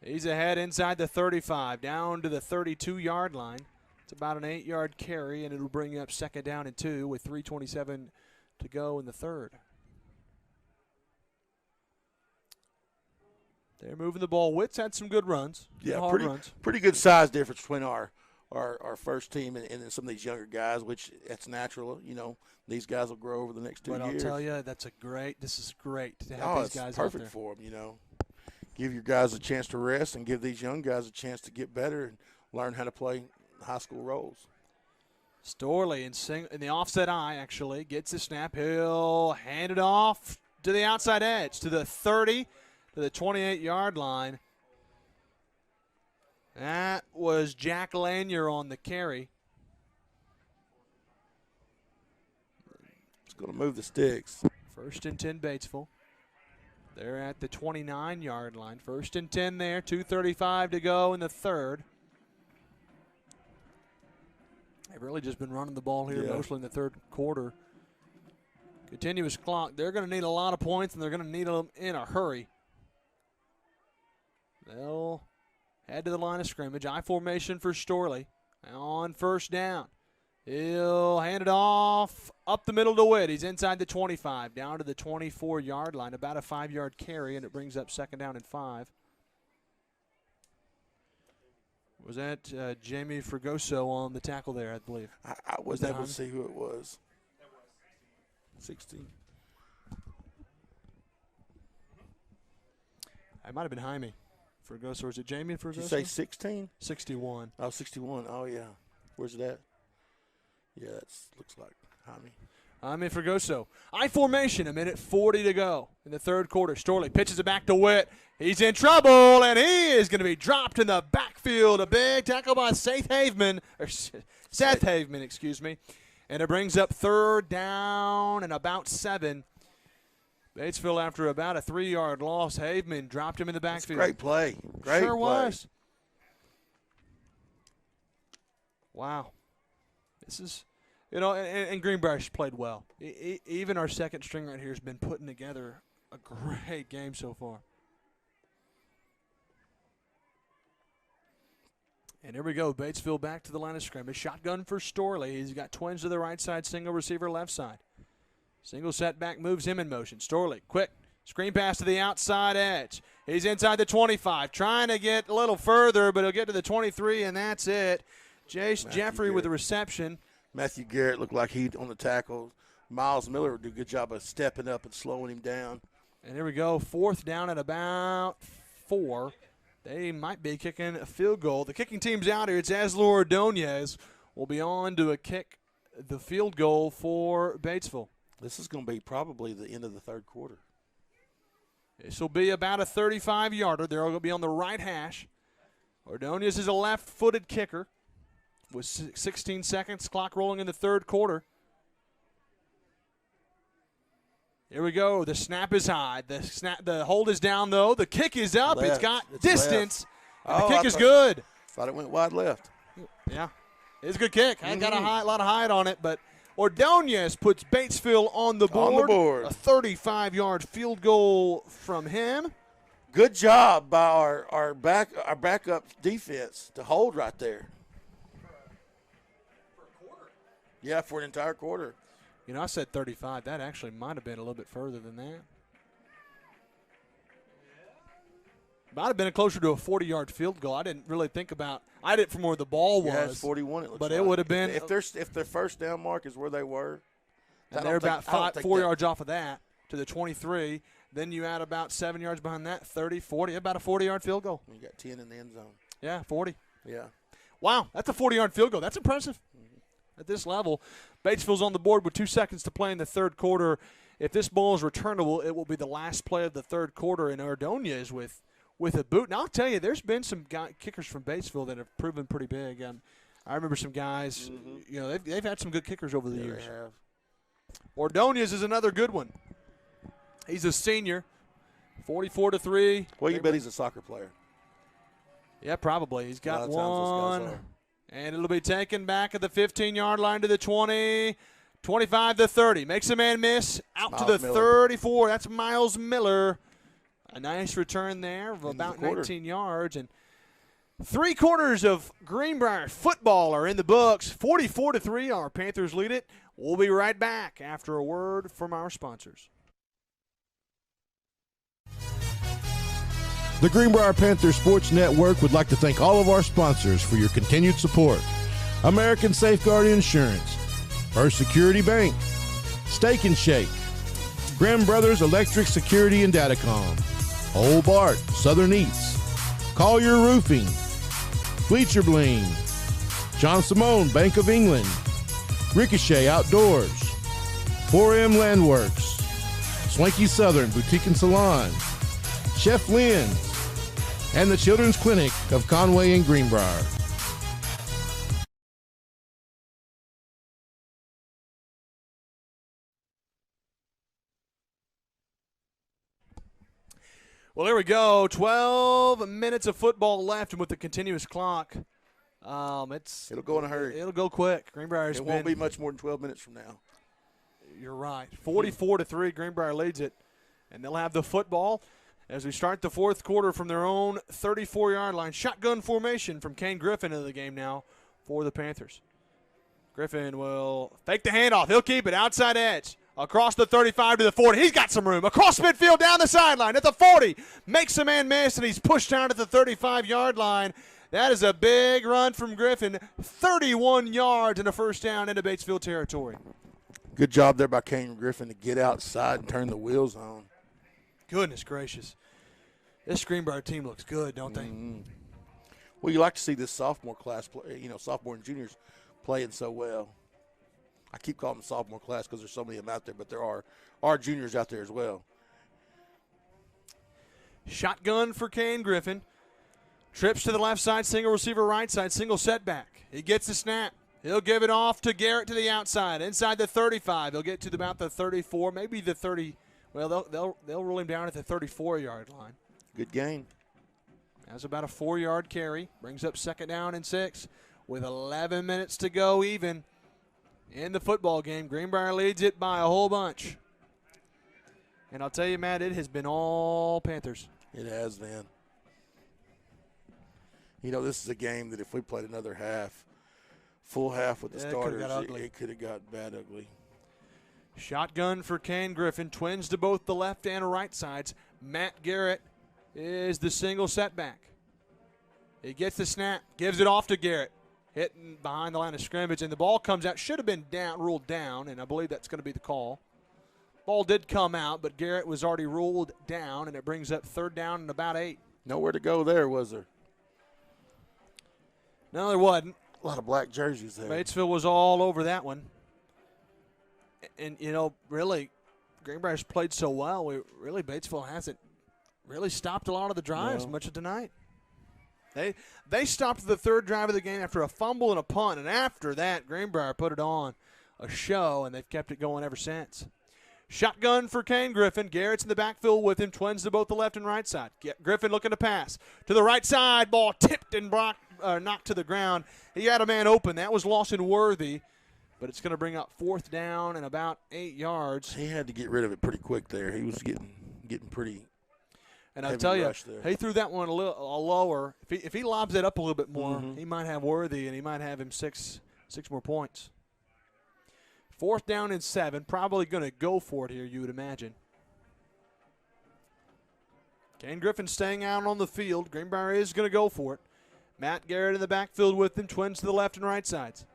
He's ahead inside the 35, down to the 32-yard line. It's about an 8-yard carry, and it'll bring up second down and 2 with 3:27 to go in the third. They're moving the ball. Witt's had some good runs. Yeah, pretty good size difference between our first team and some of these younger guys, which that's natural. These guys will grow over the next 2 years. But I'll tell you, this is great to have these guys out there. It's perfect for them, Give your guys a chance to rest and give these young guys a chance to get better and learn how to play high school roles. Storley in the offset eye, actually, gets the snap. He'll hand it off to the outside edge, to the 30, to the 28-yard line. That was Jack Lanier on the carry. It's going to move the sticks. 1st and 10 Batesville. They're at the 29-yard line. 1st and 10 there, 2:35 to go in the third. They've really just been running the ball here mostly in the third quarter. Continuous clock. They're going to need a lot of points, and they're going to need them in a hurry. They'll head to the line of scrimmage. I formation for Storley. On first down. He'll hand it off up the middle to Witt. He's inside the 25, down to the 24-yard line, about a 5-yard carry, and it brings up second down and 5. Was that Jamie Fregoso on the tackle there, I believe? I wasn't able to see who it was. 16. It might have been Jaime Fregoso. Or is it Jamie Fregoso? Did you say 16? 61. Oh, 61. Oh, yeah. Where's it at? Yeah, that looks like Jaime. Jaime Fregoso. I formation, a minute 40 to go in the third quarter. Storley pitches it back to Witt. He's in trouble, and he is going to be dropped in the backfield. A big tackle by Seth Haveman, excuse me. And it brings up third down and about 7. Batesville, after about a 3-yard loss, Haveman dropped him in the backfield. Great play. Great sure play. Was. Wow. This is, and Greenbrier's played well. Even our second string right here has been putting together a great game so far. And here we go. Batesville back to the line of scrimmage. Shotgun for Storley. He's got twins to the right side, single receiver left side. Single setback moves him in motion. Storley, quick. Screen pass to the outside edge. He's inside the 25, trying to get a little further, but he'll get to the 23, and that's it. Jace Jeffrey with the reception. Matthew Garrett looked like he on the tackle. Miles Miller did a good job of stepping up and slowing him down. And here we go. 4th down at about 4. They might be kicking a field goal. The kicking team's out here. It's Asler Ordonez. Will be on to a kick the field goal for Batesville. This is going to be probably the end of the third quarter. This will be about a 35-yarder. They're going to be on the right hash. Ordonez is a left-footed kicker with 16 seconds. Clock rolling in the third quarter. Here we go. The snap is high. The hold is down, though. The kick is up. Left. It's got It's distance. left. And the kick is good. Thought it went wide left. Yeah. It's a good kick. I ain't got a lot of height on it, but Ordonez puts Batesville on the board. On the board. A 35-yard field goal from him. Good job by our backup defense to hold right there. Yeah, for an entire quarter. You know, I said 35. That actually might have been a little bit further than that. Might have been closer to a 40-yard field goal. I didn't really think about. I did it from where the ball was. Yeah, it's 41. It looks but like. it would have been if their first down mark is where they were. And they're about 4 yards off of that to the 23. Then you add about 7 yards behind that, 30, 40, about a 40-yard field goal. You got 10 in the end zone. Yeah, 40. Yeah. Wow, that's a 40-yard field goal. That's impressive at this level. Batesville's on the board with 2 seconds to play in the third quarter. If this ball is returnable, it will be the last play of the third quarter, and Ordonez with a boot. Now, I'll tell you, there's been some kickers from Batesville that have proven pretty big. I remember some guys, you know, they've had some good kickers over the years. They have. Ordonez is another good one. He's a senior, 44-3. Well, you bet he's a soccer player. Yeah, probably. He's got A lot of times those one. guys are. And it'll be taken back at the 15-yard line to the 20, 25-30. Makes a man miss. Out to the Miller. 34. That's Miles Miller. A nice return there of End of the about quarter. 19 yards. And 3 quarters of Greenbrier football are in the books. 44-3. Our Panthers lead it. We'll be right back after a word from our sponsors. The Greenbrier Panthers Sports Network would like to thank all of our sponsors for your continued support. American Safeguard Insurance, First Security Bank, Steak and Shake, Grimm Brothers Electric Security and Datacom, Old Bart Southern Eats, Collier Roofing, Bleacher Bling, John Simone Bank of England, Ricochet Outdoors, 4M Landworks, Swanky Southern Boutique and Salon, Chef Lynn's, and the Children's Clinic of Conway and Greenbrier. Well, there we go. 12 minutes of football left, and with the continuous clock, It'll go in a hurry. It'll go quick. Greenbrier's It won't be much more than 12 minutes from now. You're right. 44-3. Greenbrier leads it, and they'll have the football as we start the fourth quarter from their own 34-yard line. Shotgun formation from Kane Griffin into the game now for the Panthers. Griffin will fake the handoff. He'll keep it outside edge. Across the 35 to the 40. He's got some room. Across midfield down the sideline at the 40. Makes a man miss, and he's pushed down at the 35-yard line. That is a big run from Griffin. 31 yards and a first down into Batesville territory. Good job there by Kane Griffin to get outside and turn the wheels on. Goodness gracious. This Greenbrier team looks good, don't they? Well, you like to see this sophomore class play, sophomore and juniors playing so well. I keep calling them sophomore class because there's so many of them out there, but there are juniors out there as well. Shotgun for Kane Griffin. Trips to the left side, single receiver right side, single setback. He gets the snap. He'll give it off to Garrett to the outside, inside the 35. He'll get to about the 34, maybe the 30. Well, they'll roll him down at the 34-yard line. Good game. That's about a 4-yard carry. Brings up second down and 6 with 11 minutes to go even in the football game. Greenbrier leads it by a whole bunch. And I'll tell you, Matt, it has been all Panthers. It has, man. This is a game that if we played another half, full half with the starters, it could have got bad ugly. Shotgun for Kane Griffin. Twins to both the left and right sides. Matt Garrett is the single setback. He gets the snap, gives it off to Garrett. Hitting behind the line of scrimmage, and the ball comes out. Should have been ruled down, and I believe that's going to be the call. Ball did come out, but Garrett was already ruled down, and it brings up third down and about 8. Nowhere to go there, was there? No, there wasn't. A lot of black jerseys there. Batesville was all over that one. And you know, really, Greenbrier's played so well. Batesville hasn't really stopped a lot of the drives much of tonight. They stopped the third drive of the game after a fumble and a punt, and after that, Greenbrier put it on a show, and they've kept it going ever since. Shotgun for Kane Griffin. Garrett's in the backfield with him. Twins to both the left and right side. Griffin looking to pass. To the right side. Ball tipped and knocked to the ground. He had a man open. That was Lawson Worthy. But it's going to bring up 4th down and about 8 yards. He had to get rid of it pretty quick there. He was getting pretty. And I'll tell you, he threw that one a little lower. If he lobs it up a little bit more, he might have Worthy, and he might have him six more points. 4th down and 7. Probably going to go for it here, you would imagine. Kane Griffin staying out on the field. Greenbrier is going to go for it. Matt Garrett in the backfield with them. Twins to the left and right sides.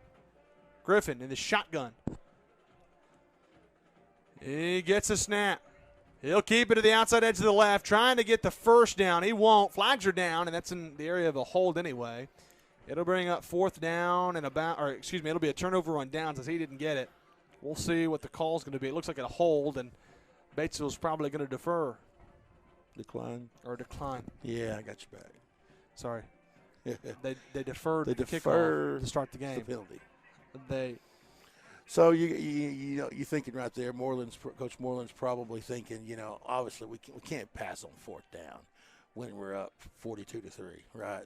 Griffin in the shotgun. He gets a snap. He'll keep it to the outside edge of the left, trying to get the first down. He won't. Flags are down, and that's in the area of a hold anyway. It'll bring up 4th down and it'll be a turnover on downs as he didn't get it. We'll see what the call's going to be. It looks like a hold, and Batesville's probably going to defer. Decline. Yeah, I got you back. Sorry. They deferred They the defer kickoff to start the game. the penalty. So you're thinking right there. Coach Moreland's probably thinking, obviously we can't pass on 4th down when we're up 42-3, right?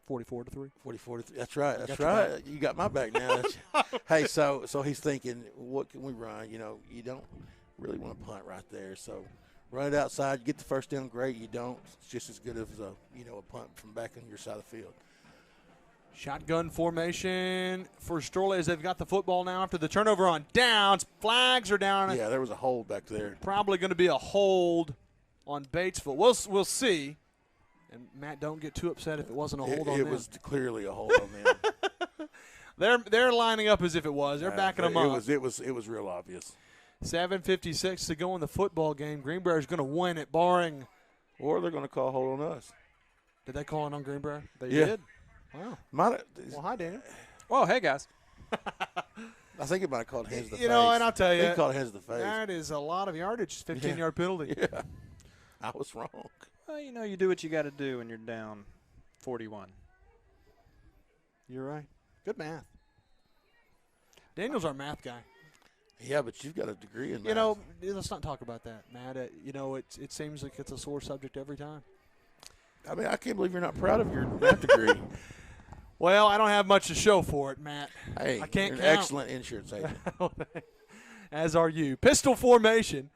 44-3. 44-3. That's right. That's right. You got my back now. Hey, so he's thinking, what can we run? You don't really want to punt right there. So run it outside. You get the first down, great. You don't. It's just as good as a punt from back on your side of the field. Shotgun formation for Storley as they've got the football now after the turnover on downs. Flags are down. Yeah, there was a hold back there. Probably going to be a hold on Batesville. We'll see. And, Matt, don't get too upset if it wasn't a hold on them. It was clearly a hold on them. They're lining up as if it was. They're backing them up. It was real obvious. 7:56 to go in the football game. Greenbrier's going to win it, barring. Or they're going to call hold on us. Did they call it on Greenbrier? They Yeah. did? Wow. Well, hi, Daniel. Well, hey, guys. I think it might have called hands to the face. And I'll tell you. He called hands to the face. That is a lot of yardage, 15-yard penalty. Yeah. I was wrong. Well, you do what you got to do when you're down 41. You're right. Good math. Daniel's our math guy. Yeah, but you've got a degree in math. Let's not talk about that, Matt. It seems like it's a sore subject every time. I mean, I can't believe you're not proud of your math degree. Well, I don't have much to show for it, Matt. Hey, I can't you're count. an excellent insurance agent. As are you. Pistol formation.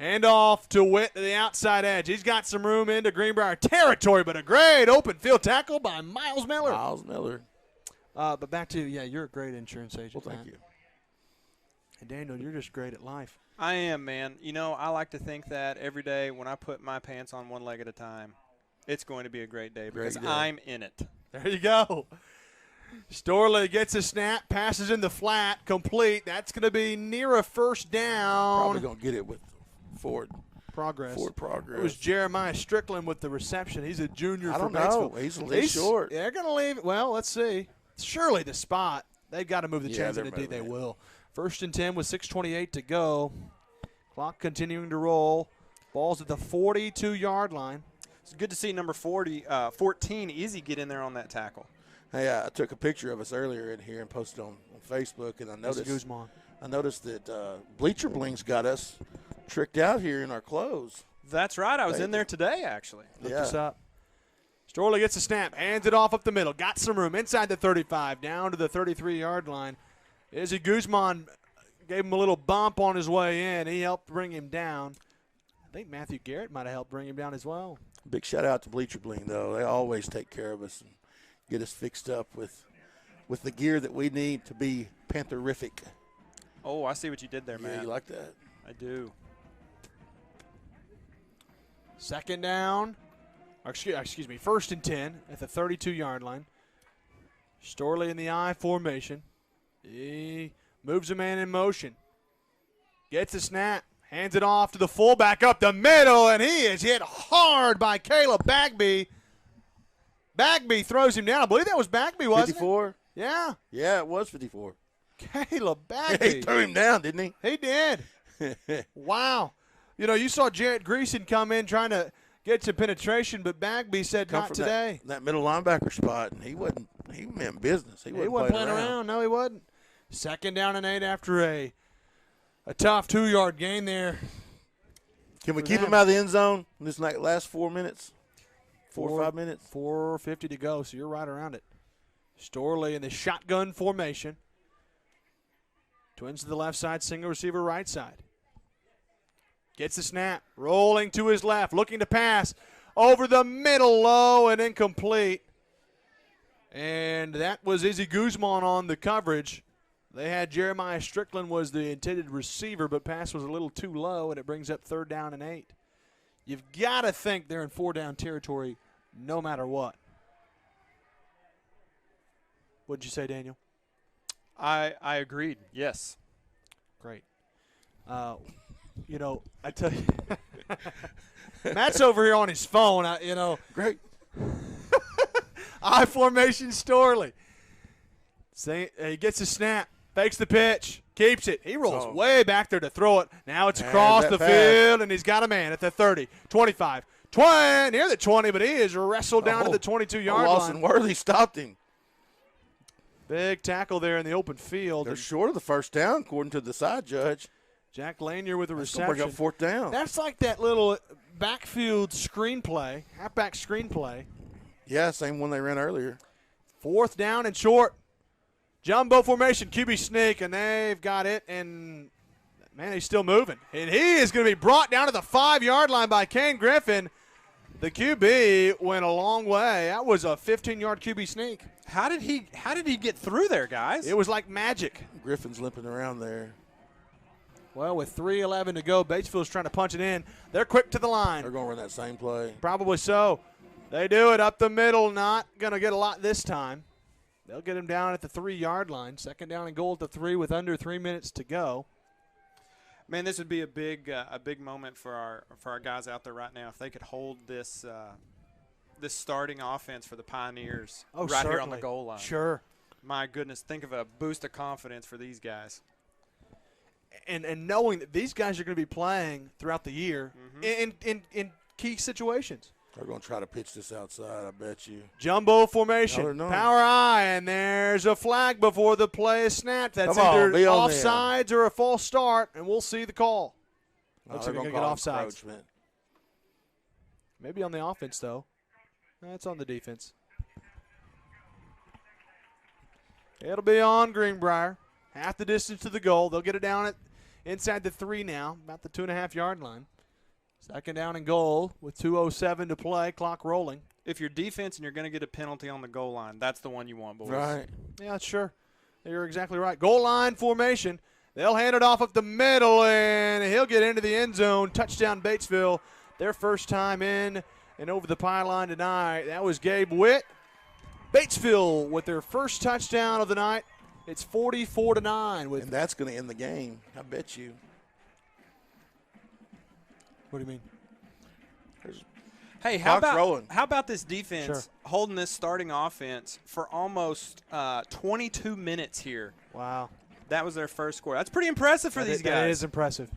Hand off to Witt to the outside edge. He's got some room into Greenbrier territory, but a great open field tackle by Miles Miller. But back to you're a great insurance agent. Well, thank Matt. you. And Daniel, you're just great at life. I am, man. I like to think that every day when I put my pants on one leg at a time, it's going to be a great day because I'm in it. There you go. Storley gets a snap, passes in the flat, complete. That's going to be near a first down. Probably going to get it with Ford Progress. Progress. It was Jeremiah Strickland with the reception. He's a junior I from don't know. Batesville. He's short. They're going to leave it. Well, let's see. Surely the spot. They've got to move the chains, and indeed they will. 1st and 10 with 6:28 to go. Clock continuing to roll. Ball's at the 42-yard line. It's good to see number 14, Izzy, get in there on that tackle. Hey, I took a picture of us earlier in here and posted on Facebook, and I noticed that Bleacher Bling's got us tricked out here in our clothes. That's right. I was in there today, actually. Look this up. Storley gets a snap, hands it off up the middle, got some room inside the 35, down to the 33-yard line. Izzy Guzman gave him a little bump on his way in. He helped bring him down. I think Matthew Garrett might have helped bring him down as well. Big shout out to Bleacher Bling, though. They always take care of us and get us fixed up with the gear that we need to be Pantherific. Oh, I see what you did there, man. Yeah, you like that? I do. 2nd down. Excuse me, 1st and 10 at the 32-yard line. Storley in the I formation. He moves a man in motion. Gets a snap. Hands it off to the fullback up the middle, and he is hit hard by Caleb Bagby. Bagby throws him down. I believe that was Bagby, wasn't 54? it? Yeah. Yeah, it was 54. Caleb He Bagby. threw him down, didn't he? He did. Wow. You know, you saw Jarrett Greason come in trying to get some penetration, but Bagby said Come not from today. That middle linebacker spot, and he meant business. He wasn't playing around. No, he wasn't. 2nd down and 8 after a tough 2-yard gain there. Can we for keep them. him out of the end zone in this last 4 minutes? 4 or 5 minutes? 4:50 to go, so you're right around it. Storley in the shotgun formation. Twins to the left side, single receiver right side. Gets the snap, rolling to his left, looking to pass. Over the middle, low and incomplete. And that was Izzy Guzman on the coverage. They had Jeremiah Strickland was the intended receiver, but pass was a little too low, and it brings up 3rd down and 8. You've got to think they're in 4-down territory no matter what. What'd you say, Daniel? I agreed. Yes. Great. You know, I tell you, Matt's over here on his phone. Great. I formation Storley. He gets a snap, fakes the pitch, keeps it. He rolls way back there to throw it. Now it's across the field, and he's got a man at the 30, 25, 20, near the 20, but he is wrestled down to the 22-yard Lawson line. Worthy stopped him. Big tackle there in the open field. They're short of the 1st down, according to the side judge. Jack Lanier with a reception. Bring up 4th down. That's like that little backfield screenplay, halfback screenplay. Yeah, same one they ran earlier. 4th down and short. Jumbo formation, QB sneak, and they've got it. And, man, he's still moving. And he is going to be brought down to the 5-yard line by Kane Griffin. The QB went a long way. That was a 15-yard QB sneak. How did he get through there, guys? It was like magic. Griffin's limping around there. Well, with 3:11 to go, Batesville's trying to punch it in. They're quick to the line. They're going to run that same play. Probably so. They do it up the middle. Not going to get a lot this time. They'll get him down at the 3-yard line. 2nd down and goal at the 3 with under 3 minutes to go. Man, this would be a big moment for our guys out there right now if they could hold this this starting offense for the Pioneers here on the certainly. goal line. Sure. My goodness, think of a boost of confidence for these guys. And knowing that these guys are going to be playing throughout the year in key situations. They're going to try to pitch this outside, I bet you. Jumbo formation, No. power I, and there's a flag before the play is snapped. That's Come on, either be on offsides or a false start, and we'll see the call. Looks They're like they're going going to to get call offsides. encroachment. Maybe on the offense, though. That's on the defense. It'll be on Greenbrier. Half the distance to the goal. They'll get it down at inside the 3 now, about the 2.5-yard line. 2nd down and goal with 2:07 to play, clock rolling. If you're defense and you're going to get a penalty on the goal line, that's the one you want, boys. Right. Yeah, sure. You're exactly right. Goal line formation. They'll hand it off up the middle, and he'll get into the end zone. Touchdown, Batesville. Their first time in and over the pylon tonight. That was Gabe Witt. Batesville with their first touchdown of the night. It's 44-9. And that's going to end the game, I bet you. What do you mean? Hey, how Clock's rolling. about this defense holding this starting offense for almost 22 minutes here? Wow. That was their first score. That's pretty impressive for these guys. That is impressive.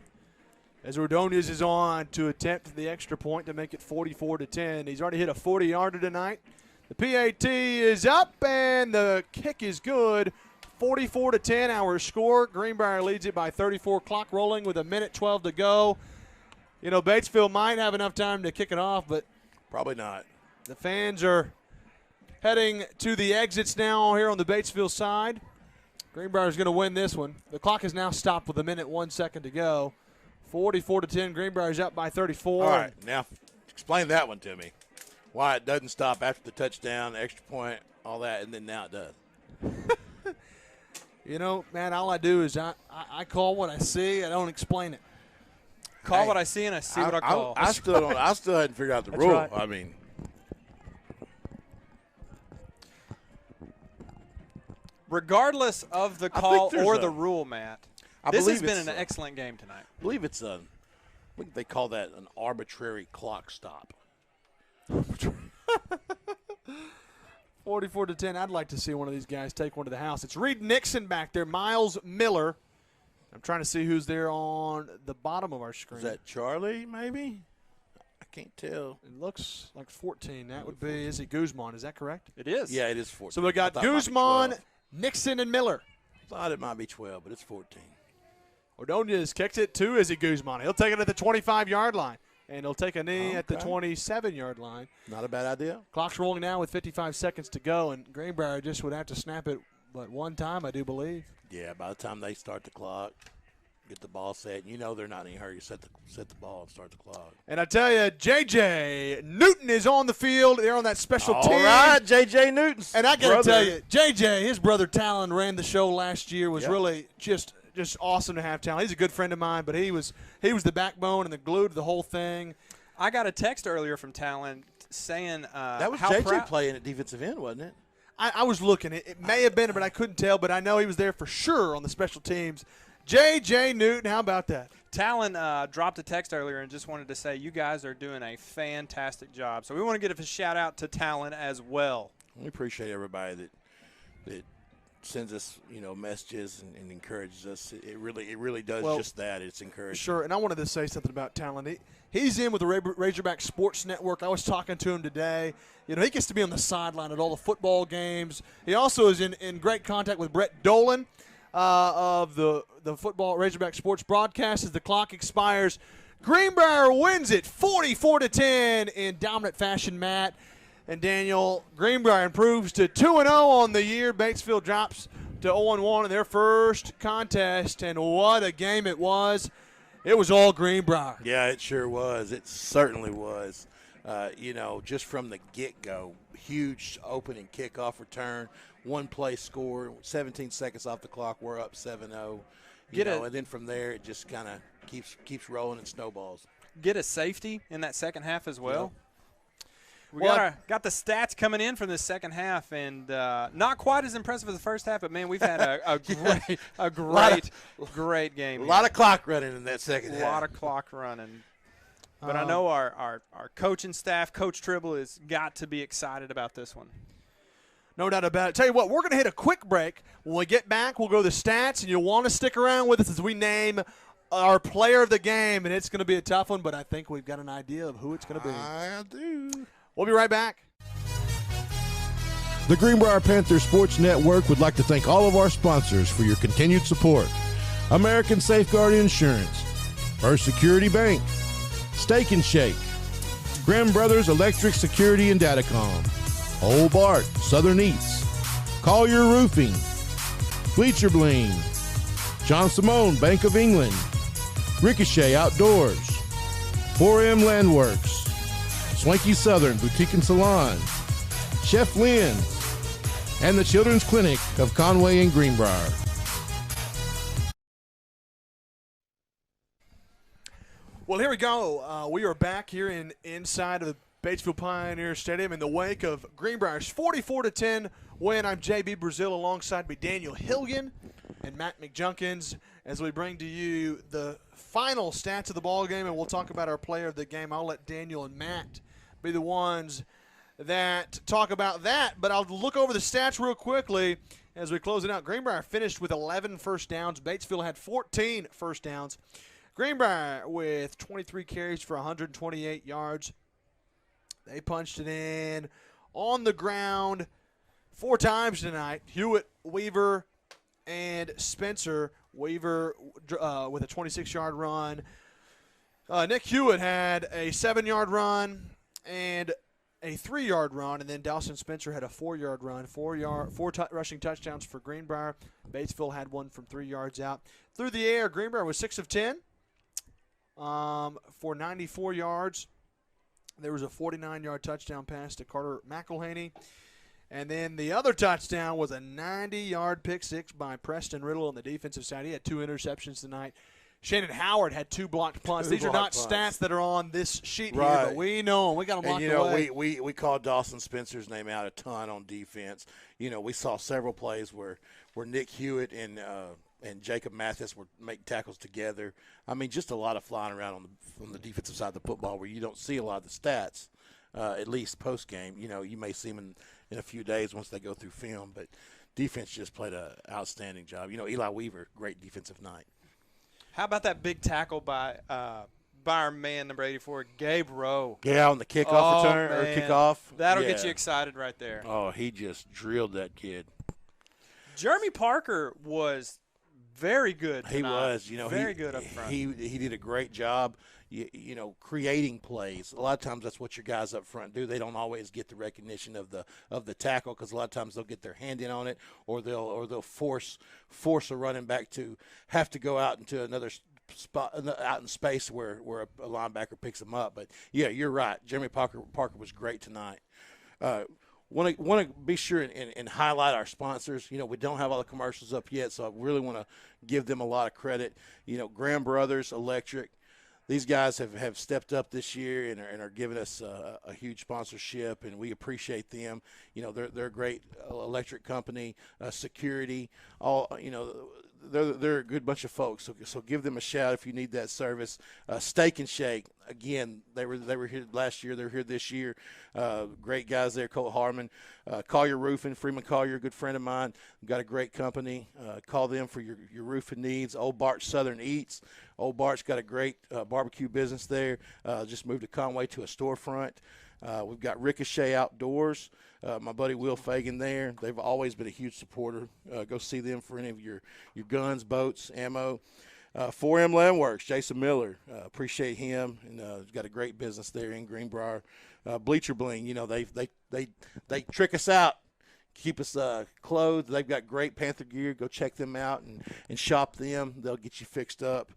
As Ordonez is on to attempt the extra point to make it 44-10. He's already hit a 40-yarder tonight. The PAT is up, and the kick is good. 44-10, our score. Greenbrier leads it by 34. Clock rolling with 1:12 to go. You know, Batesville might have enough time to kick it off, but Probably not. the fans are heading to the exits now here on the Batesville side. Greenbrier's going to win this one. The clock is now stopped with 1:01 to go. 44-10, Greenbrier's up by 34. All right, now explain that one to me. Why it doesn't stop after the touchdown, the extra point, all that, and then now it does. You know, man, all I do is I call what I see. I don't explain it. Call what I see, and I see what I call. I still don't. I still hadn't figured out the That's rule. right. I mean, Regardless of the I think call there's or a- the rule, Matt, I this has believe been it's an a- excellent game tonight. I believe it's a. I think they call that an arbitrary clock stop. 44-10. I'd like to see one of these guys take one to the house. It's Reed Nixon back there, Miles Miller. I'm trying to see who's there on the bottom of our screen. Is that Charlie, maybe? I can't tell. It looks like 14. That would be Izzy Guzman. Is that correct? It is. Yeah, it is 14. So we got Guzman, Nixon, and Miller. Thought it might be 12, but it's 14. Ordonez kicks it to Izzy Guzman. He'll take it at the 25-yard line, and he'll take a knee at the 27-yard line. Not a bad idea. Clock's rolling now with 55 seconds to go, and Greenbrier just would have to snap it, but one time, I do believe. Yeah, by the time they start the clock, get the ball set, you know they're not in any hurry. Set the ball and start the clock. And I tell you, J.J. Newton is on the field. They're on that special team. All right, J.J. Newton. And I got to tell you, J.J., his brother Talon ran the show last year. Was really just awesome to have Talon. He's a good friend of mine, but he was the backbone and the glue to the whole thing. I got a text earlier from Talon saying that was how J.J. playing at defensive end, wasn't it? I was looking. It may have been, but I couldn't tell. But I know he was there for sure on the special teams. J.J. Newton, how about that? Talon dropped a text earlier and just wanted to say you guys are doing a fantastic job. So we want to give a shout-out to Talon as well. We appreciate everybody that sends us, messages and encourages us. It really does just that. It's encouraging. Sure, and I wanted to say something about Talon. He's in with the Razorback Sports Network. I was talking to him today. He gets to be on the sideline at all the football games. He also is in great contact with Brett Dolan of the football Razorback Sports broadcast as the clock expires. Greenbrier wins it 44-10 in dominant fashion, Matt and Daniel. Greenbrier improves to 2-0 on the year. Batesville drops to 0-1 in their first contest, and what a game it was. It was all Greenbrier. Yeah, it sure was. It certainly was. Just from the get-go, huge opening kickoff return, one-play score, 17 seconds off the clock, we're up 7-0. And then from there it just kind of keeps rolling and snowballs. Get a safety in that second half as well. Yep. We got the stats coming in from the second half, and not quite as impressive as the first half, but, man, we've had a great game. A lot of clock running in that second half. A lot of clock running. But I know our coaching staff, Coach Tribble, has got to be excited about this one. No doubt about it. Tell you what, we're going to hit a quick break. When we get back, we'll go to the stats, and you'll want to stick around with us as we name our player of the game, and it's going to be a tough one, but I think we've got an idea of who it's going to be. I do. We'll be right back. The Greenbrier Panthers Sports Network would like to thank all of our sponsors for your continued support. American Safeguard Insurance, First Security Bank, Steak and Shake, Grimm Brothers Electric Security and Datacom, Old Bart Southern Eats, Collier Roofing, Bleacher Bling, John Simone Bank of England, Ricochet Outdoors, 4M Landworks, Swanky Southern Boutique and Salon, Chef Lynn, and the Children's Clinic of Conway and Greenbrier. Well, here we go. We are back here inside of the Batesville Pioneer Stadium in the wake of Greenbrier's 44-10 win. I'm J.B. Brazil alongside me Daniel Hillian and Matt McJunkins as we bring to you the final stats of the ball game, and we'll talk about our player of the game. I'll let Daniel and Matt be the ones that talk about that, but I'll look over the stats real quickly as we close it out. Greenbrier finished with 11 first downs. Batesville had 14 first downs. Greenbrier with 23 carries for 128 yards. They punched it in on the ground 4 times tonight. Hewitt, Weaver, and Spencer. Weaver with a 26-yard run. Nick Hewitt had a 7-yard run and a 3-yard run, and then Dawson Spencer had a 4-yard run. 4 rushing touchdowns for Greenbrier. Batesville had one from 3 yards out. Through the air, Greenbrier was 6 of 10 for 94 yards. There was a 49-yard touchdown pass to Carter McElhaney. And then the other touchdown was a 90-yard pick six by Preston Riddle on the defensive side. He had 2 interceptions tonight. Shannon Howard had 2 blocked punts. These are not stats that are on this sheet here, but we know them. We got them locked away. We called Dawson Spencer's name out a ton on defense. We saw several plays where Nick Hewitt and Jacob Mathis were making tackles together. I mean, just a lot of flying around on the defensive side of the football where you don't see a lot of the stats, at least post-game. You may see them in a few days once they go through film. But defense just played an outstanding job. Eli Weaver, great defensive night. How about that big tackle by our man, number 84, Gabe Rowe? Yeah, on the kickoff return or kickoff. That'll get you excited right there. Oh, he just drilled that kid. Jeremy Parker was very good tonight. He was, very good up front. He did a great job, creating plays. A lot of times that's what your guys up front do. They don't always get the recognition of the tackle because a lot of times they'll get their hand in on it, or they'll force a running back to have to go out into another spot out in space where a linebacker picks them up. But yeah, you're right. Jeremy Parker was great tonight. Want to be sure and highlight our sponsors. We don't have all the commercials up yet, so I really want to give them a lot of credit. Graham Brothers Electric, these guys have stepped up this year and are giving us a huge sponsorship, and we appreciate them. They're a great electric company, security, all They're a good bunch of folks, so give them a shout if you need that service. Steak and Shake, again, they were here last year. They're here this year. Great guys there, Cole Harmon. Collier Roofing, Freeman Collier, a good friend of mine. Got a great company. Call them for your roofing needs. Old Bart's Southern Eats. Old Bart's got a great barbecue business there. Just moved to Conway to a storefront. We've got Ricochet Outdoors. My buddy Will Fagan there. They've always been a huge supporter. Go see them for any of your guns, boats, ammo. 4M Landworks, Jason Miller. Appreciate him. And he's got a great business there in Greenbrier. Bleacher Bling, they trick us out, keep us clothed. They've got great Panther gear. Go check them out and shop them. They'll get you fixed up.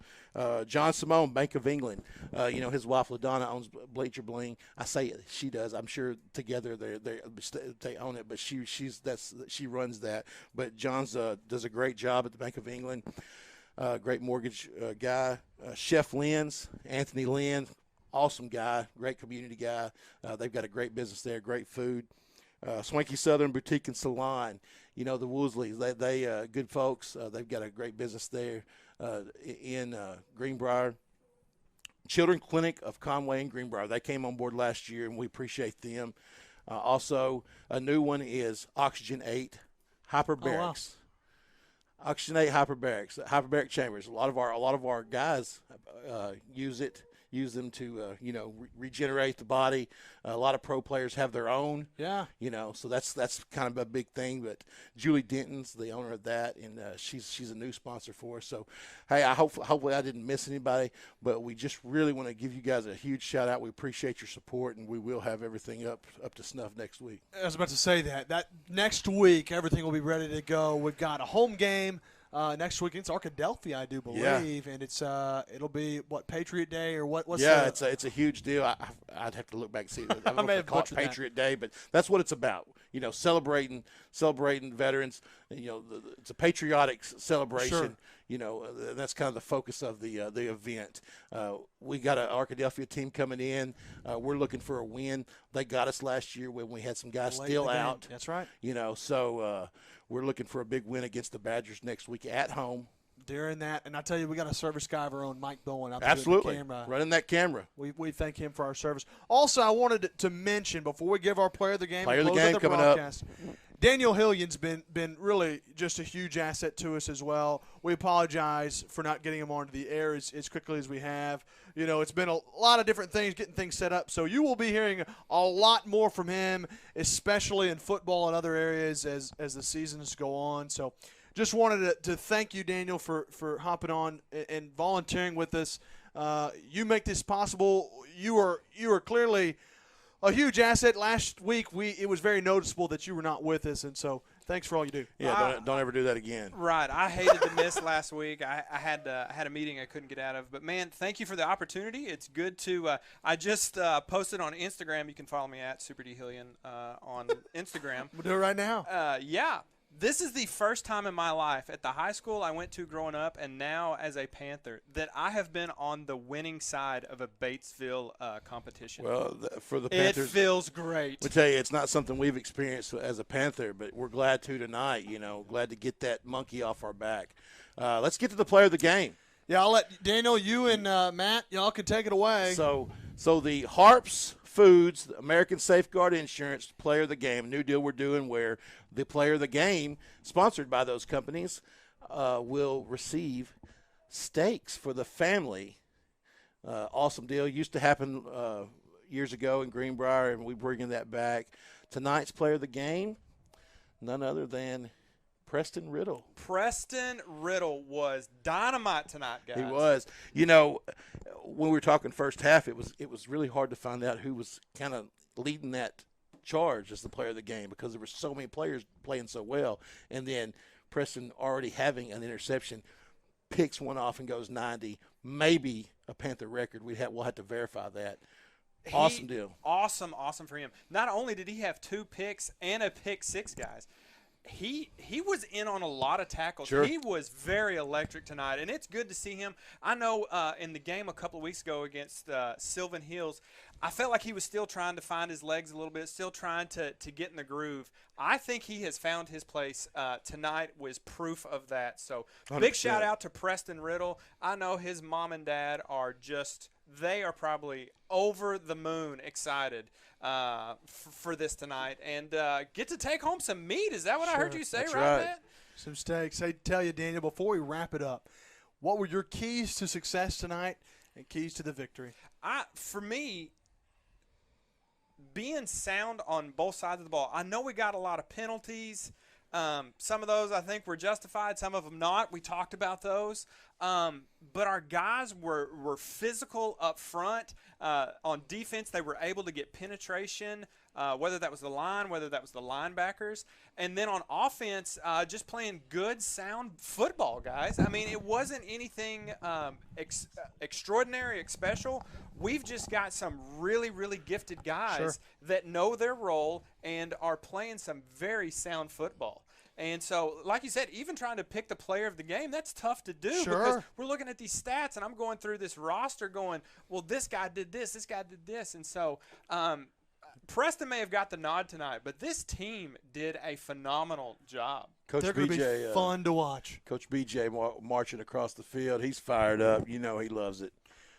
John Simone, Bank of England. His wife LaDonna owns Bleacher Bling. I say she does. I'm sure together they own it, but she runs that. But John's does a great job at the Bank of England. Great mortgage guy. Chef Lynn's, Anthony Lynn, awesome guy, great community guy. They've got a great business there, great food. Swanky Southern Boutique and Salon, the Woosleys, they good folks. They've got a great business there in Greenbrier. Children Clinic of Conway and Greenbrier, they came on board last year, and we appreciate them. Also, a new one is Oxygen 8 Hyperbarics. Oh, wow. Oxygen 8 hyperbaric chambers. A lot of our guys use them to regenerate the body. A lot of pro players have their own. Yeah. So that's kind of a big thing. But Julie Denton's the owner of that, and she's a new sponsor for us. So, hey, hopefully I didn't miss anybody, but we just really want to give you guys a huge shout out. We appreciate your support, and we will have everything up to snuff next week. I was about to say that next week everything will be ready to go. We've got a home game. Next week it's Arkadelphia, I do believe, and it's it'll be Patriot Day or what? It's a huge deal. I'd have to look back and see. I don't know if they call it Patriot Day, but that's what it's about. Celebrating veterans. It's a patriotic celebration. Sure. That's kind of the focus of the event. We got an Arkadelphia team coming in. We're looking for a win. They got us last year when we had some guys still out. That's right. So we're looking for a big win against the Badgers next week at home. During that, and I tell you, we got a service guy of our own, Mike Bowen, out Absolutely. there with the camera. Running that camera. We thank him for our service. Also, I wanted to mention before we give our player of the game, coming up. Daniel Hillion's been really just a huge asset to us as well. We apologize for not getting him onto the air as quickly as we have. It's been a lot of different things, getting things set up. So you will be hearing a lot more from him, especially in football and other areas as the seasons go on. So just wanted to thank you, Daniel, for hopping on and volunteering with us. You make this possible. You are clearly a huge asset. Last week it was very noticeable that you were not with us, and so thanks for all you do. Yeah, don't ever do that again. Right. I hated to miss last week. I had a meeting I couldn't get out of. But, man, thank you for the opportunity. It's good to I just posted on Instagram. You can follow me at Super D Hillion on Instagram. We'll do it right now. Yeah. This is the first time in my life at the high school I went to growing up and now as a Panther that I have been on the winning side of a Batesville competition. Well, for the Panthers, it feels great. I tell you, it's not something we've experienced as a Panther, but we're glad to tonight. Glad to get that monkey off our back. Let's get to the player of the game. Yeah, I'll let Daniel, you and Matt, y'all can take it away. So So the Harps Foods, American Safeguard Insurance Player of the Game, new deal we're doing where the Player of the Game, sponsored by those companies, will receive steaks for the family. Awesome deal. Used to happen years ago in Greenbrier, and we're bringing that back. Tonight's Player of the Game, none other than Preston Riddle. Preston Riddle was dynamite tonight, guys. He was. You know, when we were talking first half, it was really hard to find out who was kind of leading that charge as the player of the game because there were so many players playing so well. And then Preston already having an interception, picks one off and goes 90, maybe a Panther record. We'll have to verify that. Awesome deal. Awesome for him. Not only did he have 2 picks and a pick 6, guys, he was in on a lot of tackles. Sure. He was very electric tonight, and it's good to see him. I know in the game a couple of weeks ago against Sylvan Hills, I felt like he was still trying to find his legs a little bit, still trying to get in the groove. I think he has found his place. Tonight was proof of that. So 100%. Big shout out to Preston Riddle. I know his mom and dad are they are probably over the moon excited for this tonight and get to take home some meat. Is that what I heard you say, That's right, right. Matt? Some steaks. I tell you, Daniel, before we wrap it up, what were your keys to success tonight and keys to the victory? For me, being sound on both sides of the ball. I know we got a lot of penalties. Some of those I think were justified, some of them not. We talked about those. But our guys were physical up front. On defense, they were able to get penetration, whether that was the line, whether that was the linebackers. And then on offense, just playing good, sound football, guys. I mean, it wasn't anything extraordinary, special. We've just got some really, really gifted guys that know their role and are playing some very sound football. And so, like you said, even trying to pick the player of the game, that's tough to do because we're looking at these stats, and I'm going through this roster going, well, this guy did this guy did this. And so Preston may have got the nod tonight, but this team did a phenomenal job. Coach They're going to BJ, be fun to watch. Coach BJ marching across the field. He's fired up. You know he loves it.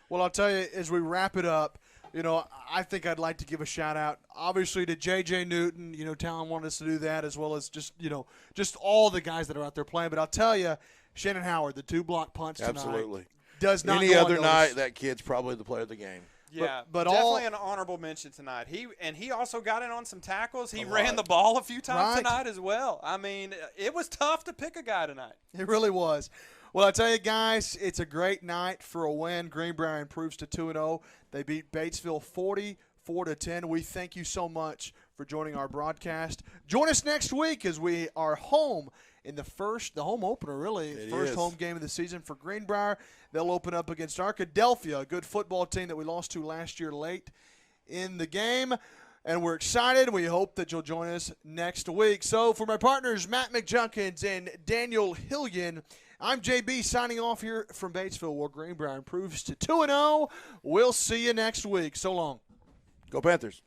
Well, I'll tell you, as we wrap it up, you know, I think I'd like to give a shout-out, obviously, to J.J. Newton. You know, Talon wanted us to do that, as well as just all the guys that are out there playing. But I'll tell you, Shannon Howard, the 2 block punts tonight. Absolutely. Does not Any go other unnoticed. night, that kid's probably the player of the game. Yeah, but definitely an honorable mention tonight. He also got in on some tackles. He ran the ball a few times tonight as well. I mean, it was tough to pick a guy tonight. It really was. Well, I tell you, guys, it's a great night for a win. Greenbrier improves to 2-0. They beat Batesville 44-10. We thank you so much for joining our broadcast. Join us next week as we are home in the home opener, really. First home game of the season for Greenbrier. They'll open up against Arkadelphia, a good football team that we lost to last year late in the game. And we're excited. We hope that you'll join us next week. So for my partners, Matt McJunkins and Daniel Hillian, I'm JB signing off here from Batesville, where Greenbrier improves to 2-0. We'll see you next week. So long. Go Panthers.